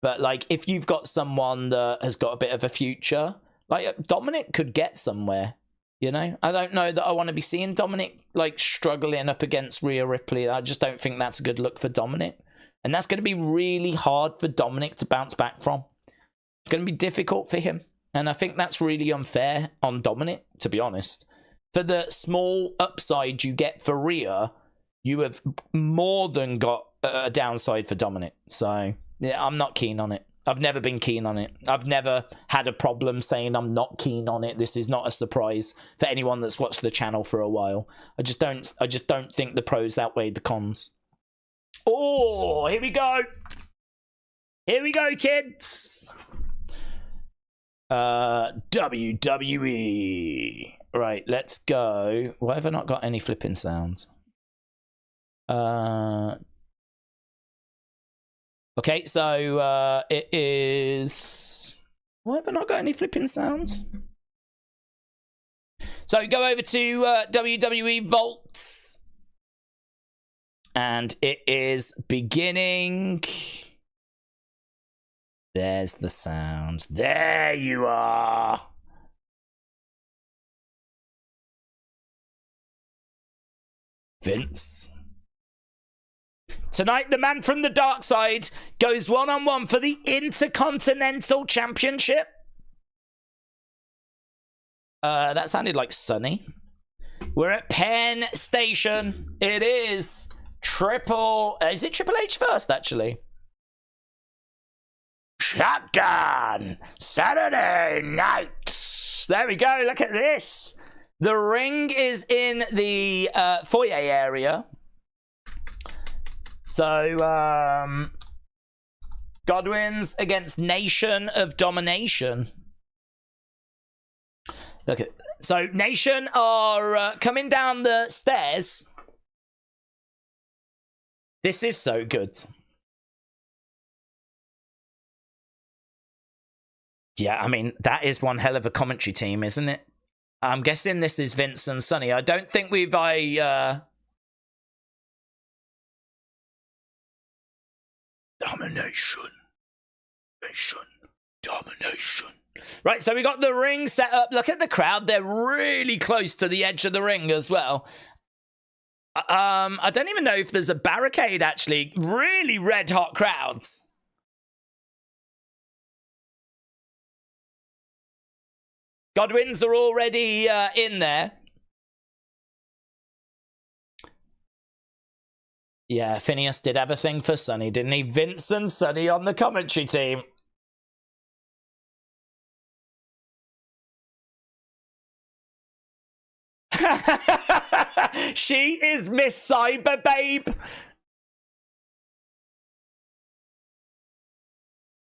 But, like, if you've got someone that has got a bit of a future, like, Dominic could get somewhere, you know? I don't know that I want to be seeing Dominic, like, struggling up against Rhea Ripley. I just don't think that's a good look for Dominic. And that's going to be really hard for Dominic to bounce back from. It's going to be difficult for him. And I think that's really unfair on Dominic, to be honest. For the small upside you get for Rhea, you have more than got a downside for Dominic. So, yeah, I'm not keen on it. I've never been keen on it. I've never had a problem saying I'm not keen on it. This is not a surprise for anyone that's watched the channel for a while. I just don't think the pros outweigh the cons. Oh, here we go. Here we go, kids. WWE. Right, let's go. Why have I not got any flipping sounds? Okay, so it is... Why have I not got any flipping sounds? So go over to WWE Vault. And it is beginning. There's the sound. There you are. Vince. Tonight, the man from the dark side goes one-on-one for the Intercontinental Championship. That sounded like Sunny. We're at Penn Station. It is is it Triple H first, actually? Shotgun Saturday Night. There we go. Look at this. The ring is in the foyer area. So, Godwinns against Nation of Domination. Look at... So, Nation are coming down the stairs. This is so good. Yeah, I mean, that is one hell of a commentary team, isn't it? I'm guessing this is Vince and Sonny. I don't think we've... Domination. Domination. Right, so we got the ring set up. Look at the crowd. They're really close to the edge of the ring as well. I don't even know if there's a barricade, actually. Really red-hot crowds. Godwinns are already in there. Yeah, Phineas did have a thing for Sonny, didn't he? Vince and Sonny on the commentary team. She is Miss Cyber Babe.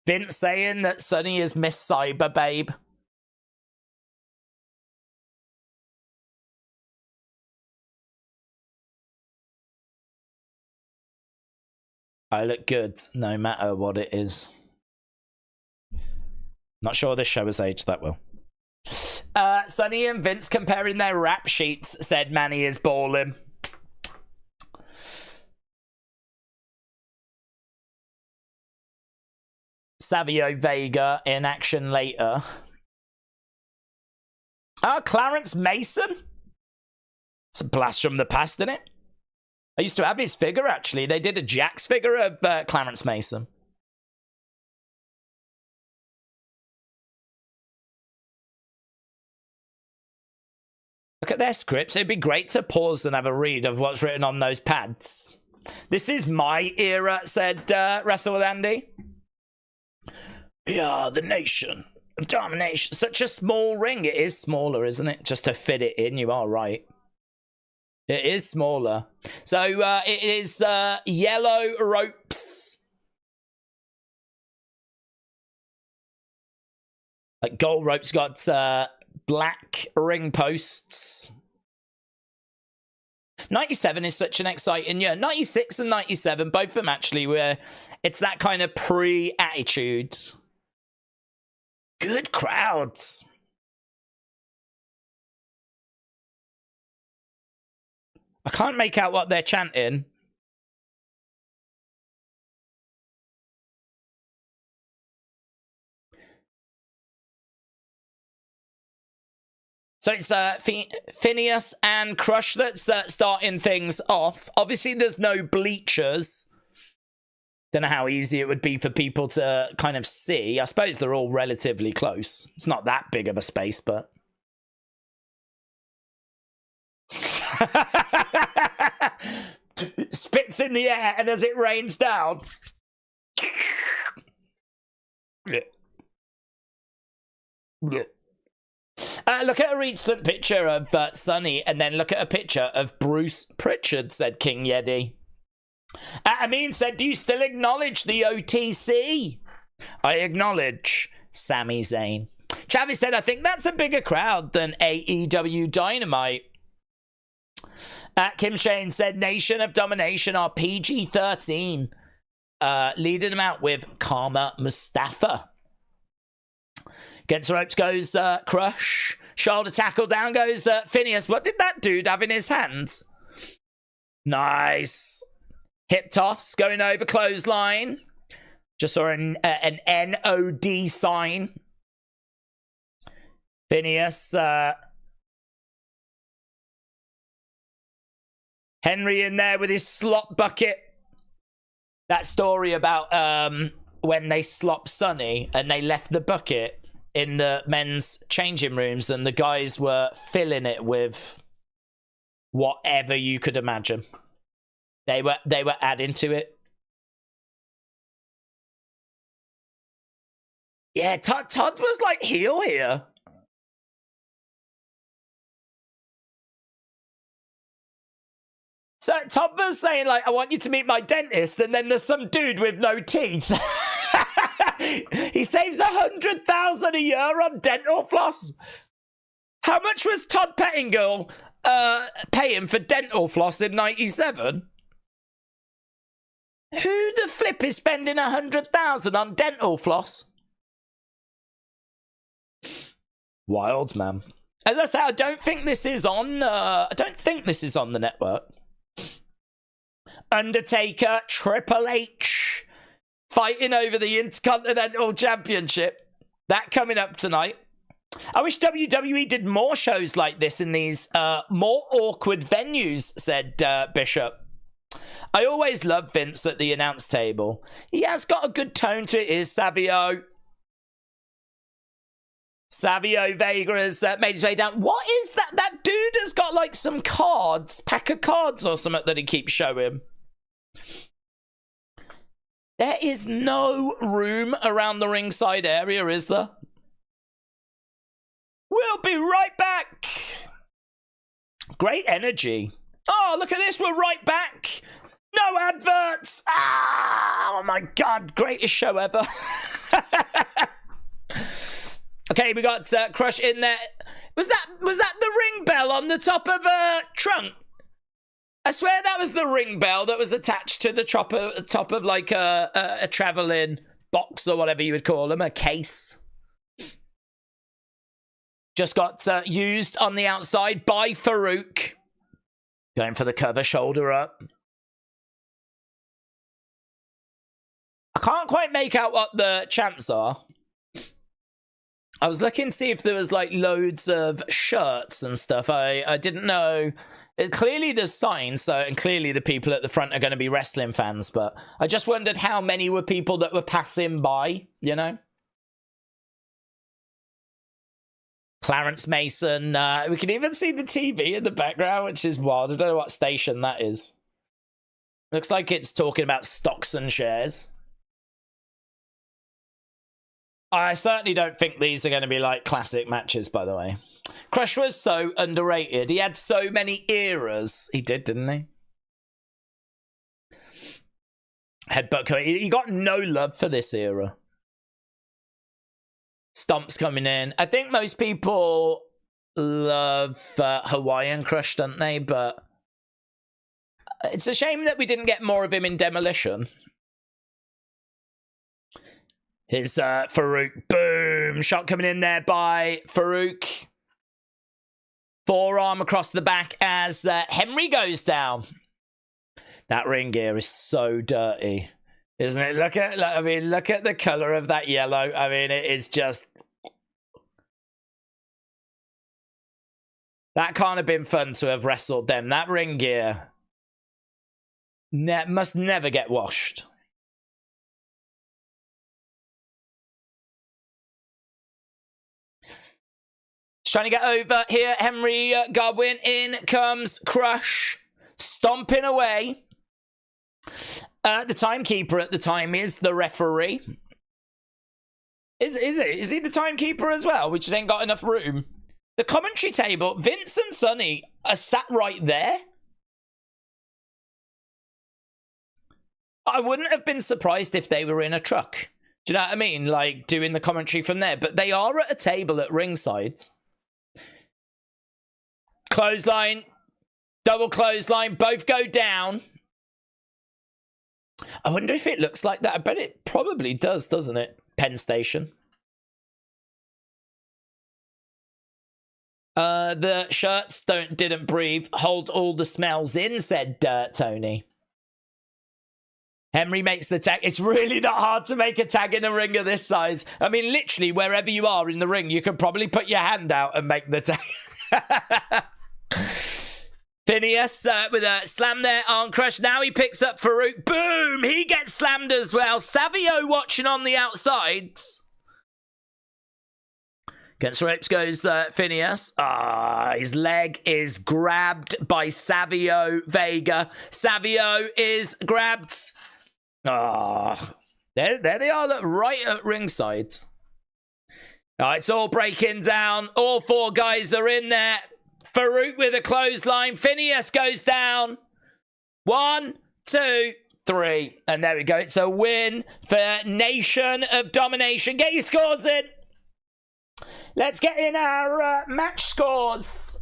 Vince saying that Sonny is Miss Cyber Babe. I look good no matter what it is. Not sure this show has aged that well. Sonny and Vince comparing their rap sheets, said Manny is ballin'. Savio Vega in action later. Clarence Mason? It's a blast from the past, isn't it? I used to have his figure, actually. They did a Jax figure of Clarence Mason. Look at their scripts. It'd be great to pause and have a read of what's written on those pads. This is my era, said Wrestle with Andy. We are the nation Domination. Such a small ring. It is smaller, isn't it? Just to fit it in, you are right. It is smaller. So it is yellow ropes. Like gold ropes got black ring posts. 97 is such an exciting year. 96 and 97, both of them actually were... It's that kind of pre-attitude. Good crowds. I can't make out what they're chanting. So it's Phineas and Crush that's starting things off. Obviously, there's no bleachers. Don't know how easy it would be for people to kind of see. I suppose they're all relatively close. It's not that big of a space, but... Spits in the air, and as it rains down... Look at a recent picture of Sonny, and then look at a picture of Bruce Pritchard, said King Yeti. Amin said, do you still acknowledge the OTC? I acknowledge Sami Zayn. Chavi said, I think that's a bigger crowd than AEW Dynamite. Kim Shane said, Nation of Domination are PG-13. Leading them out with Karma Mustafa. Against the ropes goes Crush. Shoulder tackle down goes Phineas. What did that dude have in his hands? Nice. Hip toss going over clothesline. Just saw an NOD sign. Phineas. Henry in there with his slop bucket. That story about when they slopped Sonny and they left the bucket in the men's changing rooms and the guys were filling it with whatever you could imagine. They were adding to it. Yeah, Todd was like heel here. So Todd was saying like, I want you to meet my dentist, and then there's some dude with no teeth. He saves $100,000 a year on dental floss. How much was Todd Pettingill paying for dental floss in '97? Who the flip is spending $100,000 on dental floss? Wild, man. As I say, I don't think this is on. I don't think this is on the network. Undertaker, Triple H, fighting over the Intercontinental Championship. That coming up tonight. I wish WWE did more shows like this in these more awkward venues, said Bishop. I always love Vince at the announce table. He has got a good tone to it, is Savio. Savio Vega has made his way down. What is that? That dude has got like some cards, pack of cards or something that he keeps showing. There is no room around the ringside area, is there? We'll be right back. Great energy. Oh, look at this. We're right back. No adverts. Ah, oh my God. Greatest show ever. Okay, we got Crush in there. Was that the ring bell on the top of a trunk? I swear that was the ring bell that was attached to the top of like a traveling box or whatever you would call them, a case. Just got used on the outside by Farouk. Going for the cover, shoulder up. I can't quite make out what the chants are. I was looking to see if there was like loads of shirts and stuff. I didn't know. Clearly there's signs, and clearly the people at the front are going to be wrestling fans, but I just wondered how many were people that were passing by, you know? Clarence Mason. We can even see the TV in the background, which is wild. I don't know what station that is. Looks like it's talking about stocks and shares. I certainly don't think these are going to be like classic matches, by the way. Crush was so underrated. He had so many eras. He did, didn't he? Headbutt. He got no love for this era. Stomps coming in. I think most people love Hawaiian Crush, don't they? But it's a shame that we didn't get more of him in Demolition. Here's Farouk. Boom! Shot coming in there by Farouk. Forearm across the back as Henry goes down. That ring gear is so dirty, isn't it? Look at the color of that yellow. I mean, it is just... That can't have been fun to have wrestled them. That ring gear must never get washed. Trying to get over here. Henry Godwinn. In comes Crush. Stomping away. The timekeeper at the time is the referee. Is he the timekeeper as well? We just ain't got enough room. The commentary table. Vince and Sonny are sat right there. I wouldn't have been surprised if they were in a truck. Do you know what I mean? Like doing the commentary from there. But they are at a table at ringside. Clothesline, double clothesline, both go down. I wonder if it looks like that. I bet it probably does, doesn't it? Penn Station. The shirts didn't breathe. Hold all the smells in, said Tony. Henry makes the tag. It's really not hard to make a tag in a ring of this size. I mean, literally, wherever you are in the ring, you could probably put your hand out and make the tag. Phineas with a slam there on Crush. Now he picks up Farouk. Boom! He gets slammed as well. Savio watching on the outside. Against ropes goes Phineas. His leg is grabbed by Savio Vega. Savio is grabbed. There they are, look, right at ringside. It's all breaking down. All four guys are in there. Farouk with a clothesline. Phineas goes down. 1, 2, 3. And there we go. It's a win for Nation of Domination. Get your scores in. Let's get in our match scores.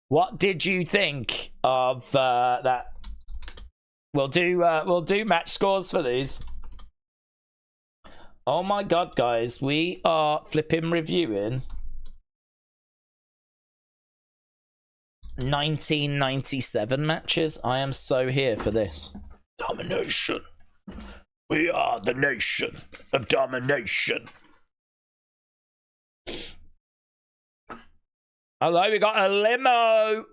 What did you think of that? We'll do match scores for these. Oh my god, guys, we are flipping reviewing 1997 matches. I am so here for this. Domination. We are the nation of domination. Hello, we got a limo.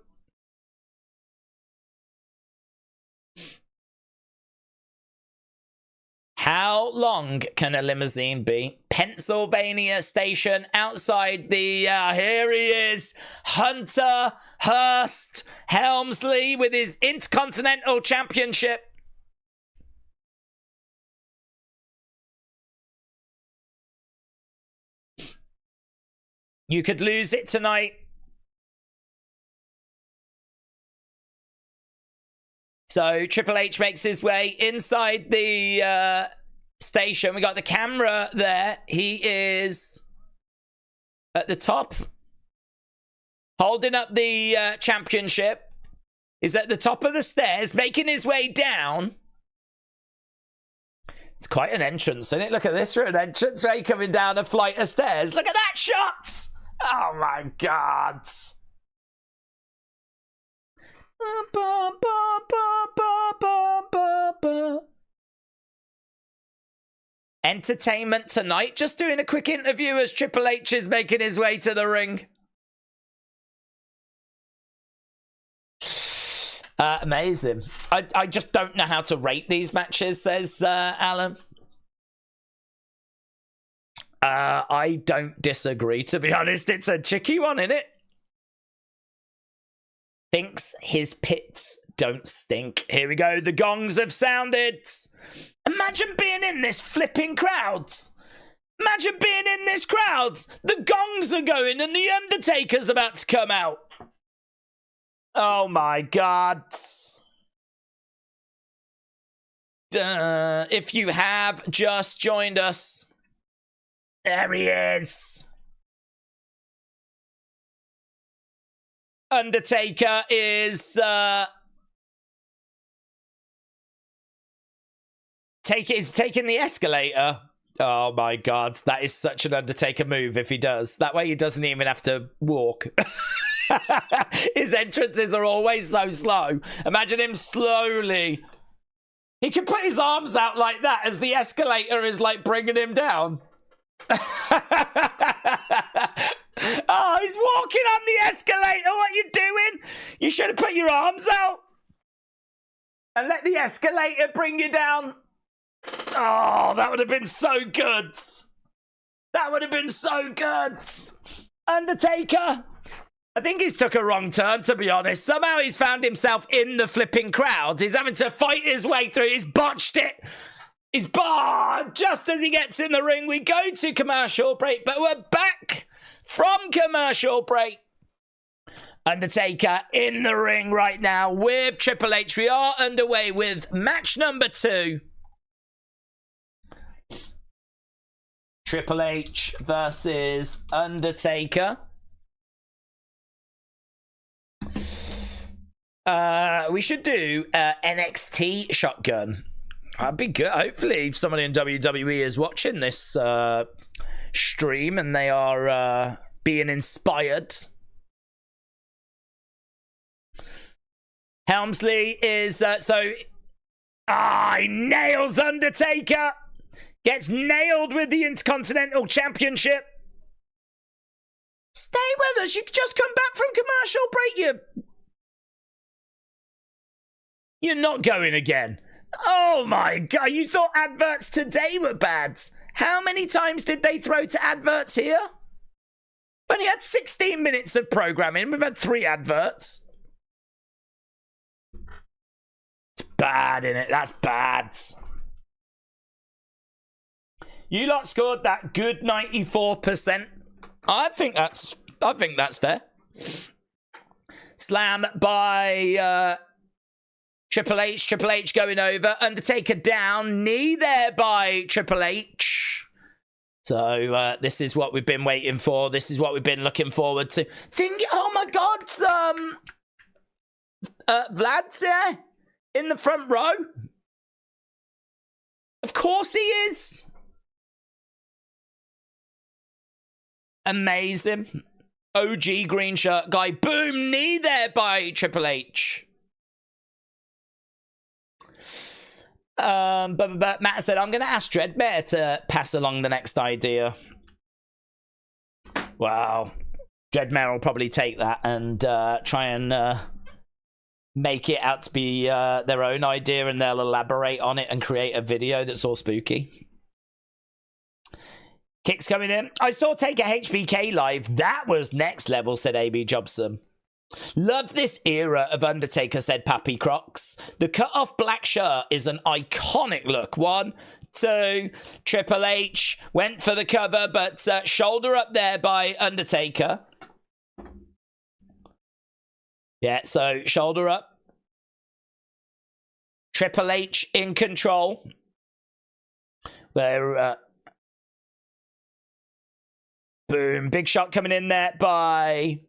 How long can a limousine be? Pennsylvania Station outside the, here he is, Hunter Hearst Helmsley with his Intercontinental Championship. You could lose it tonight. So Triple H makes his way inside the station. We got the camera there. He is at the top, holding up the championship. He's at the top of the stairs, making his way down. It's quite an entrance, isn't it? Look at this for an entrance, right? Coming down a flight of stairs. Look at that shot! Oh my God. Entertainment Tonight. Just doing a quick interview as Triple H is making his way to the ring. Amazing. I just don't know how to rate these matches, says Alan. I don't disagree, to be honest. It's a tricky one, isn't it? Thinks his pits don't stink. Here we go. The gongs have sounded. Imagine being in this flipping crowd. Imagine being in this crowd. The gongs are going and the Undertaker's about to come out. Oh my God. If you have just joined us, there he is. Undertaker is taking the escalator. Oh my God, that is such an Undertaker move if he does. That way he doesn't even have to walk. His entrances are always so slow. Imagine him slowly. He can put his arms out like that as the escalator is like bringing him down. Oh, he's walking on the escalator. What are you doing? You should have put your arms out and let the escalator bring you down. Oh, that would have been so good. That would have been so good. Undertaker. I think he's took a wrong turn, to be honest. Somehow he's found himself in the flipping crowd. He's having to fight his way through. He's botched it. He's barred. Just as he gets in the ring, we go to commercial break, but we're back from commercial break. Undertaker in the ring right now with Triple H. We are underway with match number 2. Triple H versus Undertaker. We should do NXT Shotgun. That'd be good. Hopefully someone in WWE is watching this stream and they are being inspired. Helmsley is he nails Undertaker. Gets nailed with the Intercontinental Championship. Stay with us. You just come back from commercial break. You're not going again. Oh my God. You thought adverts today were bad. How many times did they throw to adverts here? We've only had 16 minutes of programming. We've had 3 adverts. It's bad, innit? That's bad. You lot scored that good 94%. I think that's fair. Slam by Triple H. Triple H going over. Undertaker down. Knee there by Triple H. So this is what we've been waiting for. This is what we've been looking forward to. Oh my God. Vlad's there in the front row. Of course he is. Amazing. OG green shirt guy. Boom. Knee there by Triple H. But Matt said, I'm going to ask Dreadmare to pass along the next idea. Wow. Dreadmare will probably take that and try and make it out to be their own idea, and they'll elaborate on it and create a video that's all spooky. Kicks coming in. I saw Taker HBK live. That was next level, said AB Jobson. Love this era of Undertaker, said Pappy Crocs. The cut-off black shirt is an iconic look. 1, 2. Triple H went for the cover, but shoulder up there by Undertaker. Yeah, so shoulder up. Triple H in control. Where... boom. Big shot coming in there by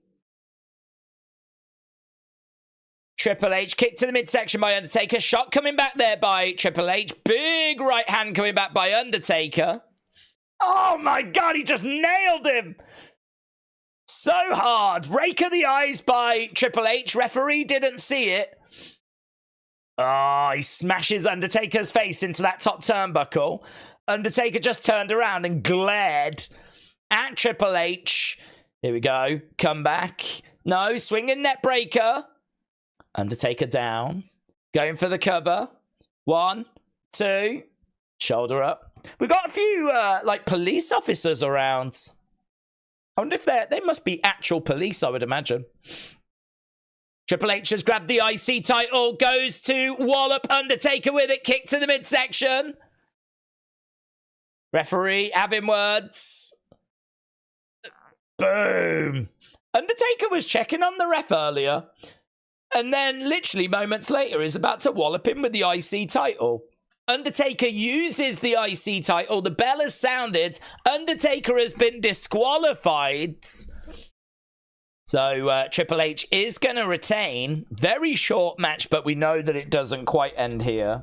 Triple H. Kick to the midsection by Undertaker. Shot coming back there by Triple H. Big right hand coming back by Undertaker. Oh my God, he just nailed him. So hard. Rake of the eyes by Triple H. Referee didn't see it. Oh, he smashes Undertaker's face into that top turnbuckle. Undertaker just turned around and glared at Triple H. Here we go. Come back. No, swinging net breaker. Undertaker down. Going for the cover. 1, 2. Shoulder up. We got a few, like, police officers around. I wonder if they must be actual police, I would imagine. Triple H has grabbed the IC title. Goes to wallop Undertaker with it. Kick to the midsection. Referee having words. Boom. Undertaker was checking on the ref earlier, and then literally moments later is about to wallop him with the IC title. Undertaker uses the IC title. The bell has sounded. Undertaker has been disqualified. So Triple H is going to retain. Very short match, but we know that it doesn't quite end here.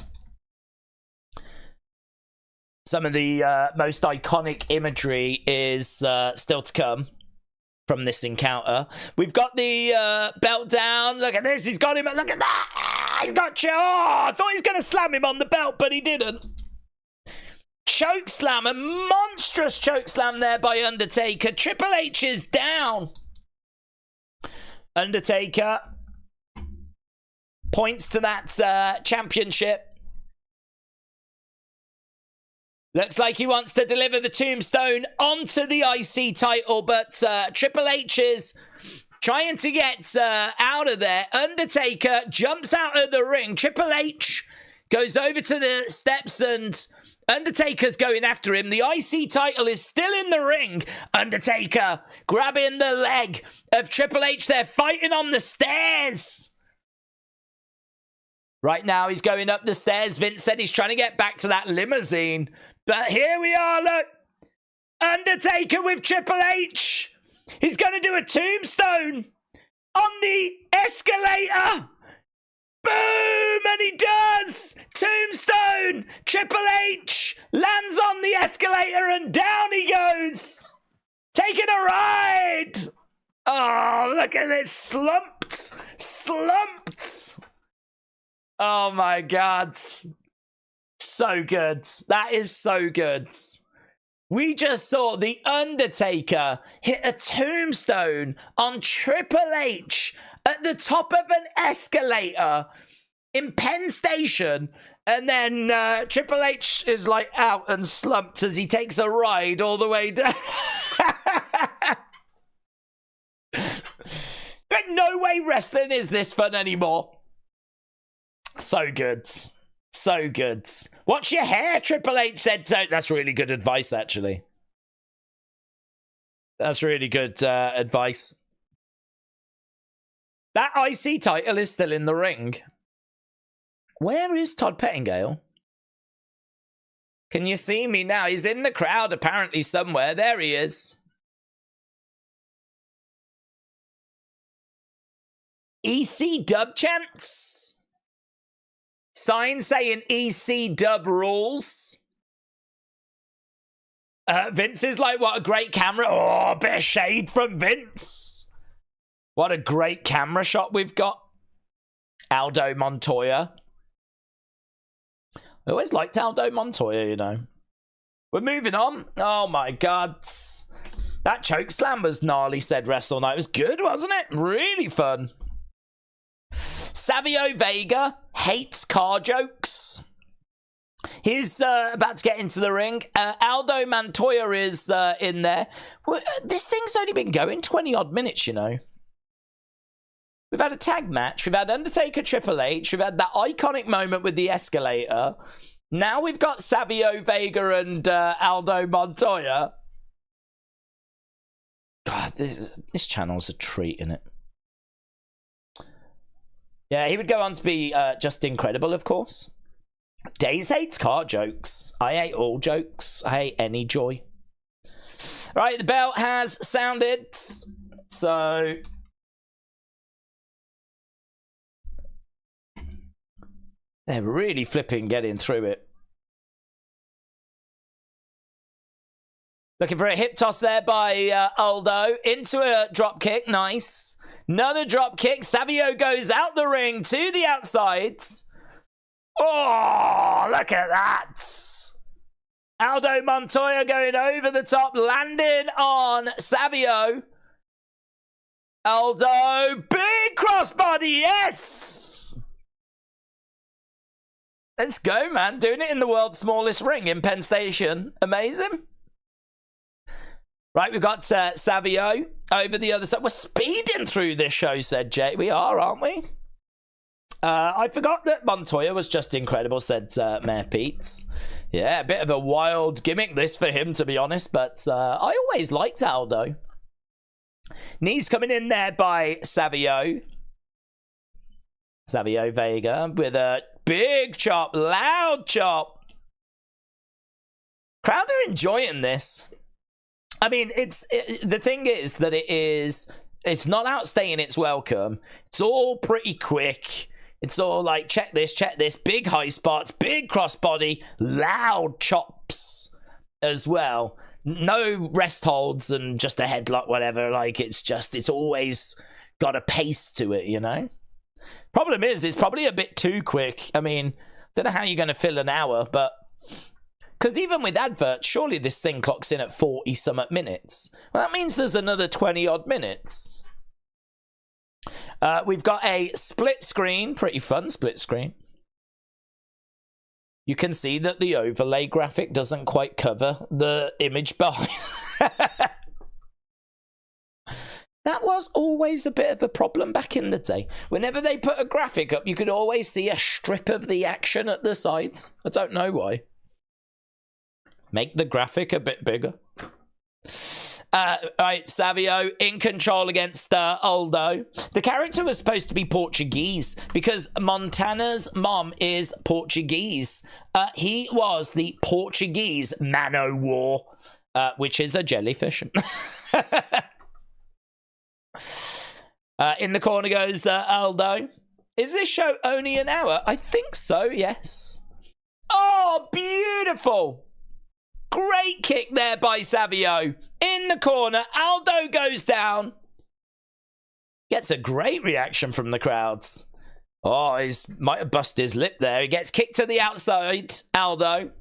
Some of the most iconic imagery is still to come from this encounter. We've got the belt down. Look at this. He's got him. Look at that. He's got you. Oh, I thought he was going to slam him on the belt, but he didn't. Choke slam. A monstrous choke slam there by Undertaker. Triple H is down. Undertaker points to that championship. Looks like he wants to deliver the tombstone onto the IC title, but Triple H is trying to get out of there. Undertaker jumps out of the ring. Triple H goes over to the steps and Undertaker's going after him. The IC title is still in the ring. Undertaker grabbing the leg of Triple H. They're fighting on the stairs. Right now he's going up the stairs. Vince said he's trying to get back to that limousine. But here we are, look. Undertaker with Triple H. He's going to do a tombstone on the escalator. Boom! And he does! Tombstone! Triple H lands on the escalator and down he goes. Taking a ride. Oh, look at this. Slumped. Slumped. Oh, my God. So good. That is so good. We just saw The Undertaker hit a tombstone on Triple H at the top of an escalator in Penn Station. And then Triple H is like out and slumped as he takes a ride all the way down. But no way wrestling is this fun anymore. So good. So good. Watch your hair, Triple H said. So that's really good advice, actually. That's really good advice. That IC title is still in the ring. Where is Todd Pettingale? Can you see me now? He's in the crowd, apparently, somewhere. There he is. EC dub chants. Sign saying EC dub rules. Vince is like, what a great camera. Oh, a bit of shade from Vince. What a great camera shot we've got. Aldo Montoya. I always liked Aldo Montoya, you know. We're moving on. Oh, my God. That choke slam was gnarly, said Wrestle Night. It was good, wasn't it? Really fun. Savio Vega hates car jokes. He's about to get into the ring. Aldo Montoya is in there. Well, this thing's only been going 20-odd minutes, you know. We've had a tag match. We've had Undertaker Triple H. We've had that iconic moment with the escalator. Now we've got Savio Vega and Aldo Montoya. God, this channel's a treat, isn't it? Yeah, he would go on to be just incredible, of course. Daze hates car jokes. I hate all jokes. I hate any joy. Right, the bell has sounded. So they're really flipping getting through it. Looking for a hip toss there by Aldo. Into a drop kick. Nice. Another drop kick. Savio goes out the ring to the outsides. Oh, look at that. Aldo Montoya going over the top, landing on Savio. Aldo, big crossbody, yes! Let's go, man. Doing it in the world's smallest ring in Penn Station. Amazing. Right, we've got Savio over the other side. We're speeding through this show, said Jay. We are, aren't we? I forgot that Montoya was just incredible, said Mayor Pete. Yeah, a bit of a wild gimmick this for him, to be honest, but I always liked Aldo. Knees coming in there by Savio. Savio Vega with a big chop, loud chop. Crowd are enjoying this. I mean, the thing is that it's not outstaying its welcome. It's all pretty quick. It's all like, check this, big high spots, big crossbody, loud chops as well. No rest holds and just a headlock, whatever. Like, it's always got a pace to it, you know? Problem is, it's probably a bit too quick. I mean, don't know how you're going to fill an hour, but... Because even with adverts, surely this thing clocks in at 40-some minutes. Well, that means there's another 20-odd minutes. We've got a split screen. Pretty fun split screen. You can see that the overlay graphic doesn't quite cover the image behind. That was always a bit of a problem back in the day. Whenever they put a graphic up, you could always see a strip of the action at the sides. I don't know why. Make the graphic a bit bigger. Right, Savio in control against Aldo. The character was supposed to be Portuguese because Montana's mom is Portuguese. He was the Portuguese Man-O-War, which is a jellyfish. In the corner goes Aldo. Is this show only an hour? I think so, yes. Oh, beautiful. Great kick there by Savio. In the corner, Aldo goes down. Gets a great reaction from the crowds. Oh, he might have busted his lip there. He gets kicked to the outside, Aldo.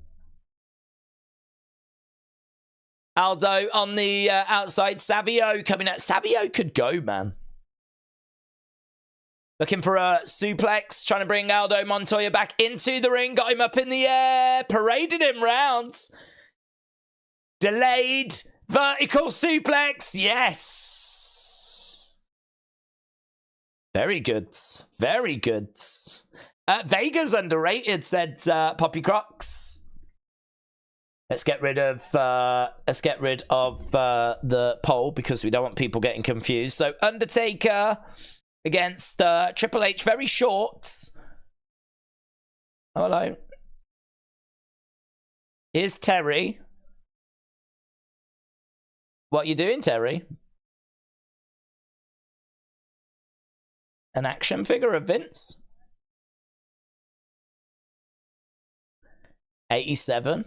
Aldo on the outside. Savio coming out. Savio could go, man. Looking for a suplex. Trying to bring Aldo Montoya back into the ring. Got him up in the air. Paraded him rounds. Delayed. Vertical suplex. Yes. Very good. Very good. Vega's underrated, said Poppy Crocs. Let's get rid of the poll because we don't want people getting confused. So Undertaker against Triple H, very short. Oh, hello. Here's Terry. What you doing, Terry? An action figure of Vince. 87.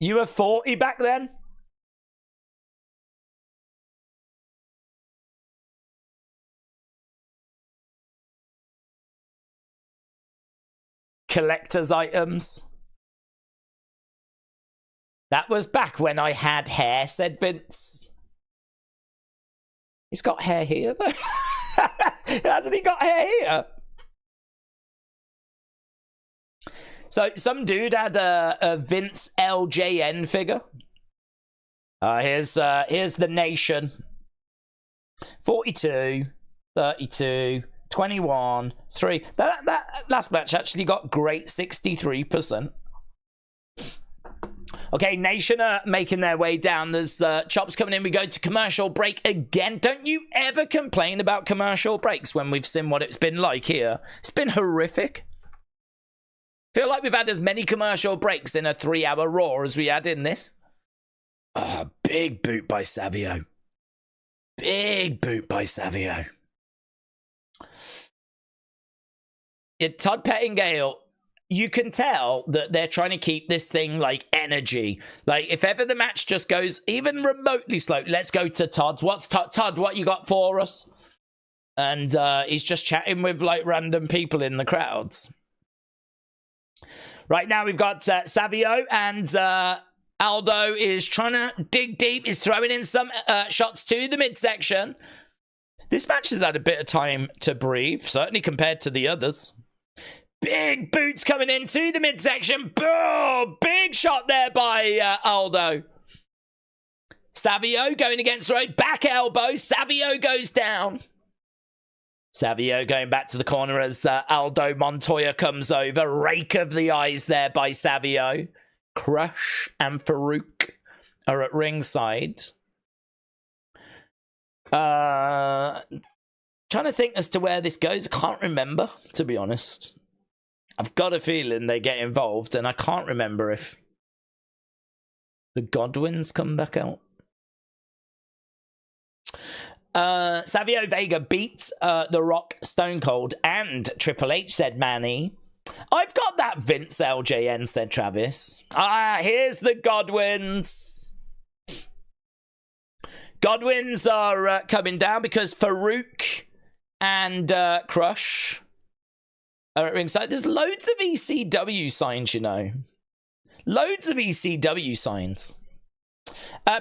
You were 40 back then? Collector's items. That was back when I had hair, said Vince. He's got hair here, though. Hasn't he got hair here? So some dude had a Vince LJN figure. Here's the Nation. 42, 32, 21, 3. That last match actually got great 63%. Okay, Nation are making their way down. There's chops coming in. We go to commercial break again. Don't you ever complain about commercial breaks when we've seen what it's been like here. It's been horrific. Feel like we've had as many commercial breaks in a 3-hour Raw as we had in this. Oh, big boot by Savio. Big boot by Savio. Yeah, Todd Pettingale, you can tell that they're trying to keep this thing like energy. Like if ever the match just goes even remotely slow, let's go to Todd. What's Todd? What you got for us? And he's just chatting with like random people in the crowds. Right now we've got Savio and Aldo is trying to dig deep. He's throwing in some shots to the midsection. This match has had a bit of time to breathe, certainly compared to the others. Big boots coming into the midsection. Boom! Big shot there by Aldo. Savio going against the rope. Back elbow. Savio goes down. Savio going back to the corner as Aldo Montoya comes over. Rake of the eyes there by Savio. Crush and Farouk are at ringside. Trying to think as to where this goes. I can't remember, to be honest. I've got a feeling they get involved, and I can't remember if the Godwinns come back out. Savio Vega beats The Rock, Stone Cold, and Triple H, said Manny. I've got that Vince LJN, said Travis. Here's the Godwinns. Godwinns are coming down because Farouk and Crush are at ringside. There's loads of ECW signs, you know. Loads of ECW signs.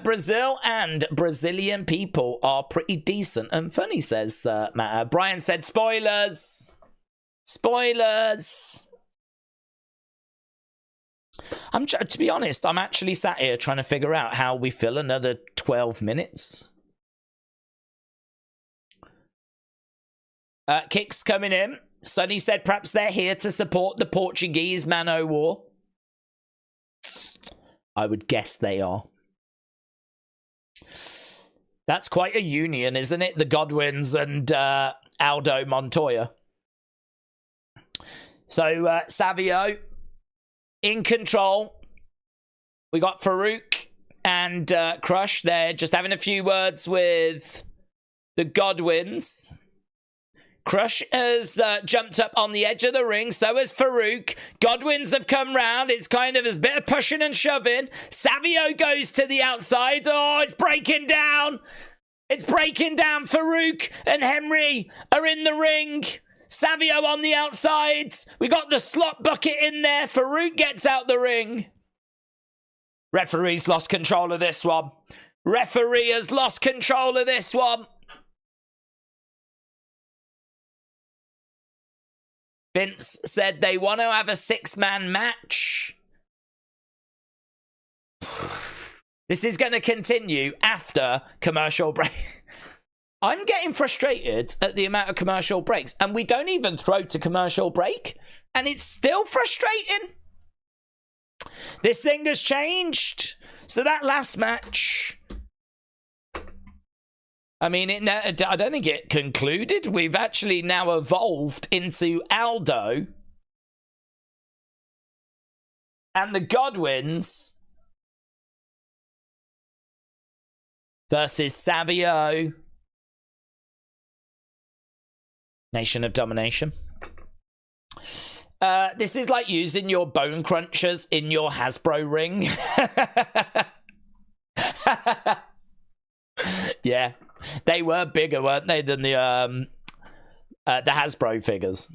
Brazil and Brazilian people are pretty decent and funny, says Matt. Brian said spoilers. Spoilers. To be honest, I'm actually sat here trying to figure out how we fill another 12 minutes. Kicks coming in. Sonny said perhaps they're here to support the Portuguese Man-O-War. I would guess they are. That's quite a union, isn't it? The Godwinns and Aldo Montoya. So, Savio in control. We got Farouk and Crush. They're just having a few words with the Godwinns. Crush has jumped up on the edge of the ring. So has Farouk. Godwinns have come round. It's kind of a bit of pushing and shoving. Savio goes to the outside. Oh, it's breaking down. It's breaking down. Farouk and Henry are in the ring. Savio on the outside. We got the slot bucket in there. Farouk gets out the ring. Referee's lost control of this one. Referee has lost control of this one. Vince said they want to have a 6-man match. This is going to continue after commercial break. I'm getting frustrated at the amount of commercial breaks, and we don't even throw to commercial break, and it's still frustrating. This thing has changed. So that last match, I mean, I don't think it concluded. We've actually now evolved into Aldo and the Godwinns versus Savio. Nation of Domination. This is like using your bone crunchers in your Hasbro ring. Yeah. They were bigger, weren't they, than the Hasbro figures.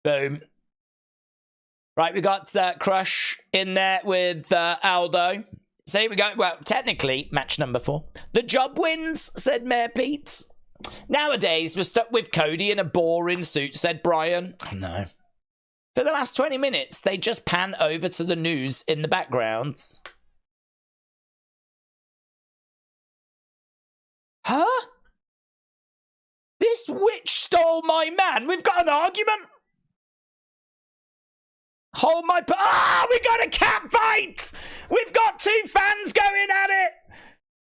Boom. Right, we got Crush in there with Aldo. So here we go. Well, technically, match number 4. The job wins, said Mayor Pete. Nowadays, we're stuck with Cody in a boring suit, said Brian. Oh, no. For the last 20 minutes, they just pan over to the news in the background. Huh? This witch stole my man. We've got an argument. Hold my... we got a cat fight. We've got 2 fans going at it.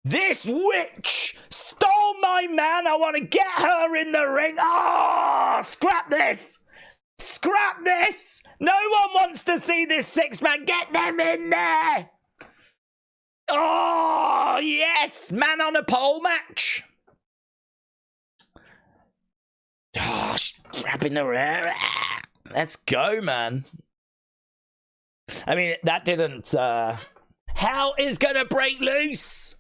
This witch stole my man. I want to get her in the ring. Oh, scrap this. Scrap this. No one wants to see this 6-man. Get them in there. Oh, yes. Man on a pole match. Oh, grabbing her hair. Let's go, man. I mean, that didn't... Hell is going to break loose.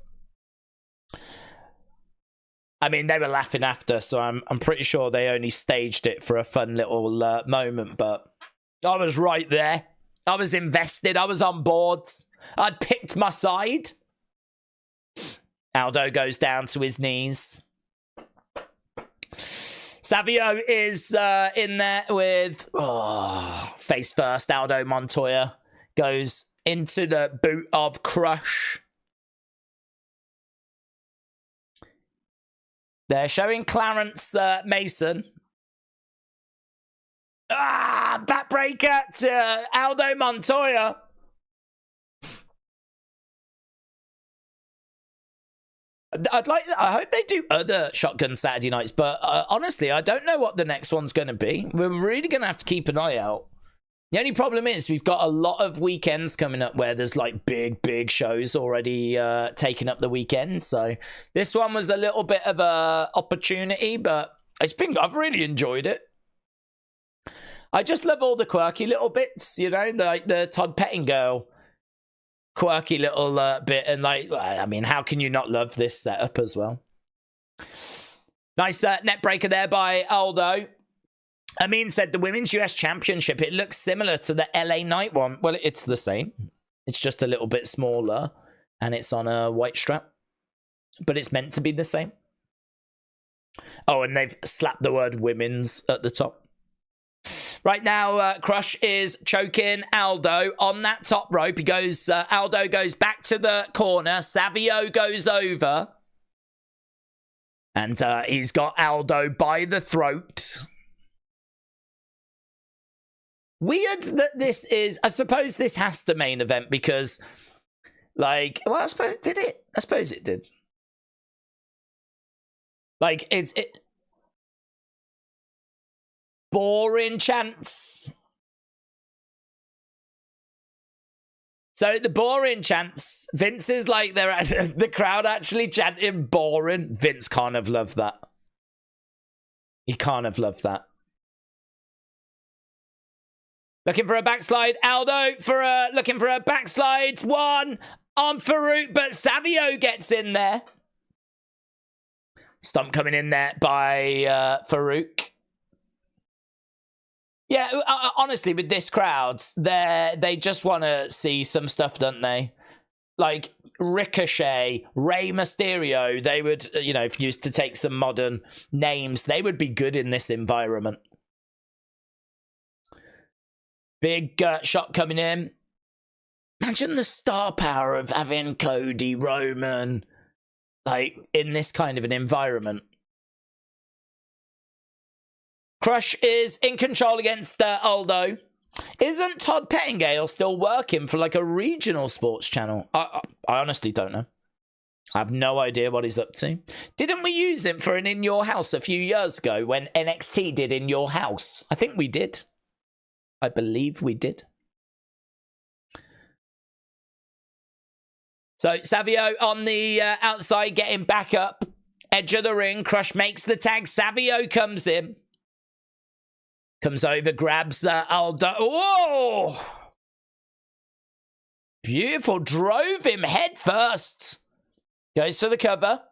I mean, they were laughing after, so I'm pretty sure they only staged it for a fun little moment, but I was right there. I was invested. I was on board. I'd picked my side. Aldo goes down to his knees. Savio is in there with face first. Aldo Montoya goes into the boot of Crush. They're showing Clarence Mason. Backbreaker to Aldo Montoya. I hope they do other Shotgun Saturday Nights, but honestly, I don't know what the next one's going to be. We're really going to have to keep an eye out. The only problem is we've got a lot of weekends coming up where there's like big shows already taking up the weekend. So this one was a little bit of a opportunity, but I've really enjoyed it. I just love all the quirky little bits, you know, like the Todd Pettingill quirky little bit, and like, I mean, how can you not love this setup as well? Nice net breaker there by Aldo. Amin said the Women's US Championship, it looks similar to the LA Knight one. Well, it's the same. It's just a little bit smaller, and it's on a white strap, but it's meant to be the same. Oh, and they've slapped the word women's at the top. Right now, Crush is choking Aldo on that top rope. He goes, Aldo goes back to the corner. Savio goes over. And he's got Aldo by the throat. Weird that this is, I suppose this has to main event because, like, well, I suppose, did it? I suppose it did. Like, it's... boring chants. So the boring chants, Vince is like, the crowd actually chanting boring. Vince can't have loved that. He can't have loved that. Looking for a backslide. Aldo looking for a backslide. One on Farouk, but Savio gets in there. Stomp coming in there by Farouk. Yeah, honestly, with this crowd, they just want to see some stuff, don't they? Like Ricochet, Rey Mysterio, they would, you know, if used to take some modern names, they would be good in this environment. Big shot coming in. Imagine the star power of having Cody, Roman, like, in this kind of an environment. Crush is in control against Aldo. Isn't Todd Pettingill still working for like a regional sports channel? I honestly don't know. I have no idea what he's up to. Didn't we use him for an In Your House a few years ago when NXT did In Your House? I think we did. I believe we did. So Savio on the outside getting back up. Edge of the ring. Crush makes the tag. Savio comes in. Comes over, grabs Aldo. Whoa! Beautiful. Drove him head first. Goes for the cover.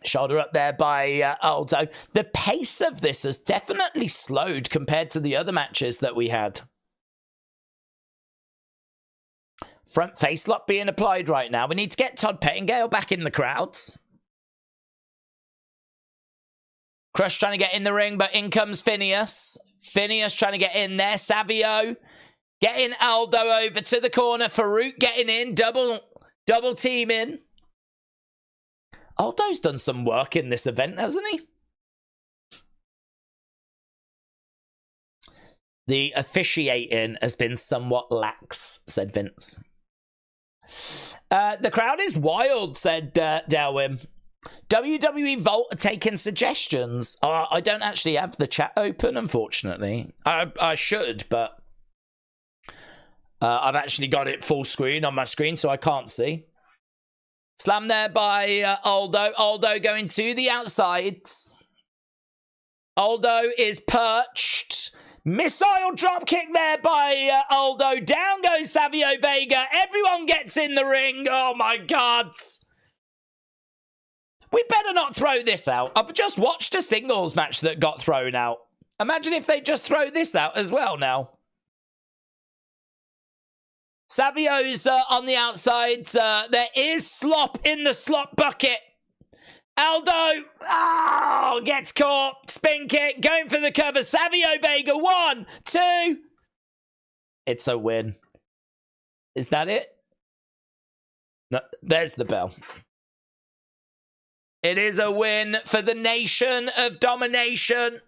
Shoulder up there by Aldo. The pace of this has definitely slowed compared to the other matches that we had. Front face lock being applied right now. We need to get Todd Pettingill back in the crowds. Crush trying to get in the ring, but in comes Phineas. Phineas trying to get in there. Savio getting Aldo over to the corner. Farouk getting in. Double team in. Aldo's done some work in this event, hasn't he? The officiating has been somewhat lax, said Vince. The crowd is wild, said Delwyn. WWE Vault are taking suggestions. I don't actually have the chat open, unfortunately. I should, but I've actually got it full screen on my screen, so I can't see. Slam there by Aldo. Aldo going to the outsides. Aldo is perched. Missile drop kick there by Aldo. Down goes Savio Vega. Everyone gets in the ring. Oh, my God. We better not throw this out. I've just watched a singles match that got thrown out. Imagine if they just throw this out as well now. Savio's on the outside. There is slop in the slop bucket. Aldo gets caught. Spin kick. Going for the cover. Savio Vega. 1, 2. It's a win. Is that it? No, there's the bell. It is a win for the nation of Domination.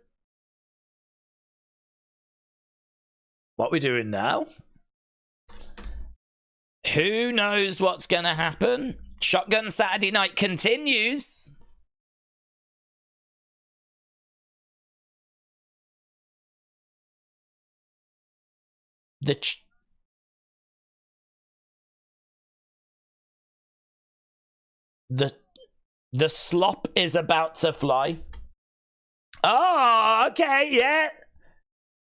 What are we doing now? Who knows what's going to happen? Shotgun Saturday Night continues. The slop is about to fly. Oh, okay, yeah.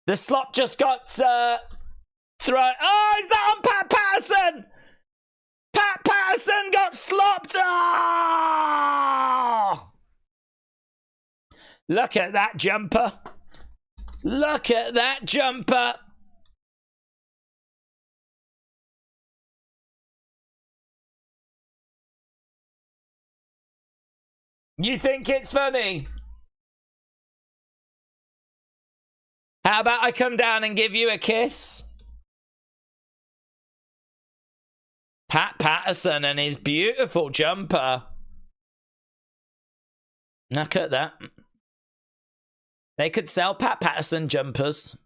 The slop just got thrown. Oh, is that on Pat Patterson? Pat Patterson got slopped. Oh! Look at that jumper. Look at that jumper. You think it's funny? How about I come down and give you a kiss? Pat Patterson and his beautiful jumper. Look at that. They could sell Pat Patterson jumpers.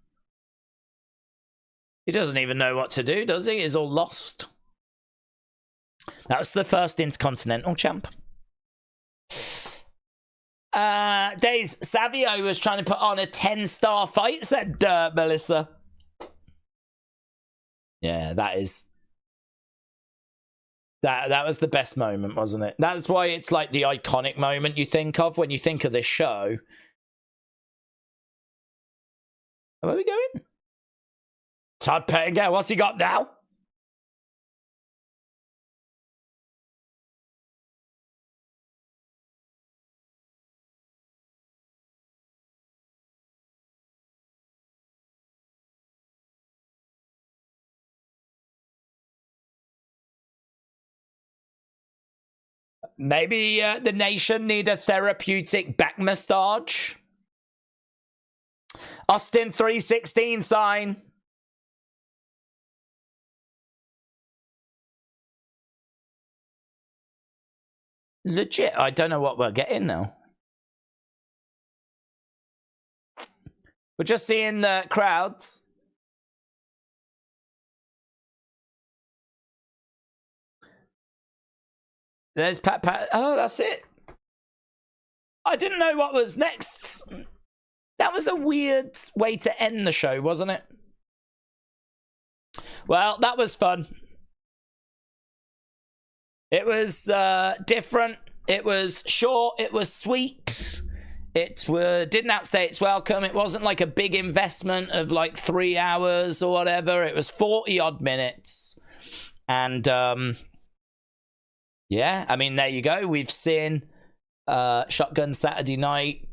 He doesn't even know what to do, does he? He's all lost. That was the first Intercontinental champ. Daze, Savio was trying to put on a 10-star fight, said Melissa. Yeah, that was the best moment, wasn't it? That's why it's like the iconic moment you think of when you think of this show. Where are we going? Todd Pettinger, what's he got now? Maybe the nation need a therapeutic back massage. Austin 316 sign. Legit, I don't know what we're getting now. We're just seeing the crowds. There's Pat. Oh, that's it. I didn't know what was next. That was a weird way to end the show, wasn't it? Well, that was fun. It was different. It was short. It was sweet. It didn't outstay its welcome. It wasn't like a big investment of like 3 hours or whatever. It was 40-odd minutes. And yeah, I mean, there you go. We've seen Shotgun Saturday Night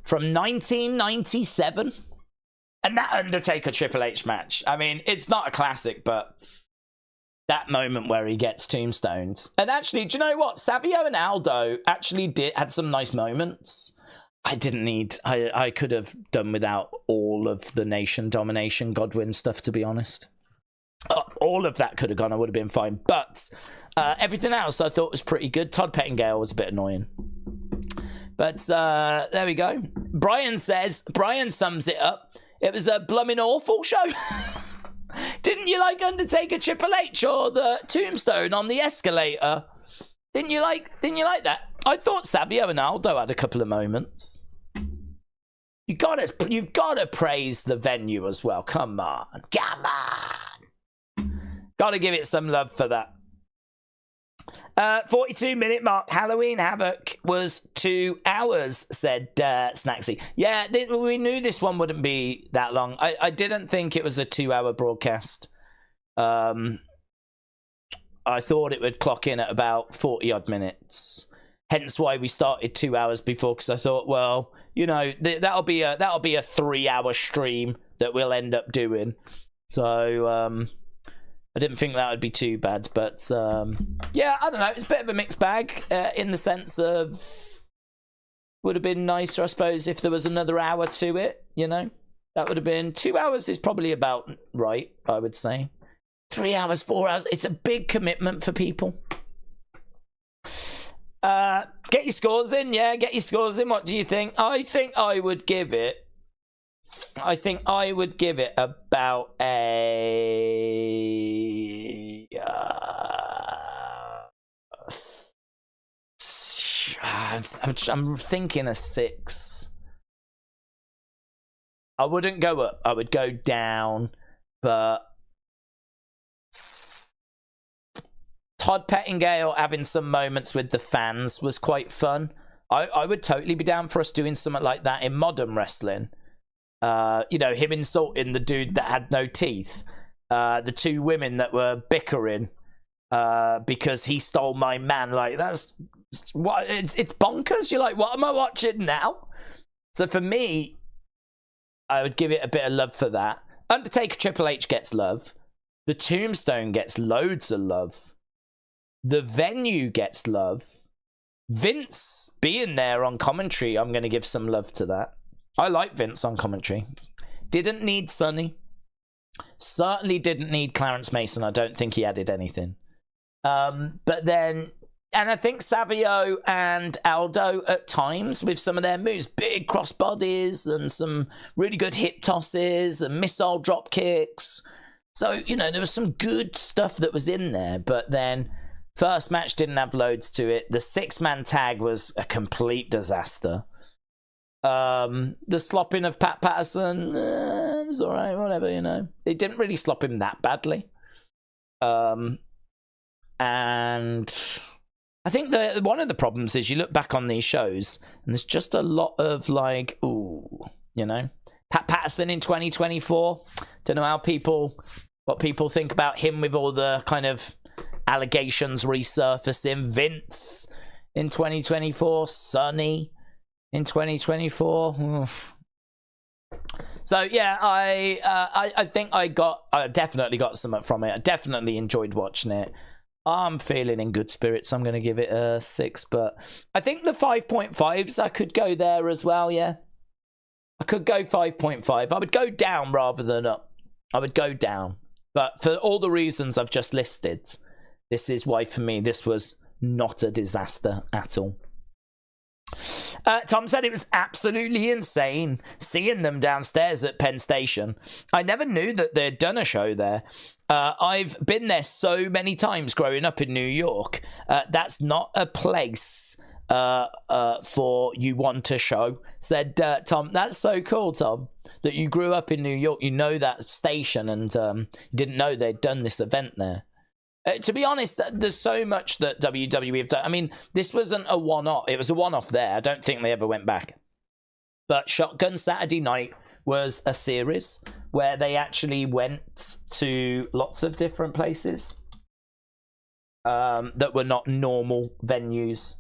from 1997. And that Undertaker Triple H match. I mean, it's not a classic, but that moment where he gets tombstoned. And actually, do you know what? Savio and Aldo actually had some nice moments. I could have done without all of the Nation Domination Godwinns stuff, to be honest. All of that could have gone. I would have been fine. But everything else I thought was pretty good. Todd Pettinger was a bit annoying. But there we go. Brian sums it up. It was a blooming awful show. Didn't you like Undertaker Triple H or the tombstone on the escalator? Didn't you like that? I thought Savio and Aldo had a couple of moments. You've got to praise the venue as well. Come on. Got to give it some love for that. 42-minute mark. Halloween Havoc was 2 hours, said Snacksy. Yeah, we knew this one wouldn't be that long. I didn't think it was a 2-hour broadcast. I thought it would clock in at about 40-odd minutes. Hence why we started 2 hours before, because I thought, well, you know, that'll be a 3-hour stream that we'll end up doing. So I didn't think that would be too bad, but yeah, I don't know. It's a bit of a mixed bag in the sense of would have been nicer, I suppose, if there was another hour to it. You know, that would have been 2 hours is probably about right, I would say. 3 hours, 4 hours. It's a big commitment for people. Get your scores in, yeah. Get your scores in. What do you think? I think I would give it about a. I'm thinking a 6. I wouldn't go up. I would go down, but Todd Pettingale having some moments with the fans was quite fun. I would totally be down for us doing something like that in modern wrestling. You know, him insulting the dude that had no teeth. The 2 women that were bickering because he stole my man. Like, that's what it's bonkers. You're like, what am I watching now? So for me, I would give it a bit of love for that. Undertaker Triple H gets love. The Tombstone gets loads of love. The venue gets love. Vince being there on commentary, I'm going to give some love to that. I like Vince on commentary. Didn't need Sonny. Certainly didn't need Clarence Mason. I don't think he added anything. But then, and I think Savio and Aldo at times with some of their moves, big cross bodies and some really good hip tosses and missile drop kicks. So, you know, there was some good stuff that was in there, but then first match didn't have loads to it. The 6-man tag was a complete disaster. The slopping of Pat Patterson, it was all right, whatever, you know. It didn't really slop him that badly. And I think that one of the problems is you look back on these shows and there's just a lot of like, ooh, you know. Pat Patterson in 2024. Don't know what people think about him with all the kind of allegations resurfacing. Vince in 2024. Sonny in 2024. Oof. So yeah, I think I definitely got something from it. I definitely enjoyed watching it. I'm feeling in good spirits. I'm going to give it a 6, but I think the 5.5s, I could go there as well, yeah. I could go 5.5. I would go down rather than up. I would go down. But for all the reasons I've just listed, this is why, for me, this was not a disaster at all. Tom said it was absolutely insane seeing them downstairs at Penn Station. I never knew that they'd done a show there. I've been there so many times growing up in New York. That's not a place for you want to show, said Tom. That's so cool, Tom, that you grew up in New York. You know that station and you didn't know they'd done this event there. To be honest, there's so much that WWE have done. I mean, this wasn't a one-off. It was a one-off there. I don't think they ever went back. But Shotgun Saturday Night was a series where they actually went to lots of different places that were not normal venues.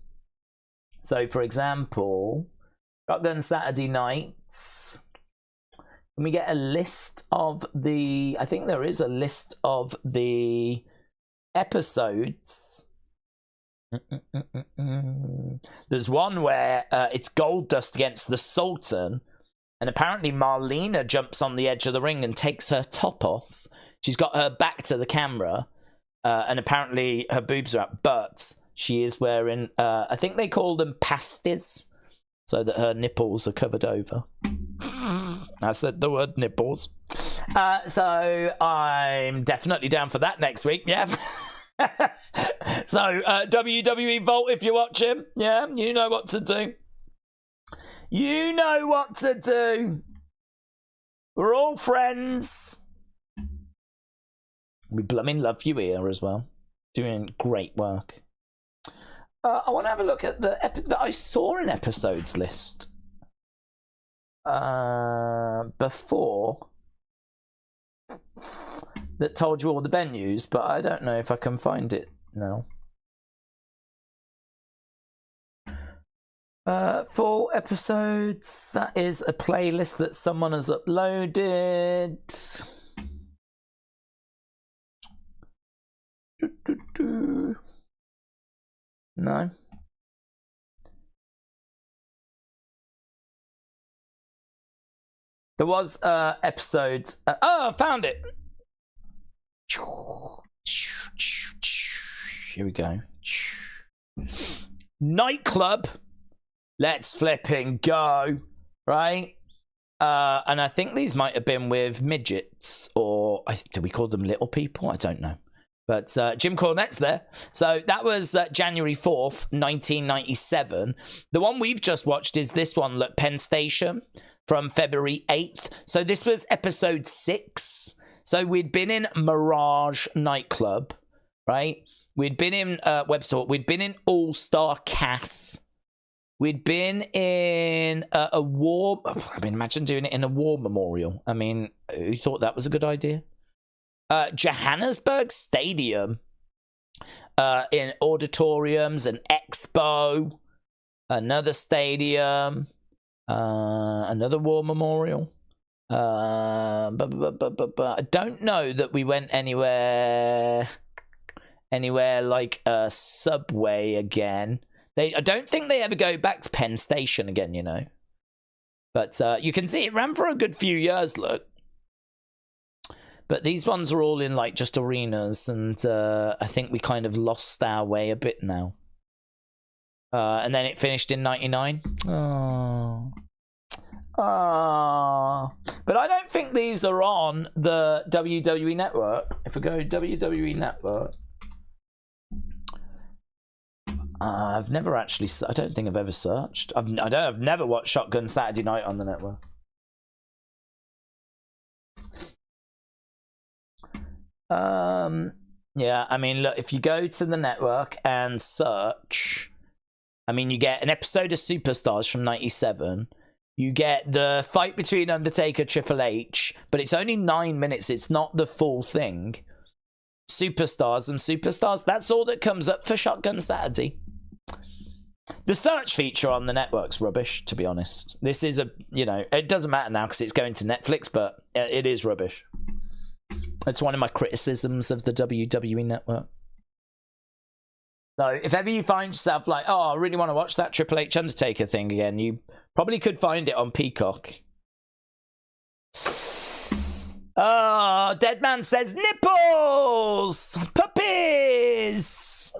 So, for example, Shotgun Saturday Nights. Can we get a list of the... I think there is a list of the episodes. There's one where it's Goldust against the Sultan, and apparently Marlena jumps on the edge of the ring and takes her top off. She's got her back to the camera, and apparently her boobs are up, but she is wearing I think they call them pasties, so that her nipples are covered over. I said the word nipples. So I'm definitely down for that next week. Yeah. So WWE Vault, if you're watching, yeah, you know what to do. You know what to do. We're all friends. We blooming love you here as well. Doing great work. I want to have a look at the that I saw an episodes list before that told you all the venues, but I don't know if I can find it now. Full episodes. That is a playlist that someone has uploaded. No. There was episodes. Oh, I found it. Here we go. Nightclub. Let's flipping go. Right? And I think these might have been with midgets, or do we call them little people? I don't know. But Jim Cornette's there. So that was January 4th, 1997. The one we've just watched is this one, look, Penn Station, from February 8th. So this was episode 6. So we'd been in Mirage nightclub, right? We'd been in Webster. We'd been in All-Star Calf. We'd been in a war. I mean, imagine doing it in a war memorial. I mean, who thought that was a good idea? Johannesburg Stadium, in auditoriums, an expo, another stadium, another war memorial. But I don't know that we went anywhere like a Subway again. I don't think they ever go back to Penn Station again, you know. But you can see it ran for a good few years, look. But these ones are all in, like, just arenas, and I think we kind of lost our way a bit now. And then it finished in 99. Oh. Oh. But I don't think these are on the WWE Network. If we go WWE Network... I've never actually... I don't think I've ever searched. I've never watched Shotgun Saturday Night on the network. Yeah, I mean, look, if you go to the network and search, I mean, you get an episode of Superstars from 97. You get the fight between Undertaker, Triple H, but it's only 9 minutes. It's not the full thing. Superstars and Superstars, that's all that comes up for Shotgun Saturday. The search feature on the network's rubbish, to be honest. This is a, you know, it doesn't matter now because it's going to Netflix, but it is rubbish. It's one of my criticisms of the WWE Network. So if ever you find yourself like, oh, I really want to watch that Triple H Undertaker thing again, you probably could find it on Peacock. Oh, Deadman says nipples, puppies.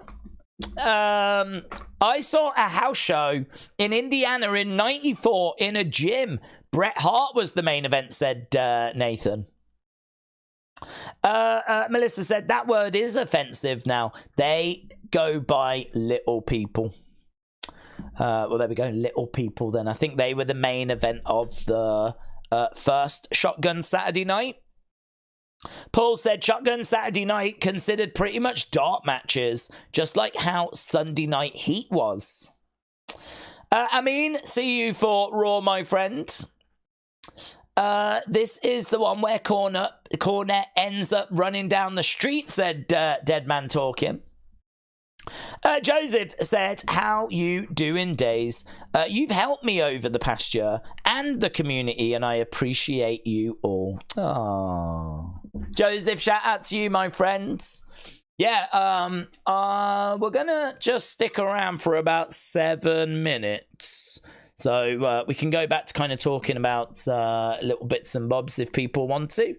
I saw a house show in Indiana in '94 in a gym. Bret Hart was the main event, said Nathan. Melissa said that word is offensive now. They go by little people. Well, there we go, little people then. I think they were the main event of the first Shotgun Saturday Night. Paul said Shotgun Saturday Night considered pretty much dark matches, just like how Sunday Night Heat was. I mean, see you for Raw, my friend. This is the one where Cornette ends up running down the street, said Deadman Talking. Joseph said, how you doing, Daze? You've helped me over the past year and the community, and I appreciate you all. Aww. Joseph, shout out to you, my friends. Yeah, we're gonna just stick around for about 7 minutes. So we can go back to kind of talking about little bits and bobs if people want to.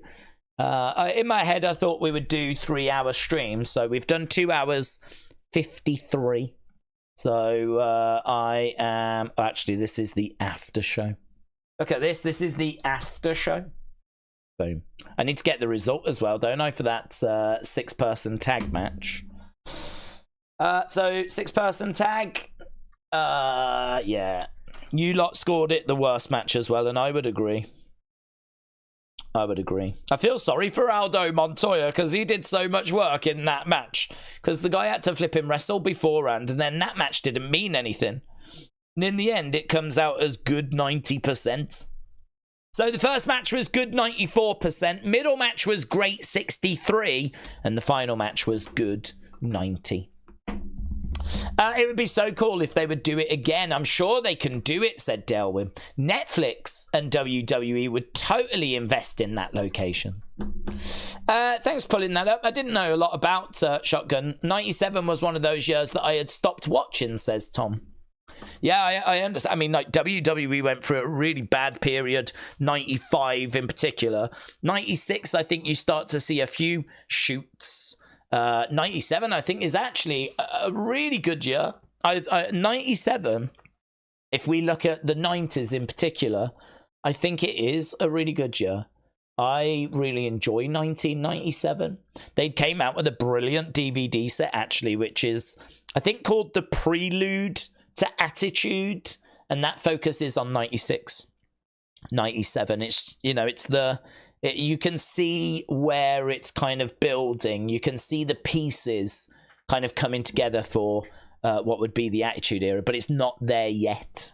In my head, I thought we would do 3-hour streams. So we've done 2 hours 53. So I am... Oh, actually, this is the after show. Look at this. This is the after show. Boom. I need to get the result as well, don't I, for that 6-person tag match. So 6-person tag. Yeah. You lot scored it the worst match as well, and I would agree. I would agree. I feel sorry for Aldo Montoya because he did so much work in that match. Because the guy had to flip him wrestle beforehand, and then that match didn't mean anything. And in the end, it comes out as good 90%. So the first match was good 94%, middle match was great 63%, and the final match was good 90%. It would be so cool if they would do it again. I'm sure they can do it, said Delwyn. Netflix and WWE would totally invest in that location. Thanks for pulling that up. I didn't know a lot about Shotgun. 97 was one of those years that I had stopped watching, says Tom. Yeah, I understand. I mean, like, WWE went through a really bad period, 95 in particular. 96, I think you start to see a few shoots. 97, I think, is actually a really good year. 97, if we look at the 90s in particular, I think it is a really good year. I really enjoy 1997. They came out with a brilliant DVD set, actually, which is, I think, called The Prelude to Attitude, and that focuses on 96. 97, it's, you know, it's you can see where it's kind of building. You can see the pieces kind of coming together for what would be the Attitude Era, but it's not there yet.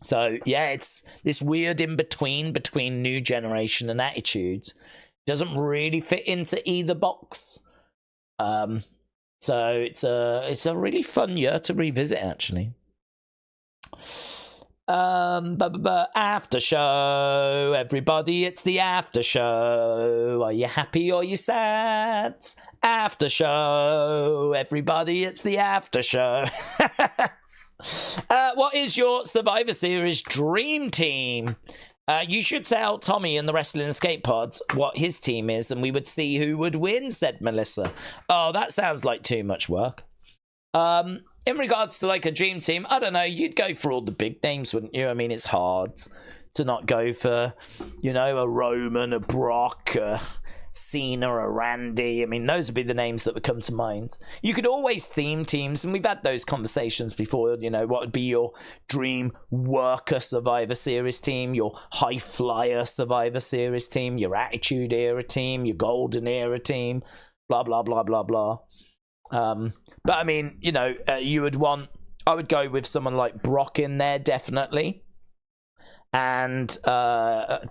So yeah, it's this weird in between New Generation and Attitude. Doesn't really fit into either box. So it's a really fun year to revisit, actually. After show, everybody, it's the after show. Are you happy or you sad? After show, everybody, it's the after show. What is your Survivor Series dream team? You should tell Tommy in the Wrestling Escape Pods what his team is, and we would see who would win, said Melissa. Oh, that sounds like too much work. In regards to like a dream team, I don't know, you'd go for all the big names, wouldn't you? I mean, it's hard to not go for, you know, a Roman, a Brock, a Cena, a Randy. I mean, those would be the names that would come to mind. You could always theme teams, and we've had those conversations before, you know, what would be your dream worker Survivor Series team, your high flyer Survivor Series team, your Attitude Era team, your Golden Era team, blah, blah, blah, blah, blah. But I mean, you know, I would go with someone like Brock in there, definitely. And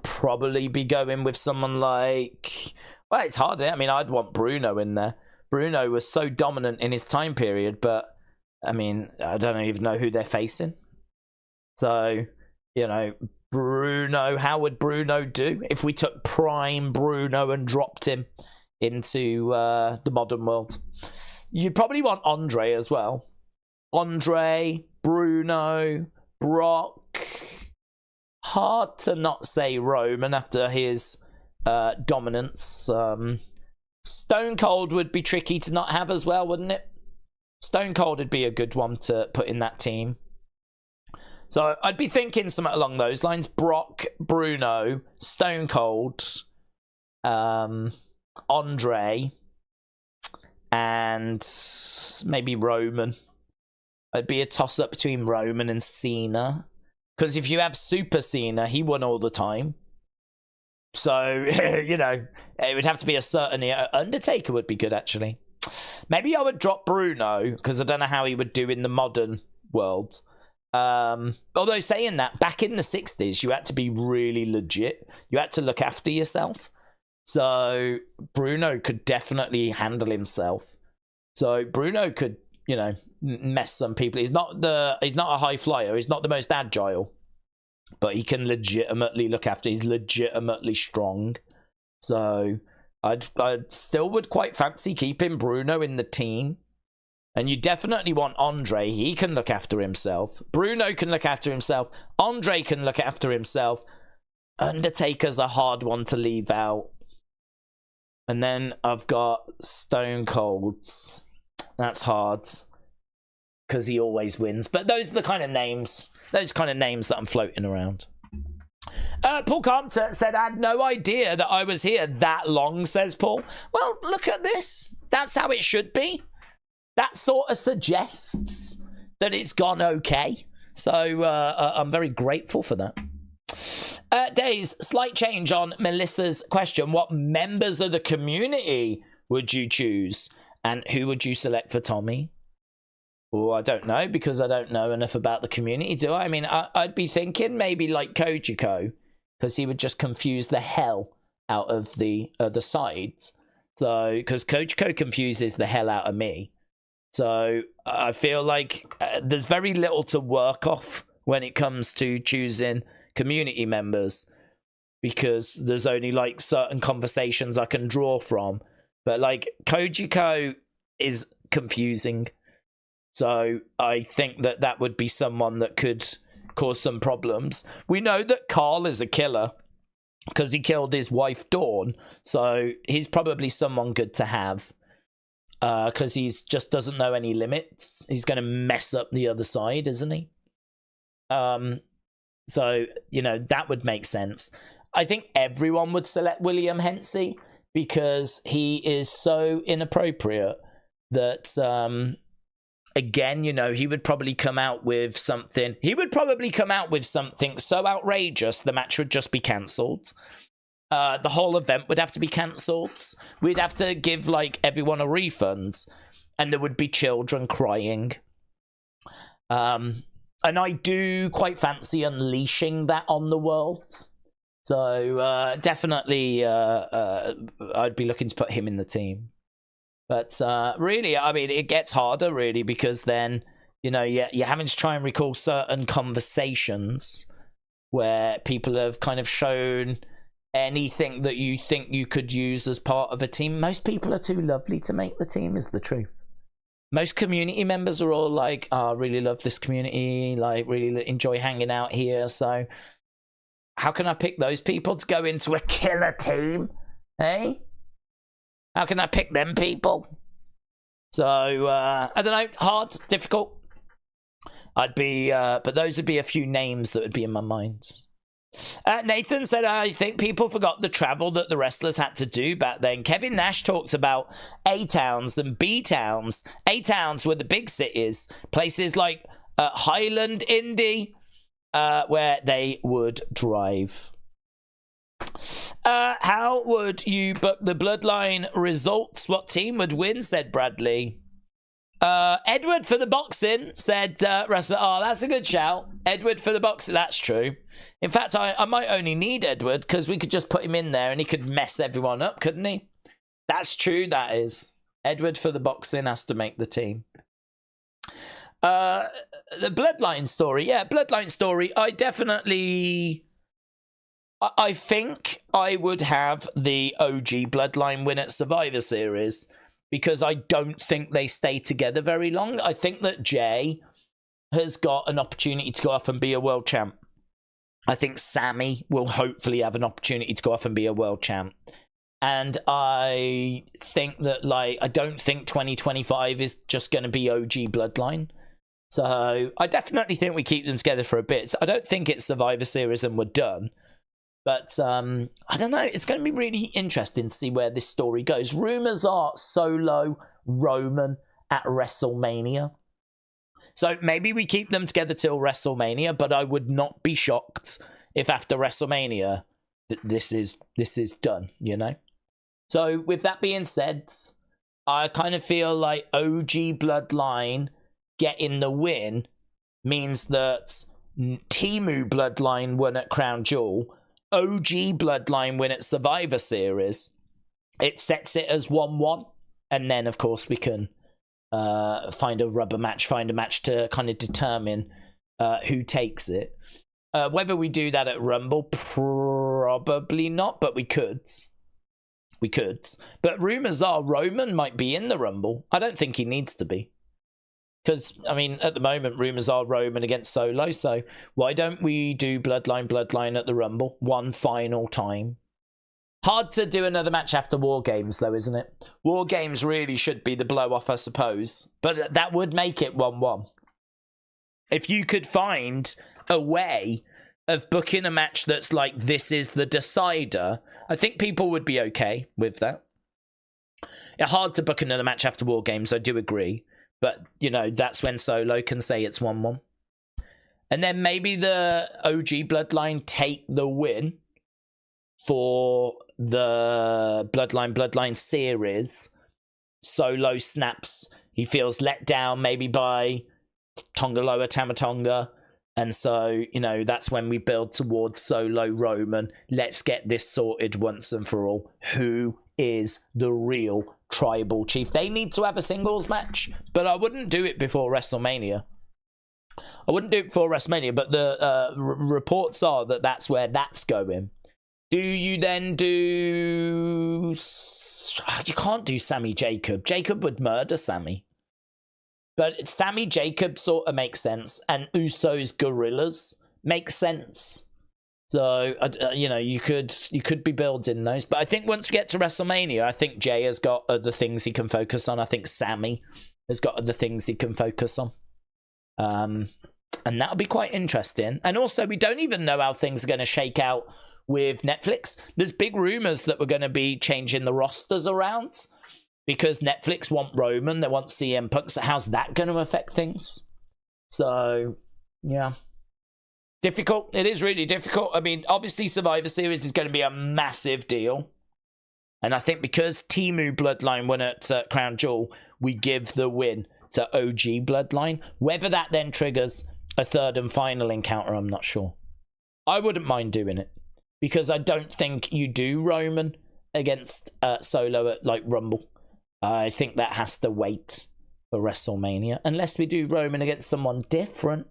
probably be going with someone like, well, it's hard. I mean, I'd want Bruno in there. Bruno was so dominant in his time period, but I mean, I don't even know who they're facing. So, you know, Bruno, how would Bruno do if we took prime Bruno and dropped him into the modern world? You'd probably want Andre as well. Andre, Bruno, Brock. Hard to not say Roman after his dominance. Stone Cold would be tricky to not have as well, wouldn't it? Stone Cold would be a good one to put in that team. So I'd be thinking something along those lines. Brock, Bruno, Stone Cold, Andre, and maybe Roman. It'd be a toss-up between Roman and Cena. Because if you have Super Cena, he won all the time. So, you know, it would have to be a certain... Undertaker would be good, actually. Maybe I would drop Bruno, because I don't know how he would do in the modern world. Although saying that, back in the 60s, you had to be really legit. You had to look after yourself. So Bruno could definitely handle himself. So Bruno could, you know, mess some people. He's not a high flyer. He's not the most agile, but he can legitimately look after. He's legitimately strong. So I'd still would quite fancy keeping Bruno in the team. And you definitely want Andre. He can look after himself. Bruno can look after himself. Andre can look after himself. Undertaker's a hard one to leave out. And then I've got Stone Cold. That's hard, because he always wins. But those are the kind of names. Those kind of names that I'm floating around. Paul Carpenter said, I had no idea that I was here that long, says Paul. Well, look at this. That's how it should be. That sort of suggests that it's gone okay. So I'm very grateful for that. Daze, slight change on Melissa's question. What members of the community would you choose? And who would you select for Tommy? Oh, I don't know, because I don't know enough about the community, do I? I mean, I'd be thinking maybe like Kojiko, because he would just confuse the hell out of the other sides. So, because Kojiko confuses the hell out of me. So, I feel like there's very little to work off when it comes to choosing community members, because there's only like certain conversations I can draw from. But like Kojiko is confusing. So I think that would be someone that could cause some problems. We know that Carl is a killer because he killed his wife Dawn. So he's probably someone good to have. because he's just doesn't know any limits. He's going to mess up the other side, isn't he? So, you know, that would make sense. I think everyone would select William Hensey because he is so inappropriate that, again, you know, he would probably come out with something. He would probably come out with something so outrageous the match would just be cancelled. The whole event would have to be cancelled. We'd have to give, like, everyone a refund. And there would be children crying. And I do quite fancy unleashing that on the world. So, definitely, I'd be looking to put him in the team. But, really, I mean, it gets harder, really, because then, you know, you're having to try and recall certain conversations where people have kind of shown anything that you think you could use as part of a team. Most people are too lovely to make the team, is the truth. Most community members are all like, oh, I really love this community, like, really enjoy hanging out here. So how can I pick those people to go into a killer team? Hey? How can I pick them people? So, I don't know, hard, difficult. I'd be, but those would be a few names that would be in my mind. Nathan said, I think people forgot the travel that the wrestlers had to do back then. Kevin Nash talks about A-towns and B-towns. A-towns were the big cities, places like Highland, Indy, where they would drive. How would you book the Bloodline results? What team would win, said Bradley. Edward for the boxing, said Russell. Oh, that's a good shout. Edward for the boxing, that's true. In fact, I might only need Edward because we could just put him in there and he could mess everyone up, couldn't he? That's true, that is. Edward for the boxing has to make the team. The Bloodline story. Yeah, Bloodline story. I think I would have the OG Bloodline win at Survivor Series because I don't think they stay together very long. I think that Jay has got an opportunity to go off and be a world champ. I think Sammy will hopefully have an opportunity to go off and be a world champ. And I think that, like, I don't think 2025 is just going to be OG Bloodline. So I definitely think we keep them together for a bit. So I don't think it's Survivor Series and we're done. But I don't know. It's going to be really interesting to see where this story goes. Rumors are Solo Roman at WrestleMania. So maybe we keep them together till WrestleMania, but I would not be shocked if after WrestleMania this is done, you know? So with that being said, I kind of feel like OG Bloodline getting the win means that Timu Bloodline won at Crown Jewel, OG Bloodline win at Survivor Series. It sets it as 1-1, and then of course we can find a rubber match, find a match to kind of determine who takes it. Whether we do that at Rumble, probably not, but we could. We could. But rumors are Roman might be in the Rumble. I don't think he needs to be. Because, I mean, at the moment, rumors are Roman against Solo, so why don't we do Bloodline at the Rumble one final time? Hard to do another match after War Games, though, isn't it? War Games really should be the blow-off, I suppose. But that would make it 1-1. If you could find a way of booking a match that's like, this is the decider, I think people would be okay with that. It's hard to book another match after War Games, I do agree. But, you know, that's when Solo can say it's 1-1. And then maybe the OG Bloodline take the win for the Bloodline series. Solo snaps. He feels let down maybe by Tongaloa Tamatonga. And so, you know, that's when we build towards Solo Roman. Let's get this sorted once and for all. Who is the real tribal chief? They need to have a singles match, but I wouldn't do it before WrestleMania. But the reports are that that's where that's going. Do you then do... You can't do Sammy Jacob. Jacob would murder Sammy. But Sammy Jacob sort of makes sense, and Usos Gorillas makes sense. So, you know, you could be building those. But I think once we get to WrestleMania, I think Jay has got other things he can focus on. I think Sammy has got other things he can focus on. And that'll be quite interesting. And also, we don't even know how things are going to shake out with Netflix. There's big rumors that we're going to be changing the rosters around because Netflix want Roman, they want CM Punk. So how's that going to affect things? So, yeah. Difficult. It is really difficult. I mean, obviously Survivor Series is going to be a massive deal. And I think because Timu Bloodline won at Crown Jewel, we give the win to OG Bloodline. Whether that then triggers a third and final encounter, I'm not sure. I wouldn't mind doing it because I don't think you do Roman against Solo at like Rumble. I think that has to wait for WrestleMania unless we do Roman against someone different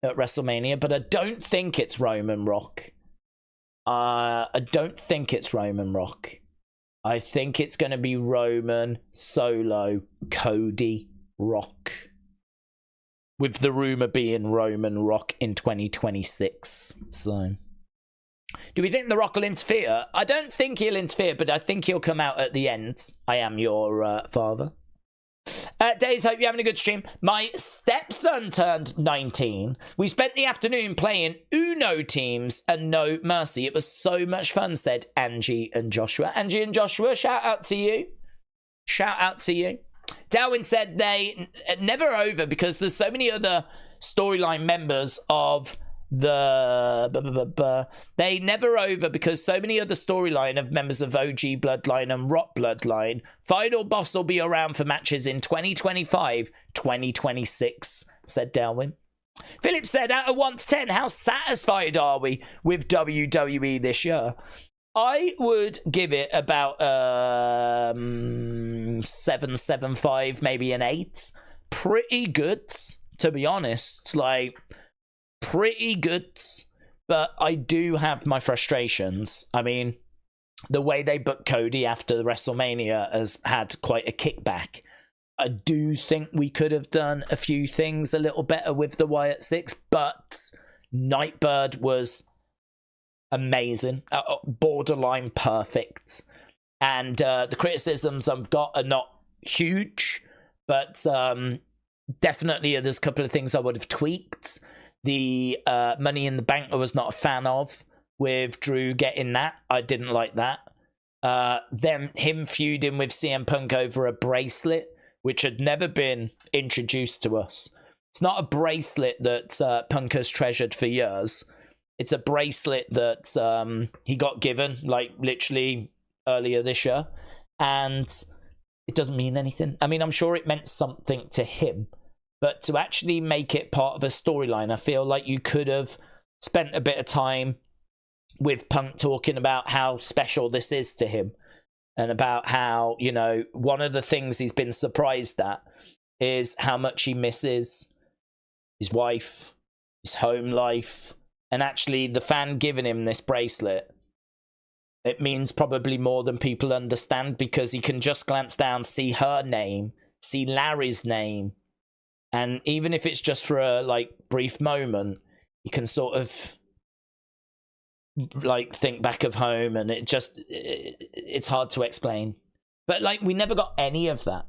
at WrestleMania, but I don't think it's Roman Rock. I don't think it's Roman Rock. I think it's going to be Roman, Solo, Cody, Rock. With the rumor being Roman Rock in 2026. So, do we think The Rock will interfere? I don't think he'll interfere, but I think he'll come out at the end. I am your father. Daze, hope you're having a good stream. My stepson turned 19. We spent the afternoon playing Uno teams and No Mercy. It was so much fun, said Angie and Joshua. Angie and Joshua, shout out to you. Shout out to you. Darwin said they never over because there's so many other storyline members of they never over because so many other storyline of members of OG Bloodline and Rock Bloodline. Final boss will be around for matches in 2025, 2026, said Darwin. Philip said, out of 1 to 10, how satisfied are we with WWE this year? I would give it about 7.75, maybe an 8. Pretty good, to be honest. Like, pretty good. But I do have my frustrations. I mean, the way they booked Cody after the WrestleMania has had quite a kickback. I do think we could have done a few things a little better with the Wyatt Six, but Nightbird was amazing, borderline perfect. And the criticisms I've got are not huge, but definitely there's a couple of things I would have tweaked. The Money in the Bank I was not a fan of, with Drew getting that. I didn't like that. Then him feuding with CM Punk over a bracelet, which had never been introduced to us. It's not a bracelet that Punk has treasured for years. It's a bracelet that he got given, like, literally earlier this year. And it doesn't mean anything. I mean, I'm sure it meant something to him. But to actually make it part of a storyline, I feel like you could have spent a bit of time with Punk talking about how special this is to him. And about how, you know, one of the things he's been surprised at is how much he misses his wife, his home life. And actually, the fan giving him this bracelet, it means probably more than people understand, because he can just glance down, see her name, see Larry's name. And even if it's just for a, like, brief moment, you can sort of, like, think back of home, and it's hard to explain. But, like, we never got any of that.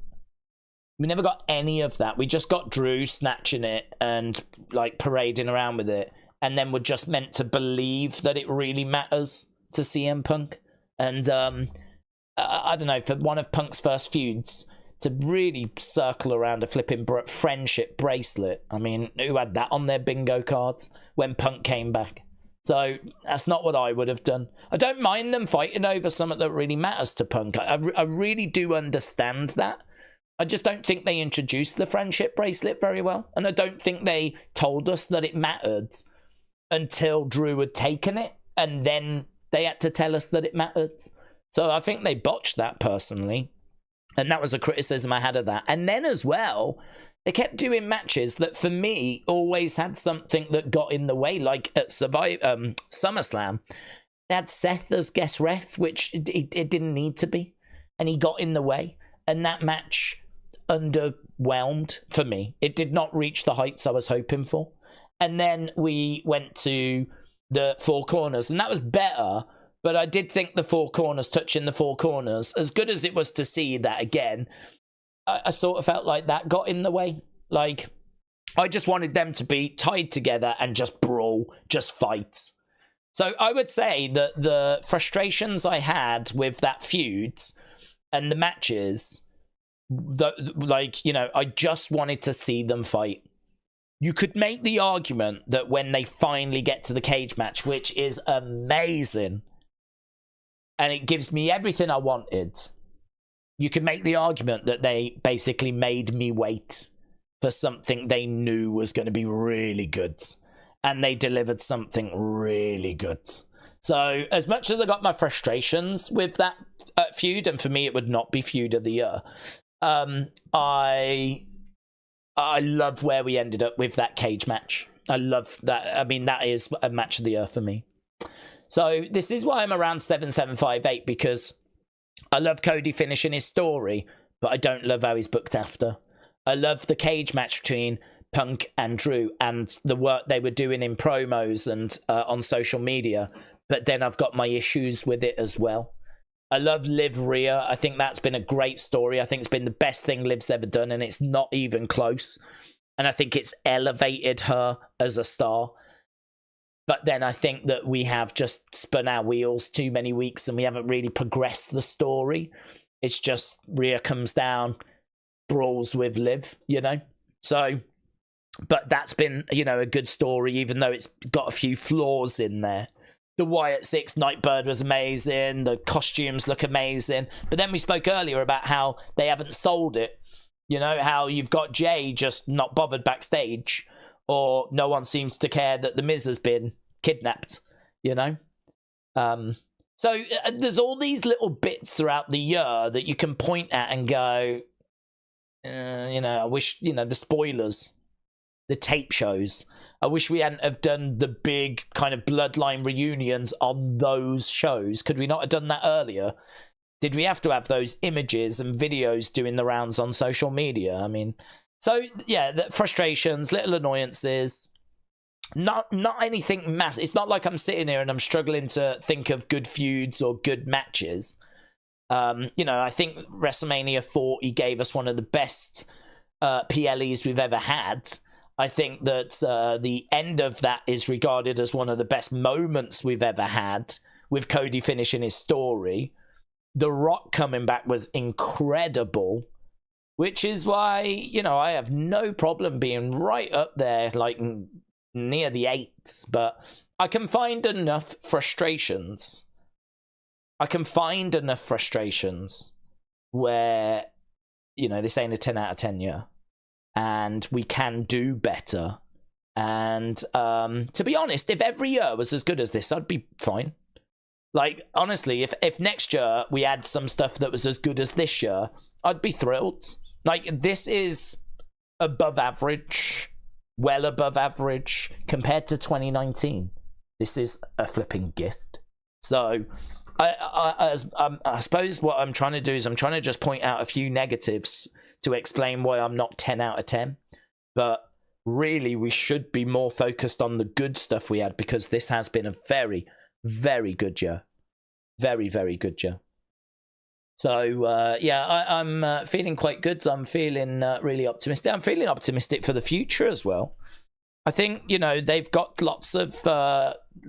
We never got any of that. We just got Drew snatching it and, like, parading around with it. And then we're just meant to believe that it really matters to CM Punk. And I don't know, for one of Punk's first feuds, to really circle around a flipping friendship bracelet. I mean, who had that on their bingo cards when Punk came back? So that's not what I would have done. I don't mind them fighting over something that really matters to Punk. I really do understand that. I just don't think they introduced the friendship bracelet very well. And I don't think they told us that it mattered until Drew had taken it, and then they had to tell us that it mattered. So I think they botched that, personally. And that was a criticism I had of that. And then as well, they kept doing matches that, for me, always had something that got in the way. Like at SummerSlam, they had Seth as guest ref, which it didn't need to be. And he got in the way. And that match underwhelmed for me. It did not reach the heights I was hoping for. And then we went to the Four Corners, and that was better. But I did think the Four Corners, touching the Four Corners, as good as it was to see that again, I sort of felt like that got in the way. Like, I just wanted them to be tied together and just brawl, just fight. So I would say that the frustrations I had with that feud and the matches, I just wanted to see them fight. You could make the argument that when they finally get to the cage match, which is amazing, and it gives me everything I wanted, you could make the argument that they basically made me wait for something they knew was going to be really good. And they delivered something really good. So as much as I got my frustrations with that feud, and for me it would not be feud of the year, I love where we ended up with that cage match. I love that. I mean, that is a match of the year for me. So this is why I'm around 7758, because I love Cody finishing his story, but I don't love how he's booked after. I love the cage match between Punk and Drew and the work they were doing in promos and on social media, but then I've got my issues with it as well. I love Liv Rhea. I think that's been a great story. I think it's been the best thing Liv's ever done, and it's not even close. And I think it's elevated her as a star. But then I think that we have just spun our wheels too many weeks and we haven't really progressed the story. It's just Rhea comes down, brawls with Liv, So, but that's been, a good story, even though it's got a few flaws in there. The Wyatt Six Nightbird was amazing. The costumes look amazing. But then we spoke earlier about how they haven't sold it. How you've got Jay just not bothered backstage, or no one seems to care that The Miz has been kidnapped, So there's all these little bits throughout the year that you can point at and go, I wish, the spoilers, the tape shows. I wish we hadn't have done the big kind of bloodline reunions on those shows. Could we not have done that earlier? Did we have to have those images and videos doing the rounds on social media? I mean, so yeah, the frustrations, little annoyances, not anything massive. It's not like I'm sitting here and I'm struggling to think of good feuds or good matches. I think WrestleMania 40 gave us one of the best PLEs we've ever had. I think that the end of that is regarded as one of the best moments we've ever had, with Cody finishing his story. The Rock coming back was incredible, which is why, I have no problem being right up there, like near the 8s, but I can find enough frustrations. Where, this ain't a 10 out of 10 year. And we can do better. And to be honest, if every year was as good as this, I'd be fine. Like, honestly, if next year we had some stuff that was as good as this year, I'd be thrilled. Like, this is above average, well above average compared to 2019. This is a flipping gift. So I suppose what I'm trying to do is I'm trying to just point out a few negatives to explain why I'm not 10 out of 10. But really, we should be more focused on the good stuff we had, because this has been a very, very good year. Very, very good year. So, I'm feeling quite good. I'm feeling really optimistic. I'm feeling optimistic for the future as well. I think, they've got lots of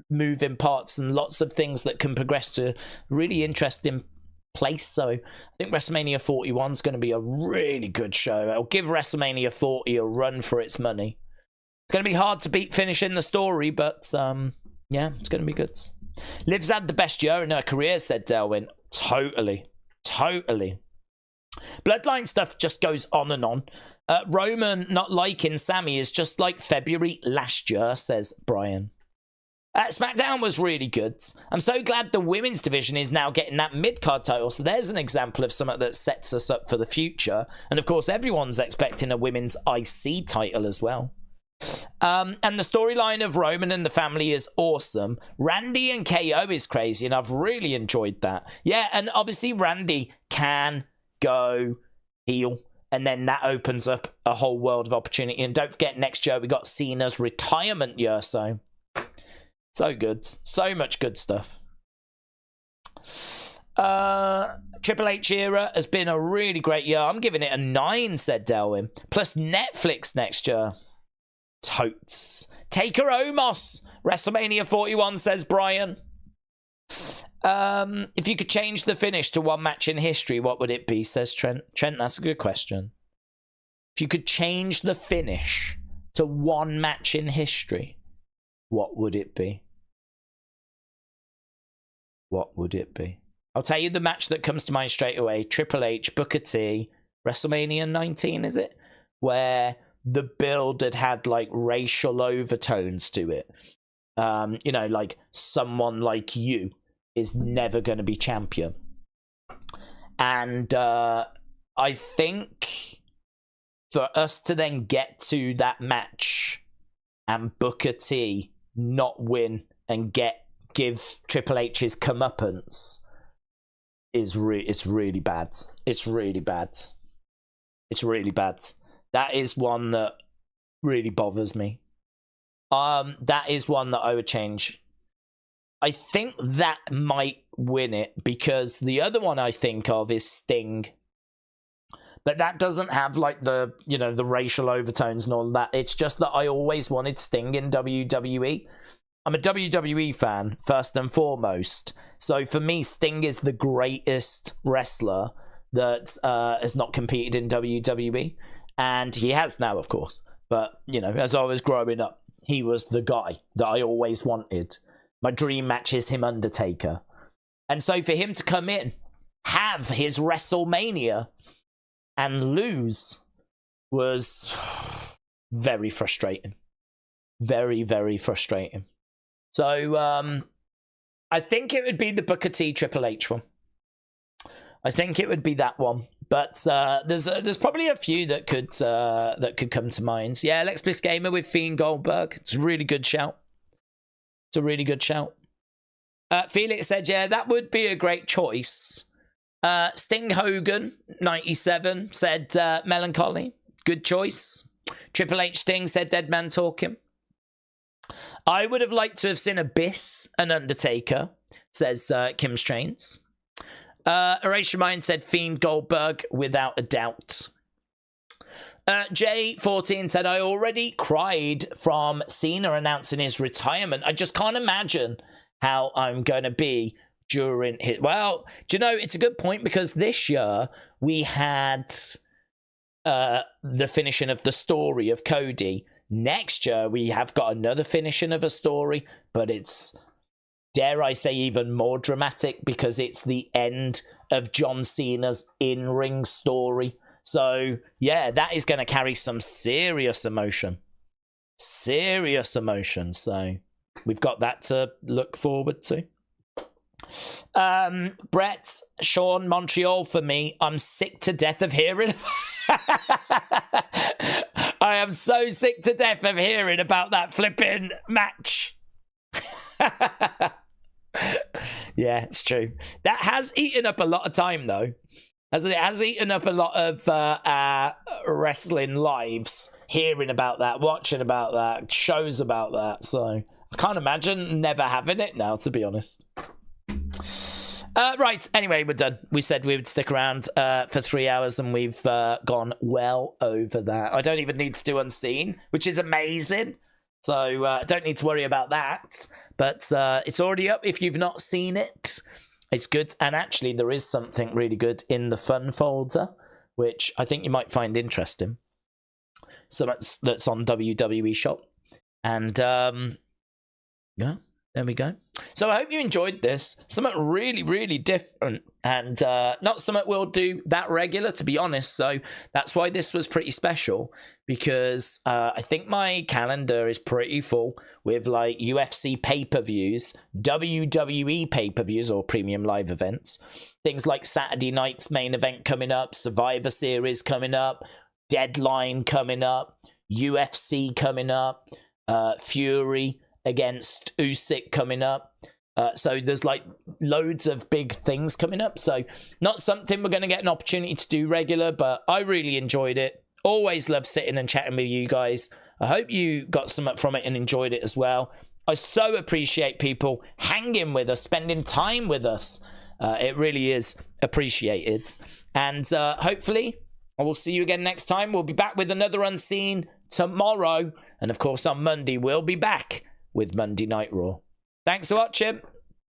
moving parts and lots of things that can progress to really interesting place. So I think WrestleMania 41 is going to be a really good show. I'll give WrestleMania 40 a run for its money. It's going to be hard to beat finishing the story, but it's going to be good. Liv's had the best year in her career, said Delwyn. Totally. Bloodline stuff just goes on and on. Roman not liking Sammy is just like February last year, says Brian. SmackDown was really good. I'm so glad the women's division is now getting that mid-card title. So there's an example of something that sets us up for the future. And of course, everyone's expecting a women's IC title as well. And the storyline of Roman and the family is awesome. Randy and KO is crazy, and I've really enjoyed that. Yeah, and obviously Randy can go heel, and then that opens up a whole world of opportunity. And don't forget, next year we got Cena's retirement year, so So good. So much good stuff. Triple H era has been a really great year. I'm giving it a 9, said Delwyn. Plus Netflix next year. Totes. Taker Omos. WrestleMania 41, says Brian. If you could change the finish to one match in history, what would it be, says Trent. Trent, that's a good question. If you could change the finish to one match in history, what would it be? What would it be? I'll tell you the match that comes to mind straight away. Triple H, Booker T, WrestleMania 19, is it? Where the build had like racial overtones to it. You know, like someone like you is never going to be champion. And I think for us to then get to that match and Booker T not win and give Triple H his comeuppance it's really bad. It's really bad. It's really bad. That is one that really bothers me. That is one that I would change. I think that might win it because the other one I think of is Sting. But that doesn't have like the, you know, the racial overtones and all that. It's just that I always wanted Sting in WWE. I'm a WWE fan, first and foremost. So for me, Sting is the greatest wrestler that has not competed in WWE. And he has now, of course. But, you know, as I was growing up, he was the guy that I always wanted. My dream match is him, Undertaker. And so for him to come in, have his WrestleMania, and lose was very frustrating. Very, very frustrating. So I think it would be the Booker T Triple H one. I think it would be that one. But there's probably a few that could come to mind. Yeah, Lex Bliss Gamer with Fiend Goldberg. It's a really good shout. It's a really good shout. Felix said, yeah, that would be a great choice. Sting Hogan 97 said Melancholy. Good choice. Triple H Sting said Dead Man Talking. I would have liked to have seen Abyss and Undertaker, says Kim Strains. Erasure Mind said Fiend Goldberg without a doubt. J14 said, I already cried from Cena announcing his retirement. I just can't imagine how I'm going to be during his... Well, do you know, it's a good point because this year we had the finishing of the story of Cody. Next year we have got another finishing of a story, but it's, dare I say, even more dramatic because it's the end of John Cena's in-ring story. So, yeah, that is going to carry some serious emotion. Serious emotion. So, we've got that to look forward to. Brett, Sean, Montreal for me. I'm sick to death of hearing. I am so sick to death of hearing about that flipping match. Yeah, it's true. That has eaten up a lot of time, though. It has eaten up a lot of our wrestling lives, hearing about that, watching about that, shows about that. So I can't imagine never having it now, to be honest. Right, anyway, we're done. We said we would stick around for 3 hours and we've gone well over that. I don't even need to do Unseen, which is amazing. So I don't need to worry about that. But it's already up if you've not seen it. It's good. And actually, there is something really good in the fun folder, which I think you might find interesting. So that's on WWE Shop. And yeah. There we go. So I hope you enjoyed this. Something really, really different. And not something we'll do that regular, to be honest. So that's why this was pretty special. Because I think my calendar is pretty full with like UFC pay-per-views, WWE pay-per-views or premium live events. Things like Saturday night's main event coming up, Survivor Series coming up, Deadline coming up, UFC coming up, Fury against Usyk coming up. So there's like loads of big things coming up. So not something we're going to get an opportunity to do regular, but I really enjoyed it. Always love sitting and chatting with you guys. I hope you got something from it and enjoyed it as well. I so appreciate people hanging with us, spending time with us. It really is appreciated. And hopefully I will see you again next time. We'll be back with another Unseen tomorrow. And of course on Monday, we'll be back with Monday Night Raw. Thanks for watching.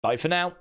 Bye for now.